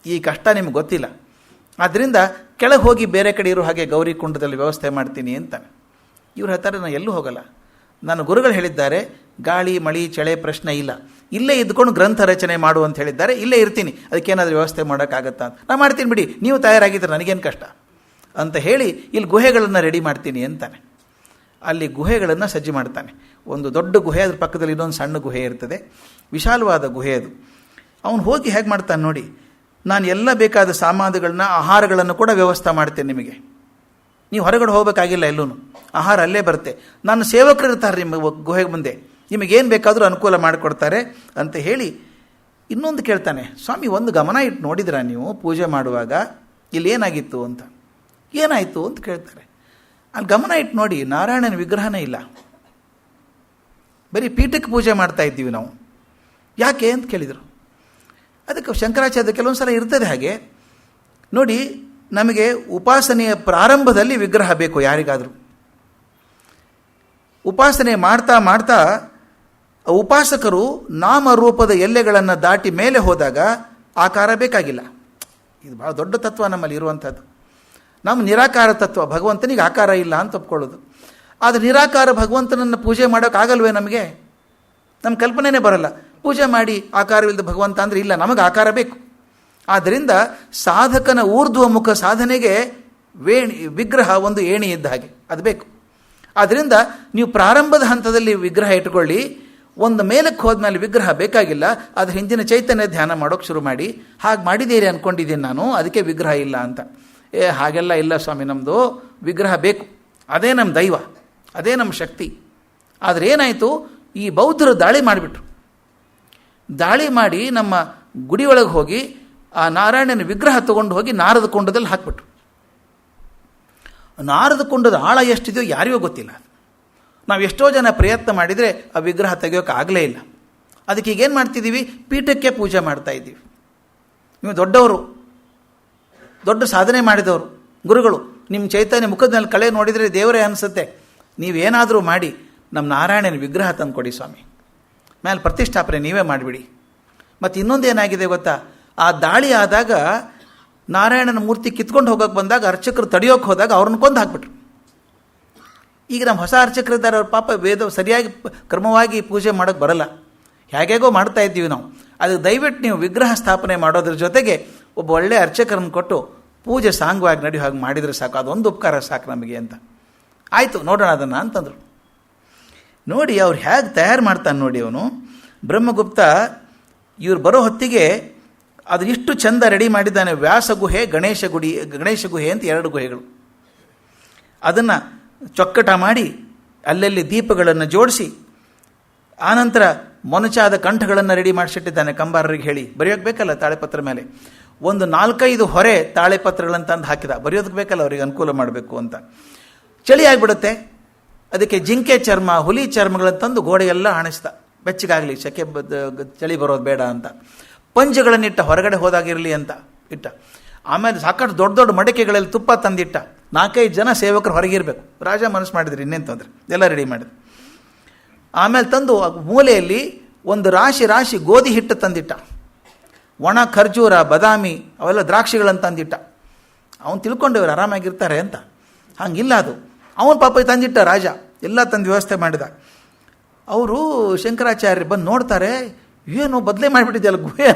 ಈ ಕಷ್ಟ ನಿಮ್ಗೆ ಗೊತ್ತಿಲ್ಲ. ಆದ್ದರಿಂದ ಕೆಳಗೆ ಹೋಗಿ ಬೇರೆ ಕಡೆ ಇರೋ ಹಾಗೆ ಗೌರಿ ಕುಂಡದಲ್ಲಿ ವ್ಯವಸ್ಥೆ ಮಾಡ್ತೀನಿ ಅಂತಾನೆ. ಇವ್ರು ಹೇಳ್ತಾರೆ, ನಾನು ಎಲ್ಲೂ ಹೋಗಲ್ಲ, ನನ್ನ ಗುರುಗಳು ಹೇಳಿದ್ದಾರೆ ಗಾಳಿ ಮಳಿ ಚಳೆ ಪ್ರಶ್ನೆ ಇಲ್ಲ, ಇಲ್ಲೇ ಇದ್ಕೊಂಡು ಗ್ರಂಥ ರಚನೆ ಮಾಡು ಅಂತ ಹೇಳಿದ್ದಾರೆ, ಇಲ್ಲೇ ಇರ್ತೀನಿ, ಅದಕ್ಕೇನಾದರೂ ವ್ಯವಸ್ಥೆ ಮಾಡೋಕ್ಕಾಗತ್ತಾ ಅಂತ. ನಾನು ಮಾಡ್ತೀನಿ ಬಿಡಿ, ನೀವು ತಯಾರಾಗಿದ್ದರೆ ನನಗೇನು ಕಷ್ಟ ಅಂತ ಹೇಳಿ ಇಲ್ಲಿ ಗುಹೆಗಳನ್ನು ರೆಡಿ ಮಾಡ್ತೀನಿ ಅಂತಾನೆ. ಅಲ್ಲಿ ಗುಹೆಗಳನ್ನು ಸಜ್ಜು ಮಾಡ್ತಾನೆ. ಒಂದು ದೊಡ್ಡ ಗುಹೆ, ಅದ್ರ ಪಕ್ಕದಲ್ಲಿ ಇನ್ನೊಂದು ಸಣ್ಣ ಗುಹೆ ಇರ್ತದೆ, ವಿಶಾಲವಾದ ಗುಹೆ ಅದು. ಅವನು ಹೋಗಿ ಹೇಗೆ ಮಾಡ್ತಾನೆ ನೋಡಿ, ನಾನು ಎಲ್ಲ ಬೇಕಾದ ಸಾಮಾನುಗಳನ್ನ ಆಹಾರಗಳನ್ನು ಕೂಡ ವ್ಯವಸ್ಥೆ ಮಾಡ್ತೇನೆ ನಿಮಗೆ, ನೀವು ಹೊರಗಡೆ ಹೋಗಬೇಕಾಗಿಲ್ಲ, ಎಲ್ಲೂ ಆಹಾರ ಅಲ್ಲೇ ಬರುತ್ತೆ, ನನ್ನ ಸೇವಕರು ಇರ್ತಾರೆ ನಿಮ್ಮ ಗುಹೆಗೆ ಮುಂದೆ, ನಿಮಗೇನು ಬೇಕಾದರೂ ಅನುಕೂಲ ಮಾಡಿಕೊಡ್ತಾರೆ ಅಂತ ಹೇಳಿ. ಇನ್ನೊಂದು ಕೇಳ್ತಾನೆ, ಸ್ವಾಮಿ ಒಂದು ಗಮನ ಇಟ್ಟು ನೋಡಿದ್ರ ನೀವು ಪೂಜೆ ಮಾಡುವಾಗ ಇಲ್ಲಿ ಏನಾಗಿತ್ತು ಅಂತ. ಏನಾಯಿತು ಅಂತ ಕೇಳ್ತಾರೆ. ಅಲ್ಲಿ ಗಮನ ಇಟ್ಟು ನೋಡಿ, ನಾರಾಯಣನ ವಿಗ್ರಹನೇ ಇಲ್ಲ, ಬರೀ ಪೀಠಕ್ಕೆ ಪೂಜೆ ಮಾಡ್ತಾ ಇದ್ದೀವಿ ನಾವು. ಯಾಕೆ ಅಂತ ಕೇಳಿದರು. ಅದಕ್ಕೆ ಶಂಕರಾಚಾರ್ಯ ಕೆಲವೊಂದು ಸಲ ಇರ್ತದೆ ಹಾಗೆ ನೋಡಿ, ನಮಗೆ ಉಪಾಸನೆಯ ಪ್ರಾರಂಭದಲ್ಲಿ ವಿಗ್ರಹ ಬೇಕು ಯಾರಿಗಾದರೂ. ಉಪಾಸನೆ ಮಾಡ್ತಾ ಮಾಡ್ತಾ ಉಪಾಸಕರು ನಾಮರೂಪದ ಎಲ್ಲೆಗಳನ್ನು ದಾಟಿ ಮೇಲೆ ಹೋದಾಗ ಆಕಾರ ಬೇಕಾಗಿಲ್ಲ. ಇದು ಭಾಳ ದೊಡ್ಡ ತತ್ವ ನಮ್ಮಲ್ಲಿ ಇರುವಂಥದ್ದು. ನಮ್ಮ ನಿರಾಕಾರ ತತ್ವ, ಭಗವಂತನಿಗೆ ಆಕಾರ ಇಲ್ಲ ಅಂತ ಒಪ್ಕೊಳ್ಳೋದು. ಆದರೆ ನಿರಾಕಾರ ಭಗವಂತನನ್ನು ಪೂಜೆ ಮಾಡೋಕ್ಕಾಗಲ್ವೇ ನಮಗೆ? ನಮ್ಮ ಕಲ್ಪನೆನೇ ಬರಲ್ಲ. ಪೂಜೆ ಮಾಡಿ ಆಕಾರವಿಲ್ಲದ ಭಗವಂತ ಅಂದರೆ ಇಲ್ಲ, ನಮಗೆ ಆಕಾರ ಬೇಕು. ಆದ್ದರಿಂದ ಸಾಧಕನ ಊರ್ಧ್ವಮುಖ ಸಾಧನೆಗೆ ವಿಗ್ರಹ ಒಂದು ಏಣಿ ಇದ್ದ ಹಾಗೆ, ಅದು ಬೇಕು. ಆದ್ದರಿಂದ ನೀವು ಪ್ರಾರಂಭದ ಹಂತದಲ್ಲಿ ವಿಗ್ರಹ ಇಟ್ಕೊಳ್ಳಿ, ಒಂದು ಮೇಲಕ್ಕೆ ಹೋದ್ಮೇಲೆ ವಿಗ್ರಹ ಬೇಕಾಗಿಲ್ಲ, ಅದ್ರ ಹಿಂದಿನ ಚೈತನ್ಯ ಧ್ಯಾನ ಮಾಡೋಕ್ಕೆ ಶುರು ಮಾಡಿ. ಹಾಗೆ ಮಾಡಿದ್ದೀರಿ ಅಂದ್ಕೊಂಡಿದ್ದೀನಿ ನಾನು, ಅದಕ್ಕೆ ವಿಗ್ರಹ ಇಲ್ಲ ಅಂತ. ಹಾಗೆಲ್ಲ ಇಲ್ಲ ಸ್ವಾಮಿ, ನಮ್ಮದು ವಿಗ್ರಹ ಬೇಕು, ಅದೇ ನಮ್ಮ ದೈವ, ಅದೇ ನಮ್ಮ ಶಕ್ತಿ. ಆದರೆ ಏನಾಯಿತು, ಈ ಬೌದ್ಧರು ದಾಳಿ ಮಾಡಿಬಿಟ್ರು. ದಾಳಿ ಮಾಡಿ ನಮ್ಮ ಗುಡಿಯೊಳಗೆ ಹೋಗಿ ಆ ನಾರಾಯಣನ ವಿಗ್ರಹ ತಗೊಂಡು ಹೋಗಿ ನಾರದ ಕುಂಡದಲ್ಲಿ ಹಾಕ್ಬಿಟ್ರು. ನಾರದ ಕುಂಡದ ಆಳ ಎಷ್ಟಿದೆಯೋ ಯಾರಿಗೂ ಗೊತ್ತಿಲ್ಲ. ನಾವು ಎಷ್ಟೋ ಜನ ಪ್ರಯತ್ನ ಮಾಡಿದರೆ ಆ ವಿಗ್ರಹ ತೆಗೆಯೋಕೆ ಆಗಲೇ ಇಲ್ಲ. ಅದಕ್ಕೆ ಈಗೇನು ಮಾಡ್ತಿದ್ದೀವಿ, ಪೀಠಕ್ಕೆ ಪೂಜೆ ಮಾಡ್ತಾ ಇದ್ದೀವಿ. ನೀವು ದೊಡ್ಡವರು, ದೊಡ್ಡ ಸಾಧನೆ ಮಾಡಿದವರು, ಗುರುಗಳು, ನಿಮ್ಮ ಚೈತನ್ಯ ಮುಖದ ಮೇಲೆ ಕಳೆ ನೋಡಿದರೆ ದೇವರೇ ಅನಿಸುತ್ತೆ. ನೀವೇನಾದರೂ ಮಾಡಿ ನಮ್ಮ ನಾರಾಯಣನ ವಿಗ್ರಹ ತಂದು ಕೊಡಿ ಸ್ವಾಮಿ, ಮೇಲೆ ಪ್ರತಿಷ್ಠಾಪನೆ ನೀವೇ ಮಾಡಿಬಿಡಿ. ಮತ್ತು ಇನ್ನೊಂದು ಏನಾಗಿದೆ ಗೊತ್ತಾ, ಆ ದಾಳಿ ಆದಾಗ ನಾರಾಯಣನ ಮೂರ್ತಿ ಕಿತ್ಕೊಂಡು ಹೋಗೋಕೆ ಬಂದಾಗ ಅರ್ಚಕರು ತಡೆಯೋಕೆ ಹೋದಾಗ ಅವ್ರನ್ನ ಕೊಂದು ಹಾಕ್ಬಿಟ್ರು. ಈಗ ನಮ್ಮ ಹೊಸ ಅರ್ಚಕರಿದ್ದಾರೆ, ಅವ್ರ ಪಾಪ ವೇದ ಸರಿಯಾಗಿ ಕ್ರಮವಾಗಿ ಪೂಜೆ ಮಾಡೋಕ್ಕೆ ಬರಲ್ಲ, ಹೇಗೇಗೋ ಮಾಡ್ತಾ ಇದ್ದೀವಿ ನಾವು. ಅದಕ್ಕೆ ದಯವಿಟ್ಟು ನೀವು ವಿಗ್ರಹ ಸ್ಥಾಪನೆ ಮಾಡೋದ್ರ ಜೊತೆಗೆ ಒಬ್ಬ ಒಳ್ಳೆ ಅರ್ಚಕರನ್ನು ಕೊಟ್ಟು ಪೂಜೆ ಸಾಂಗವಾಗಿ ನಡೆಯೋ ಹಾಗೆ ಮಾಡಿದರೆ ಸಾಕು, ಅದೊಂದು ಉಪಕಾರ ಸಾಕು ನಮಗೆ ಅಂತ. ಆಯಿತು, ನೋಡೋಣ ಅದನ್ನು ಅಂತಂದರು. ನೋಡಿ ಅವ್ರು ಹೇಗೆ ತಯಾರು ಮಾಡ್ತಾನೆ ನೋಡಿ ಅವನು ಬ್ರಹ್ಮಗುಪ್ತ. ಇವ್ರು ಬರೋ ಹೊತ್ತಿಗೆ ಅದು ಇಷ್ಟು ಚಂದ ರೆಡಿ ಮಾಡಿದ್ದಾನೆ. ವ್ಯಾಸ ಗುಹೆ, ಗಣೇಶ ಗುಹೆ ಅಂತ ಎರಡು ಗುಹೆಗಳು. ಅದನ್ನು ಚೊಕ್ಕಟ ಮಾಡಿ ಅಲ್ಲಲ್ಲಿ ದೀಪಗಳನ್ನು ಜೋಡಿಸಿ, ಆನಂತರ ಮೊನಚಾದ ಕಂಠಗಳನ್ನು ರೆಡಿ ಮಾಡಿಸಿಟ್ಟಿದ್ದಾನೆ. ಕಂಬಾರರಿಗೆ ಹೇಳಿ ಬರೆಯೋಕ್ಕೆ ಬೇಕಲ್ಲ ತಾಳೆಪತ್ರ ಮೇಲೆ, ಒಂದು 4-5 ಹೊರೆ ತಾಳೆಪತ್ರಗಳಂತಂದು ಹಾಕಿದ. ಬರೆಯೋದಕ್ಕೆ ಬೇಕಲ್ಲ ಅವರಿಗೆ ಅನುಕೂಲ ಮಾಡಬೇಕು ಅಂತ. ಚಳಿ ಆಗಿಬಿಡುತ್ತೆ, ಅದಕ್ಕೆ ಜಿಂಕೆ ಚರ್ಮ, ಹುಲಿ ಚರ್ಮಗಳಂತಂದು ಗೋಡೆಯೆಲ್ಲ ಹಾಣಿಸ್ದ, ಬೆಚ್ಚಗಾಗಲಿ, ಸೆಕೆ ಚಳಿ ಬರೋದು ಬೇಡ ಅಂತ. ಪಂಜುಗಳನ್ನಿಟ್ಟ, ಹೊರಗಡೆ ಹೋದಾಗಿರಲಿ ಅಂತ ಇಟ್ಟ. ಆಮೇಲೆ ಸಾಕಷ್ಟು ದೊಡ್ಡ ದೊಡ್ಡ ಮಡಿಕೆಗಳಲ್ಲಿ ತುಪ್ಪ ತಂದಿಟ್ಟ. 4-5 ಜನ ಸೇವಕರು ಹೊರಗಿರಬೇಕು. ರಾಜ ಮನಸ್ಸು ಮಾಡಿದ್ರಿ, ಇನ್ನೇನು ತೊಂದರೆ, ಎಲ್ಲ ರೆಡಿ ಮಾಡಿದ್ರು. ಆಮೇಲೆ ತಂದು ಮೂಲೆಯಲ್ಲಿ ಒಂದು ರಾಶಿ ಗೋಧಿ ಹಿಟ್ಟು ತಂದಿಟ್ಟ, ಒಣ ಖರ್ಜೂರ, ಬಾದಾಮಿ, ಅವೆಲ್ಲ ದ್ರಾಕ್ಷಿಗಳನ್ನು ತಂದಿಟ್ಟ. ಅವನು ತಿಳ್ಕೊಂಡವ್ರು ಆರಾಮಾಗಿರ್ತಾರೆ ಅಂತ. ಹಂಗಿಲ್ಲ ಅದು. ಅವನು ಪಾಪ ತಂದಿಟ್ಟ ರಾಜ, ಎಲ್ಲ ತಂದು ವ್ಯವಸ್ಥೆ ಮಾಡಿದ. ಅವರು ಶಂಕರಾಚಾರ್ಯರು ಬಂದು ನೋಡ್ತಾರೆ, ಏನು ಬದಲೇ ಮಾಡಿಬಿಟ್ಟಿದೆಯಲ್ಲ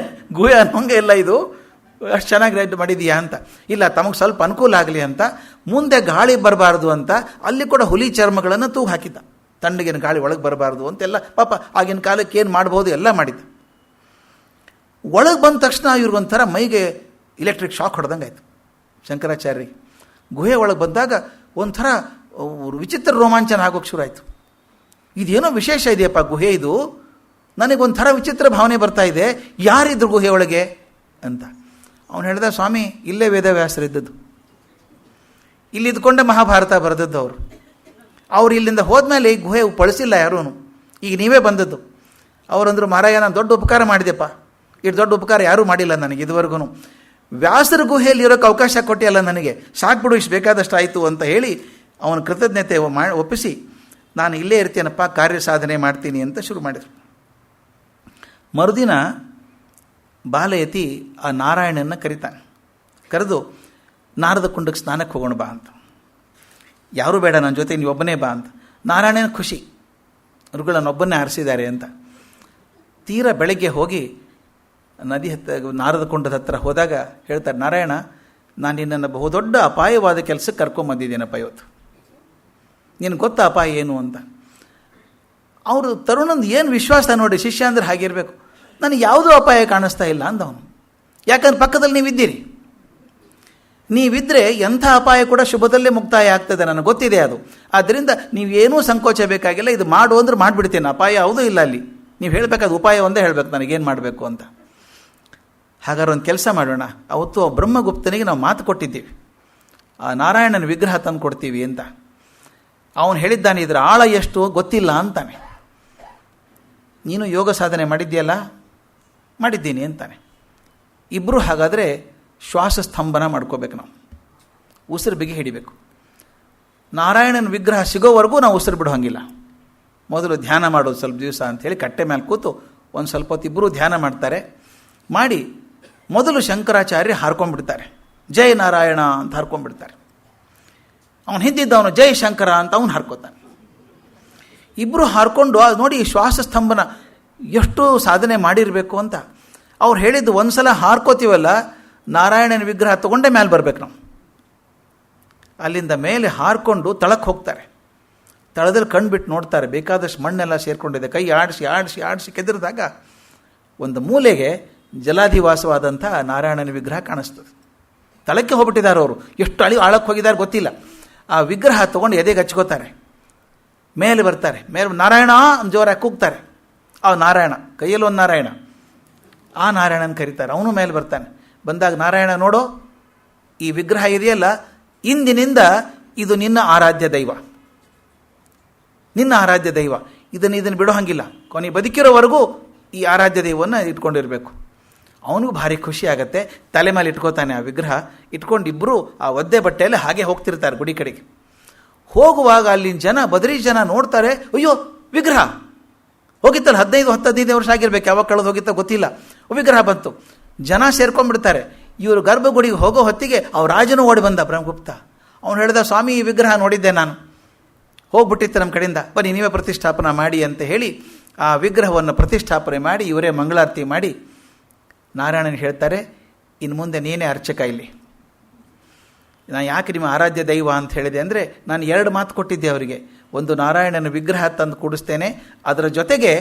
ಗುಹೆ ಅನ್ನೋಂಗೆ ಎಲ್ಲ, ಇದು ಅಷ್ಟು ಚೆನ್ನಾಗಿ ರೆಡಿ ಮಾಡಿದೀಯಾ ಅಂತ. ಇಲ್ಲ, ತಮಗೆ ಸ್ವಲ್ಪ ಅನುಕೂಲ ಆಗಲಿ ಅಂತ, ಮುಂದೆ ಗಾಳಿ ಬರಬಾರ್ದು ಅಂತ ಅಲ್ಲಿ ಕೂಡ ಹುಲಿ ಚರ್ಮಗಳನ್ನು ತೂಗು ಹಾಕಿದ್ದ, ತಣ್ಣಗಿನ ಗಾಳಿ ಒಳಗೆ ಬರಬಾರ್ದು ಅಂತೆಲ್ಲ. ಪಾಪ ಆಗಿನ ಕಾಲಕ್ಕೆ ಏನು ಮಾಡ್ಬೋದು ಎಲ್ಲ ಮಾಡಿದ್ದ. ಒಳಗೆ ಬಂದ ತಕ್ಷಣ ಇವ್ರಿಗೊಂಥರ ಮೈಗೆ ಇಲೆಕ್ಟ್ರಿಕ್ ಶಾಕ್ ಹೊಡೆದಂಗೆ ಆಯಿತು ಶಂಕರಾಚಾರ್ಯರಿಗೆ. ಗುಹೆ ಒಳಗೆ ಬಂದಾಗ ಒಂಥರ ವಿಚಿತ್ರ ರೋಮಾಂಚನ ಆಗೋಕ್ಕೆ ಶುರು ಆಯಿತು. ಇದೇನೋ ವಿಶೇಷ ಇದೆಯಪ್ಪ ಗುಹೆ ಇದು, ನನಗೊಂಥರ ವಿಚಿತ್ರ ಭಾವನೆ ಬರ್ತಾ ಇದೆ, ಯಾರಿದ್ರು ಗುಹೆ ಒಳಗೆ ಅಂತ. ಅವನು ಹೇಳ್ದ, ಸ್ವಾಮಿ ಇಲ್ಲೇ ವೇದವ್ಯಾಸರಿದ್ದದ್ದು, ಇಲ್ಲಿ ಇದ್ಕೊಂಡೆ ಮಹಾಭಾರತ ಬರೆದದ್ದು ಅವರು. ಅವ್ರು ಇಲ್ಲಿಂದ ಹೋದ್ಮೇಲೆ ಈ ಗುಹೆ ಪಳಿಸಿಲ್ಲ ಯಾರೂ, ಈಗ ನೀವೇ ಬಂದದ್ದು. ಅವರಂದರು, ಮಹಾರಾಯ ನಾನು ದೊಡ್ಡ ಉಪಕಾರ ಮಾಡಿದೆಪ್ಪ, ಇಷ್ಟು ದೊಡ್ಡ ಉಪಕಾರ ಯಾರೂ ಮಾಡಿಲ್ಲ ನನಗೆ ಇದುವರೆಗೂ. ವ್ಯಾಸರ ಗುಹೆಯಲ್ಲಿ ಇರೋಕ್ಕೆ ಅವಕಾಶ ಕೊಟ್ಟಿಯಲ್ಲ ನನಗೆ, ಸಾಕ್ಬಿಡು, ಇಷ್ಟು ಬೇಕಾದಷ್ಟು ಆಯಿತು ಅಂತ ಹೇಳಿ ಅವನ ಕೃತಜ್ಞತೆ ಒಪ್ಪಿಸಿ, ನಾನು ಇಲ್ಲೇ ಇರ್ತೀನಪ್ಪ, ಕಾರ್ಯ ಸಾಧನೆ ಮಾಡ್ತೀನಿ ಅಂತ ಶುರು ಮಾಡಿದರು. ಮರುದಿನ ಬಾಲಯತಿ ಆ ನಾರಾಯಣನ ಕರೀತಾನೆ. ಕರೆದು ನಾರದ ಕುಂಡಕ್ಕೆ ಸ್ನಾನಕ್ಕೆ ಹೋಗೋಣ ಬಾ ಅಂತ. ಯಾರೂ ಬೇಡ ನನ್ನ ಜೊತೆ, ನೀವು ಒಬ್ಬನೇ ಬಾ ಅಂತ. ನಾರಾಯಣನ ಖುಷಿ, ಋಗಳನ್ನೊಬ್ಬನ್ನೇ ಆರಿಸಿದ್ದಾರೆ ಅಂತ. ತೀರಾ ಬೆಳಗ್ಗೆ ಹೋಗಿ ನದಿ ನಾರದ ಕುಂಡದ ಹತ್ರ ಹೋದಾಗ ಹೇಳ್ತಾರೆ, ನಾರಾಯಣ, ನಾನು ನಿನ್ನನ್ನು ಬಹುದೊಡ್ಡ ಅಪಾಯವಾದ ಕೆಲಸಕ್ಕೆ ಕರ್ಕೊಂಬಂದಿದ್ದೀನಪ್ಪ ಇವತ್ತು. ನಿನಗೆ ಗೊತ್ತಾ ಅಪಾಯ ಏನು ಅಂತ. ಅವರು ತರುಣಂದು ಏನು ವಿಶ್ವಾಸ ನೋಡಿ, ಶಿಷ್ಯ ಅಂದರೆ ಹಾಗಿರಬೇಕು. ನನಗೆ ಯಾವುದೂ ಅಪಾಯ ಕಾಣಿಸ್ತಾ ಇಲ್ಲ ಅಂದವನು. ಯಾಕಂದ್ರೆ ಪಕ್ಕದಲ್ಲಿ ನೀವಿದ್ದೀರಿ. ನೀವಿದ್ದರೆ ಎಂಥ ಅಪಾಯ ಕೂಡ ಶುಭದಲ್ಲೇ ಮುಕ್ತಾಯ ಆಗ್ತದೆ, ನನಗೆ ಗೊತ್ತಿದೆ ಅದು. ಆದ್ದರಿಂದ ನೀವೇನೂ ಸಂಕೋಚ ಬೇಕಾಗಿಲ್ಲ, ಇದು ಮಾಡು ಅಂದ್ರೆ ಮಾಡಿಬಿಡ್ತೇನೆ, ಅಪಾಯ ಯಾವುದೂ ಇಲ್ಲ ಅಲ್ಲಿ. ನೀವು ಹೇಳಬೇಕಾದ ಉಪಾಯ ಒಂದೇ ಹೇಳಬೇಕು ನನಗೇನು ಮಾಡಬೇಕು ಅಂತ. ಹಾಗಾದ್ರೆ ಒಂದು ಕೆಲಸ ಮಾಡೋಣ, ಅವತ್ತು ಬ್ರಹ್ಮಗುಪ್ತನಿಗೆ ನಾವು ಮಾತು ಕೊಟ್ಟಿದ್ದೀವಿ, ಆ ನಾರಾಯಣನ ವಿಗ್ರಹ ತಂದು ಕೊಡ್ತೀವಿ ಅಂತ. ಅವನು ಹೇಳಿದ್ದಾನೆ, ಇದರ ಆಳ ಎಷ್ಟು ಗೊತ್ತಿಲ್ಲ ಅಂತಾನೆ. ನೀನು ಯೋಗ ಸಾಧನೆ ಮಾಡಿದ್ದೀಯಲ್ಲ? ಮಾಡಿದ್ದೀನಿ ಅಂತಾನೆ. ಇಬ್ಬರು ಹಾಗಾದರೆ ಶ್ವಾಸ ಸ್ತಂಭನ ಮಾಡ್ಕೋಬೇಕು, ನಾವು ಉಸಿರು ಬಿಗಿ ಹಿಡಿಬೇಕು. ನಾರಾಯಣನ ವಿಗ್ರಹ ಸಿಗೋವರೆಗೂ ನಾವು ಉಸಿರು ಬಿಡೋ ಹಂಗಿಲ್ಲ. ಮೊದಲು ಧ್ಯಾನ ಮಾಡೋದು ಸ್ವಲ್ಪ ದಿವಸ ಅಂಥೇಳಿ ಕಟ್ಟೆ ಮೇಲೆ ಕೂತು ಒಂದು ಸ್ವಲ್ಪ ಹೊತ್ತು ಇಬ್ಬರು ಧ್ಯಾನ ಮಾಡ್ತಾರೆ. ಮಾಡಿ ಮೊದಲು ಶಂಕರಾಚಾರ್ಯ ಹಾರ್ಕೊಂಡ್ಬಿಡ್ತಾರೆ, ಜೈ ನಾರಾಯಣ ಅಂತ ಹಾರ್ಕೊಂಡ್ಬಿಡ್ತಾರೆ. ಅವನು ಹಿಂದಿದ್ದವನು ಜೈ ಶಂಕರ ಅಂತ ಅವನು ಹಾರ್ಕೋತಾನೆ. ಇಬ್ಬರು ಹಾರ್ಕೊಂಡು ನೋಡಿ ಶ್ವಾಸ ಸ್ತಂಭನ ಎಷ್ಟು ಸಾಧನೆ ಮಾಡಿರಬೇಕು ಅಂತ. ಅವ್ರು ಹೇಳಿದ್ದು ಒಂದು ಸಲ ಹಾರ್ಕೋತೀವಲ್ಲ, ನಾರಾಯಣನ ವಿಗ್ರಹ ತಗೊಂಡೇ ಮೇಲೆ ಬರಬೇಕು ನಾವು. ಅಲ್ಲಿಂದ ಮೇಲೆ ಹಾರ್ಕೊಂಡು ತಳಕ್ಕೆ ಹೋಗ್ತಾರೆ. ತಳದಲ್ಲಿ ಕಣ್ಬಿಟ್ಟು ನೋಡ್ತಾರೆ, ಬೇಕಾದಷ್ಟು ಮಣ್ಣೆಲ್ಲ ಸೇರಿಕೊಂಡಿದೆ. ಕೈ ಆಡಿಸಿ ಆಡಿಸಿ ಆಡಿಸಿ ಕೆದರಿದಾಗ ಒಂದು ಮೂಲೆಗೆ ಜಲಾಧಿವಾಸವಾದಂಥ ನಾರಾಯಣನ ವಿಗ್ರಹ ಕಾಣಿಸ್ತದೆ. ತಳಕ್ಕೆ ಹೋಗ್ಬಿಟ್ಟಿದ್ದಾರೆ ಅವರು, ಎಷ್ಟು ಆಳಕ್ಕೆ ಹೋಗಿದ್ದಾರೆ ಗೊತ್ತಿಲ್ಲ. ಆ ವಿಗ್ರಹ ತೊಗೊಂಡು ಎದೆಗೆ ಹಚ್ಕೋತಾರೆ. ಮೇಲೆ ಬರ್ತಾರೆ, ಮೇಲೆ ನಾರಾಯಣ ಜೋರಾಗಿ ಕೂಗ್ತಾರೆ. ಆ ನಾರಾಯಣ, ಕೈಯಲ್ಲಿ ಒಂದು ನಾರಾಯಣ, ಆ ನಾರಾಯಣನ ಕರೀತಾರೆ. ಅವನು ಮೇಲೆ ಬರ್ತಾನೆ. ಬಂದಾಗ ನಾರಾಯಣ, ನೋಡೋ ಈ ವಿಗ್ರಹ ಇದೆಯಲ್ಲ, ಇಂದಿನಿಂದ ಇದು ನಿನ್ನ ಆರಾಧ್ಯ ದೈವ, ನಿನ್ನ ಆರಾಧ್ಯ ದೈವ. ಇದನ್ನು ಬಿಡೋ ಹಂಗಿಲ್ಲ, ಕೊನೆ ಬದುಕಿರೋವರೆಗೂ ಈ ಆರಾಧ್ಯ ದೈವವನ್ನು ಇಟ್ಕೊಂಡಿರಬೇಕು. ಅವನಿಗೂ ಭಾರಿ ಖುಷಿ ಆಗುತ್ತೆ. ತಲೆ ಮೇಲೆ ಇಟ್ಕೋತಾನೆ ಆ ವಿಗ್ರಹ. ಇಟ್ಕೊಂಡು ಇಬ್ಬರು ಆ ಒದ್ದೆ ಬಟ್ಟೆಯಲ್ಲಿ ಹಾಗೆ ಹೋಗ್ತಿರ್ತಾರೆ ಗುಡಿ ಕಡೆಗೆ. ಹೋಗುವಾಗ ಅಲ್ಲಿನ ಜನ, ಬದರಿ ಜನ ನೋಡ್ತಾರೆ, ಅಯ್ಯೋ ವಿಗ್ರಹ ಹೋಗಿತ್ತಲ್ಲ, 15 ವರ್ಷ ಆಗಿರ್ಬೇಕು, ಯಾವಾಗ ಕಳೆದು ಹೋಗಿತ್ತ ಗೊತ್ತಿಲ್ಲ. ವಿಗ್ರಹ ಬಂತು, ಜನ ಸೇರ್ಕೊಂಡ್ಬಿಡ್ತಾರೆ. ಇವರು ಗರ್ಭಗುಡಿಗೆ ಹೋಗೋ ಹೊತ್ತಿಗೆ ಅವ್ರ ರಾಜನೂ ಓಡಿ ಬಂದ, ಬ್ರಹ್ಮಗುಪ್ತ. ಅವನು ಹೇಳಿದ, ಸ್ವಾಮಿ ಈ ವಿಗ್ರಹ ನೋಡಿದ್ದೆ ನಾನು, ಹೋಗ್ಬಿಟ್ಟಿತ್ತು ನಮ್ಮ ಕಡೆಯಿಂದ, ಬನ್ನಿ ನೀವೇ ಪ್ರತಿಷ್ಠಾಪನೆ ಮಾಡಿ ಅಂತ ಹೇಳಿ ಆ ವಿಗ್ರಹವನ್ನು ಪ್ರತಿಷ್ಠಾಪನೆ ಮಾಡಿ ಇವರೇ ಮಂಗಳಾರತಿ ಮಾಡಿ ನಾರಾಯಣನ ಹೇಳ್ತಾರೆ, ಇನ್ನು ಮುಂದೆ ನೀನೇ ಅರ್ಚಕ ಇಲ್ಲಿ. ನಾನು ಯಾಕೆ ನಿಮ್ಮ ಆರಾಧ್ಯ ದೈವ ಅಂತ ಹೇಳಿದೆ ಅಂದರೆ, ನಾನು 2 ಮಾತು ಕೊಟ್ಟಿದ್ದೆ ಅವರಿಗೆ. ಒಂದು, ನಾರಾಯಣನ ವಿಗ್ರಹ ತಂದು ಕೂಡಿಸ್ತೇನೆ, ಅದರ ಜೊತೆಗೆ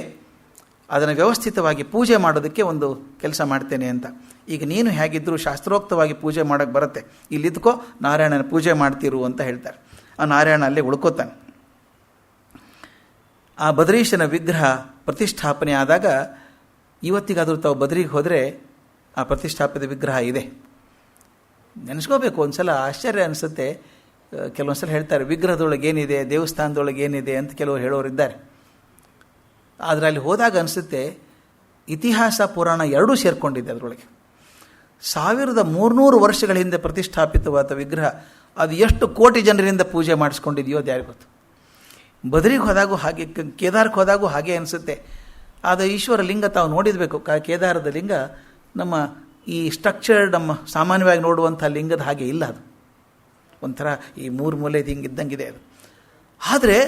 ಅದನ್ನು ವ್ಯವಸ್ಥಿತವಾಗಿ ಪೂಜೆ ಮಾಡೋದಕ್ಕೆ ಒಂದು ಕೆಲಸ ಮಾಡ್ತೇನೆ ಅಂತ. ಈಗ ನೀನು ಹೇಗಿದ್ದರೂ ಶಾಸ್ತ್ರೋಕ್ತವಾಗಿ ಪೂಜೆ ಮಾಡೋಕ್ಕೆ ಬರುತ್ತೆ, ಇಲ್ಲಿದ್ಕೋ ನಾರಾಯಣನ ಪೂಜೆ ಮಾಡ್ತಿರು ಅಂತ ಹೇಳ್ತಾರೆ. ಆ ನಾರಾಯಣ ಅಲ್ಲೇ ಉಳ್ಕೋತಾನೆ. ಆ ಬದರೀಶನ ವಿಗ್ರಹ ಪ್ರತಿಷ್ಠಾಪನೆ ಆದಾಗ, ಇವತ್ತಿಗಾದರೂ ತಾವು ಬದರಿಗೆ ಹೋದರೆ ಆ ಪ್ರತಿಷ್ಠಾಪಿತ ವಿಗ್ರಹ ಇದೆ. ನೆನೆಸ್ಕೋಬೇಕು, ಒಂದು ಸಲ ಆಶ್ಚರ್ಯ ಅನಿಸುತ್ತೆ. ಕೆಲವೊಂದು ಸಲ ಹೇಳ್ತಾರೆ, ವಿಗ್ರಹದೊಳಗೆ ಏನಿದೆ, ದೇವಸ್ಥಾನದೊಳಗೆ ಏನಿದೆ ಅಂತ ಕೆಲವರು ಹೇಳೋರಿದ್ದಾರೆ. ಆದರೆ ಅಲ್ಲಿ ಹೋದಾಗ ಅನಿಸುತ್ತೆ, ಇತಿಹಾಸ ಪುರಾಣ ಎರಡೂ ಸೇರಿಕೊಂಡಿದೆ ಅದರೊಳಗೆ. 1300 ವರ್ಷಗಳ ಹಿಂದೆ ಪ್ರತಿಷ್ಠಾಪಿತವಾದ ವಿಗ್ರಹ, ಅದು ಎಷ್ಟು ಕೋಟಿ ಜನರಿಂದ ಪೂಜೆ ಮಾಡಿಸ್ಕೊಂಡಿದೆಯೋ ಅದು ಯಾರಿಗೆ ಗೊತ್ತು. ಬದರಿಗೆ ಹೋದಾಗೂ ಹಾಗೆ, ಕೇದಾರಕ್ಕೆ ಹೋದಾಗೂ ಹಾಗೆ ಅನಿಸುತ್ತೆ. ಆದರೆ ಈಶ್ವರ ಲಿಂಗ ತಾವು ನೋಡಿರಬೇಕು. ಕೇದಾರದ ಲಿಂಗ ನಮ್ಮ ಈ ಸ್ಟ್ರಕ್ಚರ್ಡ್, ನಮ್ಮ ಸಾಮಾನ್ಯವಾಗಿ ನೋಡುವಂಥ ಲಿಂಗದ ಹಾಗೆ ಇಲ್ಲ. ಅದು ಒಂಥರ ಈ 3 ಮೂಲೆದು ಹಿಂಗಿದ್ದಂಗಿದೆ ಅದು. ಆದರೆ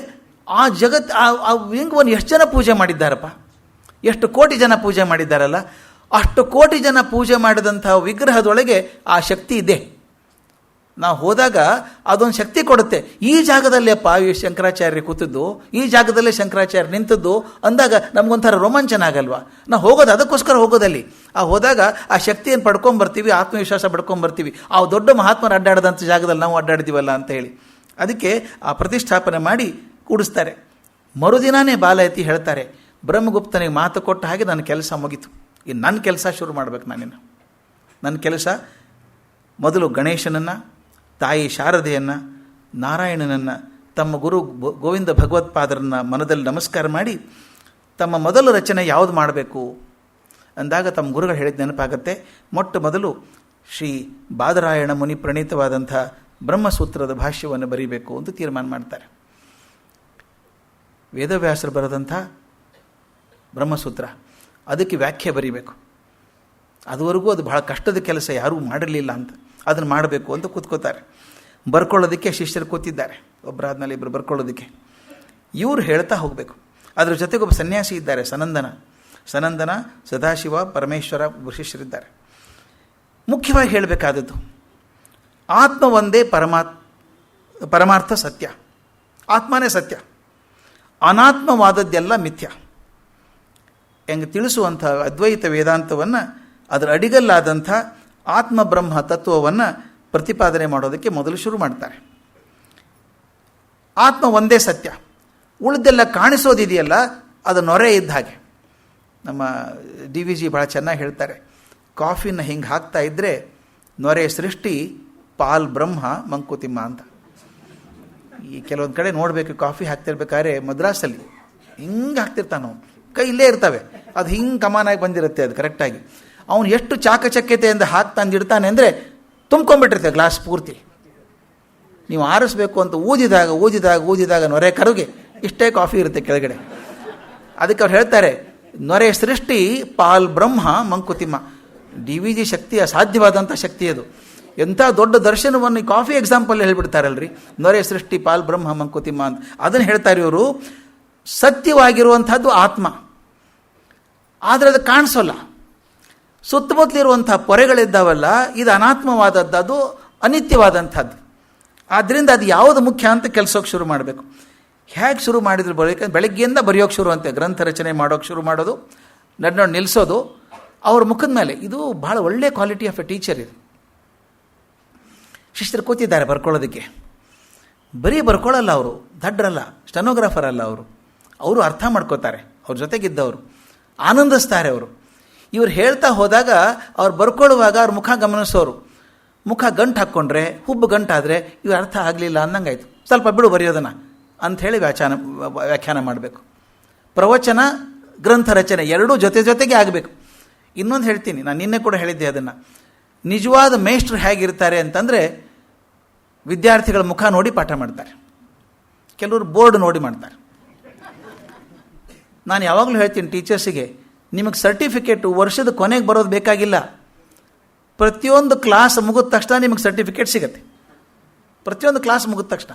ಆ ಜಗತ್ತು, ಆ ಲಿಂಗವನ್ನು ಎಷ್ಟು ಜನ ಪೂಜೆ ಮಾಡಿದ್ದಾರಪ್ಪ, ಎಷ್ಟು ಕೋಟಿ ಜನ ಪೂಜೆ ಮಾಡಿದ್ದಾರಲ್ಲ. ಅಷ್ಟು ಕೋಟಿ ಜನ ಪೂಜೆ ಮಾಡಿದಂಥ ವಿಗ್ರಹದೊಳಗೆ ಆ ಶಕ್ತಿ ಇದೆ. ನಾವು ಹೋದಾಗ ಅದೊಂದು ಶಕ್ತಿ ಕೊಡುತ್ತೆ. ಈ ಜಾಗದಲ್ಲೇಪ್ಪ ಶಂಕರಾಚಾರ್ಯ ಕೂತಿದ್ದು, ಈ ಜಾಗದಲ್ಲೇ ಶಂಕರಾಚಾರ್ಯ ನಿಂತದ್ದು ಅಂದಾಗ ನಮಗೊಂಥರ ರೋಮಾಂಚನ ಆಗಲ್ವಾ. ನಾವು ಹೋಗೋದು ಅದಕ್ಕೋಸ್ಕರ ಹೋಗೋದಲ್ಲಿ. ಆ ಹೋದಾಗ ಆ ಶಕ್ತಿಯನ್ನು ಪಡ್ಕೊಂಬರ್ತೀವಿ, ಆತ್ಮವಿಶ್ವಾಸ ಪಡ್ಕೊಂಬರ್ತೀವಿ. ಆ ದೊಡ್ಡ ಮಹಾತ್ಮರು ಅಡ್ಡಾಡದಂಥ ಜಾಗದಲ್ಲಿ ನಾವು ಅಡ್ಡಾಡಿದ್ದೀವಲ್ಲ ಅಂತ ಹೇಳಿ. ಅದಕ್ಕೆ ಆ ಪ್ರತಿಷ್ಠಾಪನೆ ಮಾಡಿ ಕೂಡಿಸ್ತಾರೆ. ಮರುದಿನಾನೇ ಬಾಲಯತಿ ಹೇಳ್ತಾರೆ, ಬ್ರಹ್ಮಗುಪ್ತನಿಗೆ ಮಾತು ಕೊಟ್ಟ ಹಾಗೆ ನನ್ನ ಕೆಲಸ ಮುಗೀತು. ಇನ್ನು ನನ್ನ ಕೆಲಸ ಶುರು ಮಾಡಬೇಕು. ನನ್ನ ಕೆಲಸ ಮೊದಲು ಗಣೇಶನನ್ನು, ತಾಯಿ ಶಾರದೆಯನ್ನು, ನಾರಾಯಣನನ್ನು, ತಮ್ಮ ಗುರು ಗೋವಿಂದ ಭಗವತ್ಪಾದರನ್ನು ಮನದಲ್ಲಿ ನಮಸ್ಕಾರ ಮಾಡಿ ತಮ್ಮ ಮೊದಲ ರಚನೆ ಯಾವುದು ಮಾಡಬೇಕು ಅಂದಾಗ ತಮ್ಮ ಗುರುಗಳು ಹೇಳಿದ ನೆನಪಾಗತ್ತೆ. ಮೊಟ್ಟ ಮೊದಲು ಶ್ರೀ ಬಾದರಾಯಣ ಮುನಿ ಪ್ರಣೀತವಾದಂಥ ಬ್ರಹ್ಮಸೂತ್ರದ ಭಾಷ್ಯವನ್ನು ಬರೀಬೇಕು ಅಂತ ತೀರ್ಮಾನ ಮಾಡ್ತಾರೆ. ವೇದವ್ಯಾಸರು ಬರೆದಂಥ ಬ್ರಹ್ಮಸೂತ್ರ ಅದಕ್ಕೆ ವ್ಯಾಖ್ಯೆ ಬರೀಬೇಕು. ಅದುವರೆಗೂ ಅದು ಬಹಳ ಕಷ್ಟದ ಕೆಲಸ, ಯಾರೂ ಮಾಡಿರಲಿಲ್ಲ ಅಂತ, ಅದನ್ನು ಮಾಡಬೇಕು ಅಂತ ಕೂತ್ಕೋತಾರೆ. ಬರ್ಕೊಳ್ಳೋದಕ್ಕೆ ಶಿಷ್ಯರು ಕೂತಿದ್ದಾರೆ, ಒಬ್ಬರಾದ್ಮೇಲೆ ಇಬ್ಬರು ಬರ್ಕೊಳ್ಳೋದಕ್ಕೆ. ಇವರು ಹೇಳ್ತಾ ಹೋಗಬೇಕು. ಅದರ ಜೊತೆಗೆ ಒಬ್ಬ ಸನ್ಯಾಸಿ ಇದ್ದಾರೆ, ಸನಂದನ, ಸದಾಶಿವ, ಪರಮೇಶ್ವರ ಶಿಷ್ಯರಿದ್ದಾರೆ. ಮುಖ್ಯವಾಗಿ ಹೇಳಬೇಕಾದದ್ದು ಆತ್ಮ ಒಂದೇ ಪರಮಾರ್ಥ ಸತ್ಯ, ಆತ್ಮನೇ ಸತ್ಯ, ಅನಾತ್ಮವಾದದ್ದೆಲ್ಲ ಮಿಥ್ಯ ಹೆಂಗೆ ತಿಳಿಸುವಂಥ ಅದ್ವೈತ ವೇದಾಂತವನ್ನು, ಅದರ ಅಡಿಗಲ್ಲಾದಂಥ ಆತ್ಮ ಬ್ರಹ್ಮ ತತ್ವವನ್ನು ಪ್ರತಿಪಾದನೆ ಮಾಡೋದಕ್ಕೆ ಮೊದಲು ಶುರು ಮಾಡ್ತಾರೆ. ಆತ್ಮ ಒಂದೇ ಸತ್ಯ, ಉಳಿದೆಲ್ಲ ಕಾಣಿಸೋದಿದೆಯಲ್ಲ ಅದು ನೊರೆ ಇದ್ದ ಹಾಗೆ. ನಮ್ಮ DVG ಭಾಳ ಚೆನ್ನಾಗಿ ಹೇಳ್ತಾರೆ, ಕಾಫಿನ ಹಿಂಗೆ ಹಾಕ್ತಾ ಇದ್ದರೆ ನೊರೆ ಸೃಷ್ಟಿ, ಪಾಲ್ ಬ್ರಹ್ಮ, ಮಂಕುತಿಮ್ಮ ಅಂತ. ಈ ಕೆಲವೊಂದು ಕಡೆ ನೋಡಬೇಕು, ಕಾಫಿ ಹಾಕ್ತಿರ್ಬೇಕಾದ್ರೆ ಮದ್ರಾಸಲ್ಲಿ ಹಿಂಗೆ ಹಾಕ್ತಿರ್ತಾನೆ ಅವನು, ಕೈ ಇಲ್ಲೇ ಇರ್ತವೆ, ಅದು ಹಿಂಗೆ ಕಮಾನಾಗಿ ಬಂದಿರುತ್ತೆ ಅದು ಕರೆಕ್ಟಾಗಿ. ಅವನು ಎಷ್ಟು ಚಾಕಚಕ್ಯತೆಯಿಂದ ಹಾಕ್ತಂದಿಡ್ತಾನೆ ಅಂದರೆ ತುಂಬ್ಕೊಂಡ್ಬಿಟ್ಟಿರ್ತೇವೆ ಗ್ಲಾಸ್ ಪೂರ್ತಿ. ನೀವು ಆರಿಸ್ಬೇಕು ಅಂತ ಊದಿದಾಗ ನೊರೆ ಕರುಗೆ ಇಷ್ಟೇ ಕಾಫಿ ಇರುತ್ತೆ ಕೆಳಗಡೆ. ಅದಕ್ಕೆ ಅವ್ರು ಹೇಳ್ತಾರೆ, ನೊರೆ ಸೃಷ್ಟಿ, ಪಾಲ್ ಬ್ರಹ್ಮ, ಮಂಕುತಿಮ್ಮ. DVG ಶಕ್ತಿ ಅಸಾಧ್ಯವಾದಂಥ ಶಕ್ತಿ ಅದು. ಎಂಥ ದೊಡ್ಡ ದರ್ಶನವನ್ನು ಈ ಕಾಫಿ ಎಕ್ಸಾಂಪಲ್ ಹೇಳ್ಬಿಡ್ತಾರಲ್ರಿ, ನೊರೆ ಸೃಷ್ಟಿ, ಪಾಲ್ ಬ್ರಹ್ಮ, ಮಂಕುತಿಮ್ಮ ಅಂತ. ಅದನ್ನು ಹೇಳ್ತಾರೆ ಇವರು. ಸತ್ಯವಾಗಿರುವಂಥದ್ದು ಆತ್ಮ, ಆದರೆ ಅದು ಕಾಣಿಸೋಲ್ಲ. ಸುತ್ತಮುತ್ತಲಿರುವಂಥ ಪೊರೆಗಳಿದ್ದಾವಲ್ಲ, ಇದು ಅನಾತ್ಮವಾದದ್ದು, ಅದು ಅನಿತ್ಯವಾದಂಥದ್ದು. ಆದ್ದರಿಂದ ಅದು ಯಾವುದು ಮುಖ್ಯ ಅಂತ ಕೆಲಸಕ್ಕೆ ಶುರು ಮಾಡಬೇಕು. ಹೇಗೆ ಶುರು ಮಾಡಿದ್ರು ಬೆಳಗ್ಗೆಯಿಂದ ಬರೆಯೋಕ್ಕೆ ಶುರು ಅಂತೆ, ಗ್ರಂಥ ರಚನೆ ಮಾಡೋಕ್ಕೆ ಶುರು ಮಾಡೋದು, ನಡ್ ನಿಲ್ಲಿಸೋದು ಅವ್ರ ಮುಖದ ಮೇಲೆ. ಇದು ಭಾಳ ಒಳ್ಳೆಯ ಕ್ವಾಲಿಟಿ ಆಫ್ ಎ ಟೀಚರ್ ಇದು. ಶಿಷ್ಯರು ಕೂತಿದ್ದಾರೆ ಬರ್ಕೊಳ್ಳೋದಕ್ಕೆ. ಬರೀ ಬರ್ಕೊಳ್ಳಲ್ಲ ಅವರು, ದಡ್ರಲ್ಲ, ಸ್ಟೆನೋಗ್ರಾಫರ್ ಅಲ್ಲ ಅವರು ಅರ್ಥ ಮಾಡ್ಕೋತಾರೆ, ಅವ್ರ ಜೊತೆಗಿದ್ದವರು ಆನಂದಿಸ್ತಾರೆ. ಇವ್ರು ಹೇಳ್ತಾ ಹೋದಾಗ ಅವ್ರು ಬರ್ಕೊಳ್ಳುವಾಗ ಅವ್ರ ಮುಖ ಗಮನಿಸೋರು. ಮುಖ ಗಂಟು ಹಾಕ್ಕೊಂಡ್ರೆ, ಹುಬ್ಬು ಗಂಟಾದರೆ ಇವ್ರು ಅರ್ಥ ಆಗಲಿಲ್ಲ ಅನ್ನಂಗಾಯ್ತು, ಸ್ವಲ್ಪ ಬಿಡು ಬರೆಯೋದನ್ನು ಅಂಥೇಳಿ ವ್ಯಾಖ್ಯಾನ ಮಾಡಬೇಕು. ಪ್ರವಚನ, ಗ್ರಂಥ ರಚನೆ ಎರಡೂ ಜೊತೆಗೆ ಆಗಬೇಕು. ಇನ್ನೊಂದು ಹೇಳ್ತೀನಿ, ನಾನು ನಿನ್ನೆ ಕೂಡ ಹೇಳಿದ್ದೆ ಅದನ್ನು. ನಿಜವಾದ ಮೇಷ್ಟ್ರು ಹೇಗಿರ್ತಾರೆ ಅಂತಂದರೆ, ವಿದ್ಯಾರ್ಥಿಗಳ ಮುಖ ನೋಡಿ ಪಾಠ ಮಾಡ್ತಾರೆ, ಕೆಲವರು ಬೋರ್ಡ್ ನೋಡಿ ಮಾಡ್ತಾರೆ. ನಾನು ಯಾವಾಗಲೂ ಹೇಳ್ತೀನಿ ಟೀಚರ್ಸಿಗೆ, ನಿಮಗೆ ಸರ್ಟಿಫಿಕೇಟು ವರ್ಷದ ಕೊನೆಗೆ ಬರೋದು ಬೇಕಾಗಿಲ್ಲ. ಪ್ರತಿಯೊಂದು ಕ್ಲಾಸ್ ಮುಗಿದ ತಕ್ಷಣ ನಿಮಗೆ ಸರ್ಟಿಫಿಕೇಟ್ ಸಿಗುತ್ತೆ. ಪ್ರತಿಯೊಂದು ಕ್ಲಾಸ್ ಮುಗಿದ ತಕ್ಷಣ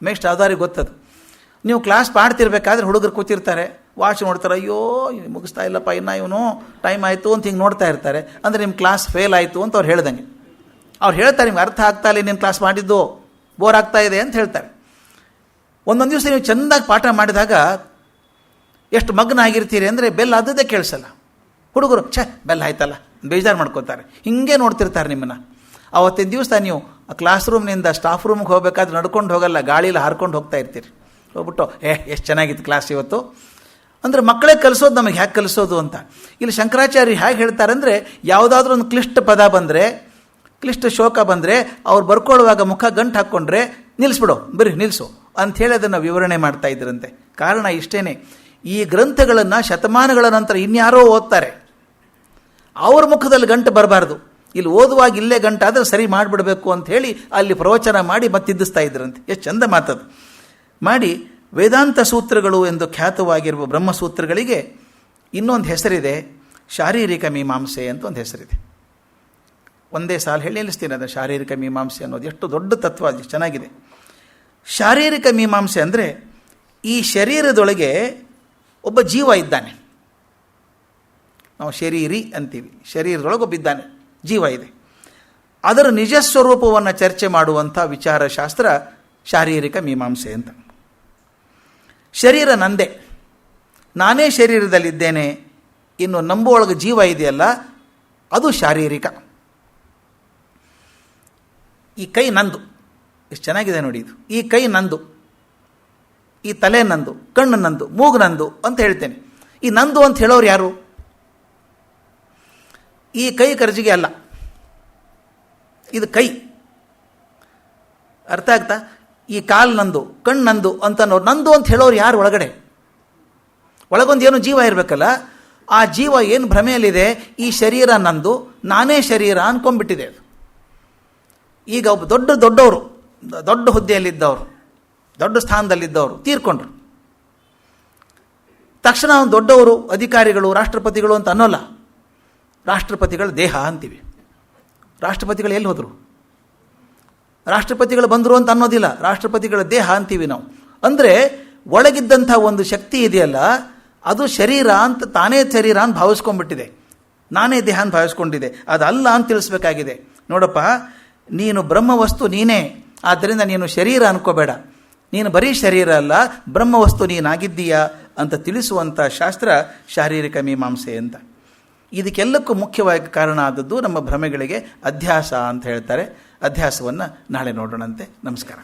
ಮೇಷ್ಟ್ ಆಧಾರಿಗೆ ಗೊತ್ತದು. ನೀವು ಕ್ಲಾಸ್ ಮಾಡ್ತಿರ್ಬೇಕಾದ್ರೆ ಹುಡುಗರು ಕೂತಿರ್ತಾರೆ, ವಾಚ್ ನೋಡ್ತಾರೆ, ಅಯ್ಯೋ ಮುಗಿಸ್ತಾ ಇಲ್ಲಪ್ಪ, ಇನ್ನು ಇವನು ಟೈಮ್ ಆಯಿತು ಅಂತ ಹಿಂಗೆ ನೋಡ್ತಾ ಇರ್ತಾರೆ. ಅಂದರೆ ನಿಮ್ಮ ಕ್ಲಾಸ್ ಫೇಲ್ ಆಯಿತು ಅಂತ ಅವ್ರು ಹೇಳ್ದಂಗೆ. ಅವ್ರು ಹೇಳ್ತಾರೆ, ನಿಮ್ಗೆ ಅರ್ಥ ಆಗ್ತಾ ಇಲ್ಲ, ನಿಮ್ಮ ಕ್ಲಾಸ್ ಮಾಡಿದ್ದು ಬೋರ್ ಆಗ್ತಾ ಇದೆ ಅಂತ ಹೇಳ್ತಾರೆ. ಒಂದೊಂದು ದಿವಸ ನೀವು ಚೆಂದಾಗಿ ಪಾಠ ಮಾಡಿದಾಗ ಎಷ್ಟು ಮಗ್ನ ಆಗಿರ್ತೀರಿ ಅಂದರೆ ಬೆಲ್ ಆದದ್ದೇ ಕೇಳಿಸಲ್ಲ. ಹುಡುಗರು ಬೆಲ್ ಆಯ್ತಲ್ಲ ಬೇಜಾರು ಮಾಡ್ಕೋತಾರೆ, ಹಿಂಗೆ ನೋಡ್ತಿರ್ತಾರೆ ನಿಮ್ಮನ್ನು. ಆವತ್ತಿನ ದಿವಸ ನೀವು ಕ್ಲಾಸ್ ರೂಮ್ನಿಂದ ಸ್ಟಾಫ್ ರೂಮ್ಗೆ ಹೋಗಬೇಕಾದ್ರೆ ನಡ್ಕೊಂಡು ಹೋಗಲ್ಲ, ಗಾಳಿಯಲ್ಲಿ ಹಾರ್ಕೊಂಡು ಹೋಗ್ತಾ ಇರ್ತೀರಿ. ಹೋಗ್ಬಿಟ್ಟು ಎಷ್ಟು ಚೆನ್ನಾಗಿತ್ತು ಕ್ಲಾಸ್ ಇವತ್ತು ಅಂದರೆ ಮಕ್ಕಳೇ ಕಲಿಸೋದು ನಮಗೆ ಹೇಗೆ ಕಲಿಸೋದು ಅಂತ. ಇಲ್ಲಿ ಶಂಕರಾಚಾರ್ಯ ಹೇಗೆ ಹೇಳ್ತಾರೆ ಅಂದರೆ, ಯಾವುದಾದ್ರೂ ಒಂದು ಕ್ಲಿಷ್ಟ ಪದ ಬಂದರೆ, ಕ್ಲಿಷ್ಟ ಶೋಕ ಬಂದರೆ ಅವ್ರು ಬರ್ಕೊಳ್ಳುವಾಗ ಮುಖ ಗಂಟು ಹಾಕ್ಕೊಂಡ್ರೆ ನಿಲ್ಲಿಸ್ಬಿಡೋ, ಬರೀ ನಿಲ್ಲಿಸು ಅಂಥೇಳಿ ಅದನ್ನು ವಿವರಣೆ ಮಾಡ್ತಾ ಇದ್ರಂತೆ. ಕಾರಣ ಇಷ್ಟೇ, ಈ ಗ್ರಂಥಗಳನ್ನು ಶತಮಾನಗಳ ನಂತರ ಇನ್ಯಾರೋ ಓದ್ತಾರೆ, ಅವ್ರ ಮುಖದಲ್ಲಿ ಗಂಟು ಬರಬಾರ್ದು. ಇಲ್ಲಿ ಓದುವಾಗ ಇಲ್ಲೇ ಗಂಟಾದರೆ ಸರಿ ಮಾಡಿಬಿಡಬೇಕು ಅಂಥೇಳಿ ಅಲ್ಲಿ ಪ್ರವಚನ ಮಾಡಿ ಮತ್ತಿದ್ದಿಸ್ತಾ ಇದ್ರಂತೆ. ಎಷ್ಟು ಚಂದ ಮಾತದು ಮಾಡಿ. ವೇದಾಂತ ಸೂತ್ರಗಳು ಎಂದು ಖ್ಯಾತವಾಗಿರುವ ಬ್ರಹ್ಮಸೂತ್ರಗಳಿಗೆ ಇನ್ನೊಂದು ಹೆಸರಿದೆ, ಶಾರೀರಿಕ ಮೀಮಾಂಸೆ ಅಂತ ಒಂದು ಹೆಸರಿದೆ. ಒಂದೇ ಸಾಲು ಹೇಳಿ ನಿಲ್ಲಿಸ್ತೀನಿ ಅದು. ಶಾರೀರಿಕ ಮೀಮಾಂಸೆ ಅನ್ನೋದು ಎಷ್ಟು ದೊಡ್ಡ ತತ್ವ, ಅದು ಚೆನ್ನಾಗಿದೆ. ಶಾರೀರಿಕ ಮೀಮಾಂಸೆ ಅಂದರೆ, ಈ ಶರೀರದೊಳಗೆ ಒಬ್ಬ ಜೀವ ಇದ್ದಾನೆ, ನಾವು ಶರೀರಿ ಅಂತೀವಿ. ಶರೀರದೊಳಗೆ ಒಬ್ಬಿದ್ದಾನೆ, ಜೀವ ಇದೆ. ಅದರ ನಿಜ ಸ್ವರೂಪವನ್ನು ಚರ್ಚೆ ಮಾಡುವಂಥ ವಿಚಾರಶಾಸ್ತ್ರ ಶಾರೀರಿಕ ಮೀಮಾಂಸೆ ಅಂತ. ಶರೀರ ನಂದೇ, ನಾನೇ ಶರೀರದಲ್ಲಿದ್ದೇನೆ, ಇನ್ನು ನಂಬುವೊಳಗೆ ಜೀವ ಇದೆಯಲ್ಲ ಅದು ಶಾರೀರಿಕ. ಈ ಕೈ ನಂದು, ಎಷ್ಟು ಚೆನ್ನಾಗಿದೆ ನೋಡಿ ಇದು. ಈ ಕೈ ನಂದು, ಈ ತಲೆ ನಂದು, ಕಣ್ಣು ನಂದು, ಮೂಗು ನಂದು ಅಂತ ಹೇಳ್ತೇನೆ. ಈ ನಂದು ಅಂತ ಹೇಳೋರು ಯಾರು? ಈ ಕೈ ಕರ್ಜಿಗೆ ಅಲ್ಲ, ಇದು ಕೈ. ಅರ್ಥ ಆಗ್ತಾ? ಈ ಕಾಲು ನಂದು, ಕಣ್ಣು ನಂದು ಅಂತನೋರು ನಂದು ಅಂತ ಹೇಳೋರು ಯಾರು? ಒಳಗಡೆ ಒಳಗೊಂದು ಏನೋ ಜೀವ ಇರಬೇಕಲ್ಲ. ಆ ಜೀವ ಏನು ಭ್ರಮೆಯಲ್ಲಿದೆ, ಈ ಶರೀರ ನಂದು, ನಾನೇ ಶರೀರ ಅಂದ್ಕೊಂಡ್ಬಿಟ್ಟಿದೆ ಅದು. ಈಗ ಒಬ್ಬ ದೊಡ್ಡವರು, ದೊಡ್ಡ ಹುದ್ದೆಯಲ್ಲಿದ್ದವರು, ದೊಡ್ಡ ಸ್ಥಾನದಲ್ಲಿದ್ದವರು ತೀರ್ಕೊಂಡ್ರು. ತಕ್ಷಣ ಅವನು ದೊಡ್ಡವರು, ಅಧಿಕಾರಿಗಳು, ರಾಷ್ಟ್ರಪತಿಗಳು ಅಂತ ಅನ್ನೋಲ್ಲ. ರಾಷ್ಟ್ರಪತಿಗಳ ದೇಹ ಅಂತೀವಿ. ರಾಷ್ಟ್ರಪತಿಗಳು ಎಲ್ಲಿ ಹೋದರು? ರಾಷ್ಟ್ರಪತಿಗಳು ಬಂದರು ಅಂತ ಅನ್ನೋದಿಲ್ಲ, ರಾಷ್ಟ್ರಪತಿಗಳ ದೇಹ ಅಂತೀವಿ ನಾವು. ಅಂದರೆ ಒಳಗಿದ್ದಂಥ ಒಂದು ಶಕ್ತಿ ಇದೆಯಲ್ಲ, ಅದು ಶರೀರ ಅಂತ, ತಾನೇ ಶರೀರ ಅಂತ ಭಾವಿಸ್ಕೊಂಡ್ಬಿಟ್ಟಿದೆ, ನಾನೇ ದೇಹ ಅಂತ ಭಾವಿಸ್ಕೊಂಡಿದೆ. ಅದಲ್ಲ ಅಂತ ತಿಳಿಸ್ಬೇಕಾಗಿದೆ. ನೋಡಪ್ಪ, ನೀನು ಬ್ರಹ್ಮವಸ್ತು ನೀನೇ, ಆದ್ದರಿಂದ ನೀನು ಶರೀರ ಅನ್ಕೋಬೇಡ. ನೀನು ಬರೀ ಶರೀರ ಅಲ್ಲ, ಬ್ರಹ್ಮವಸ್ತು ನೀನಾಗಿದ್ದೀಯಾ ಅಂತ ತಿಳಿಸುವಂಥ ಶಾಸ್ತ್ರ ಶಾರೀರಿಕ ಮೀಮಾಂಸೆ ಅಂತ. ಇದಕ್ಕೆಲ್ಲಕ್ಕೂ ಮುಖ್ಯವಾಗಿ ಕಾರಣ ಆದದ್ದು ನಮ್ಮ ಭ್ರಮೆಗಳಿಗೆ ಅಧ್ಯಾಸ ಅಂತ ಹೇಳ್ತಾರೆ. ಅಧ್ಯಾಸವನ್ನು ನಾಳೆ ನೋಡೋಣಂತೆ. ನಮಸ್ಕಾರ.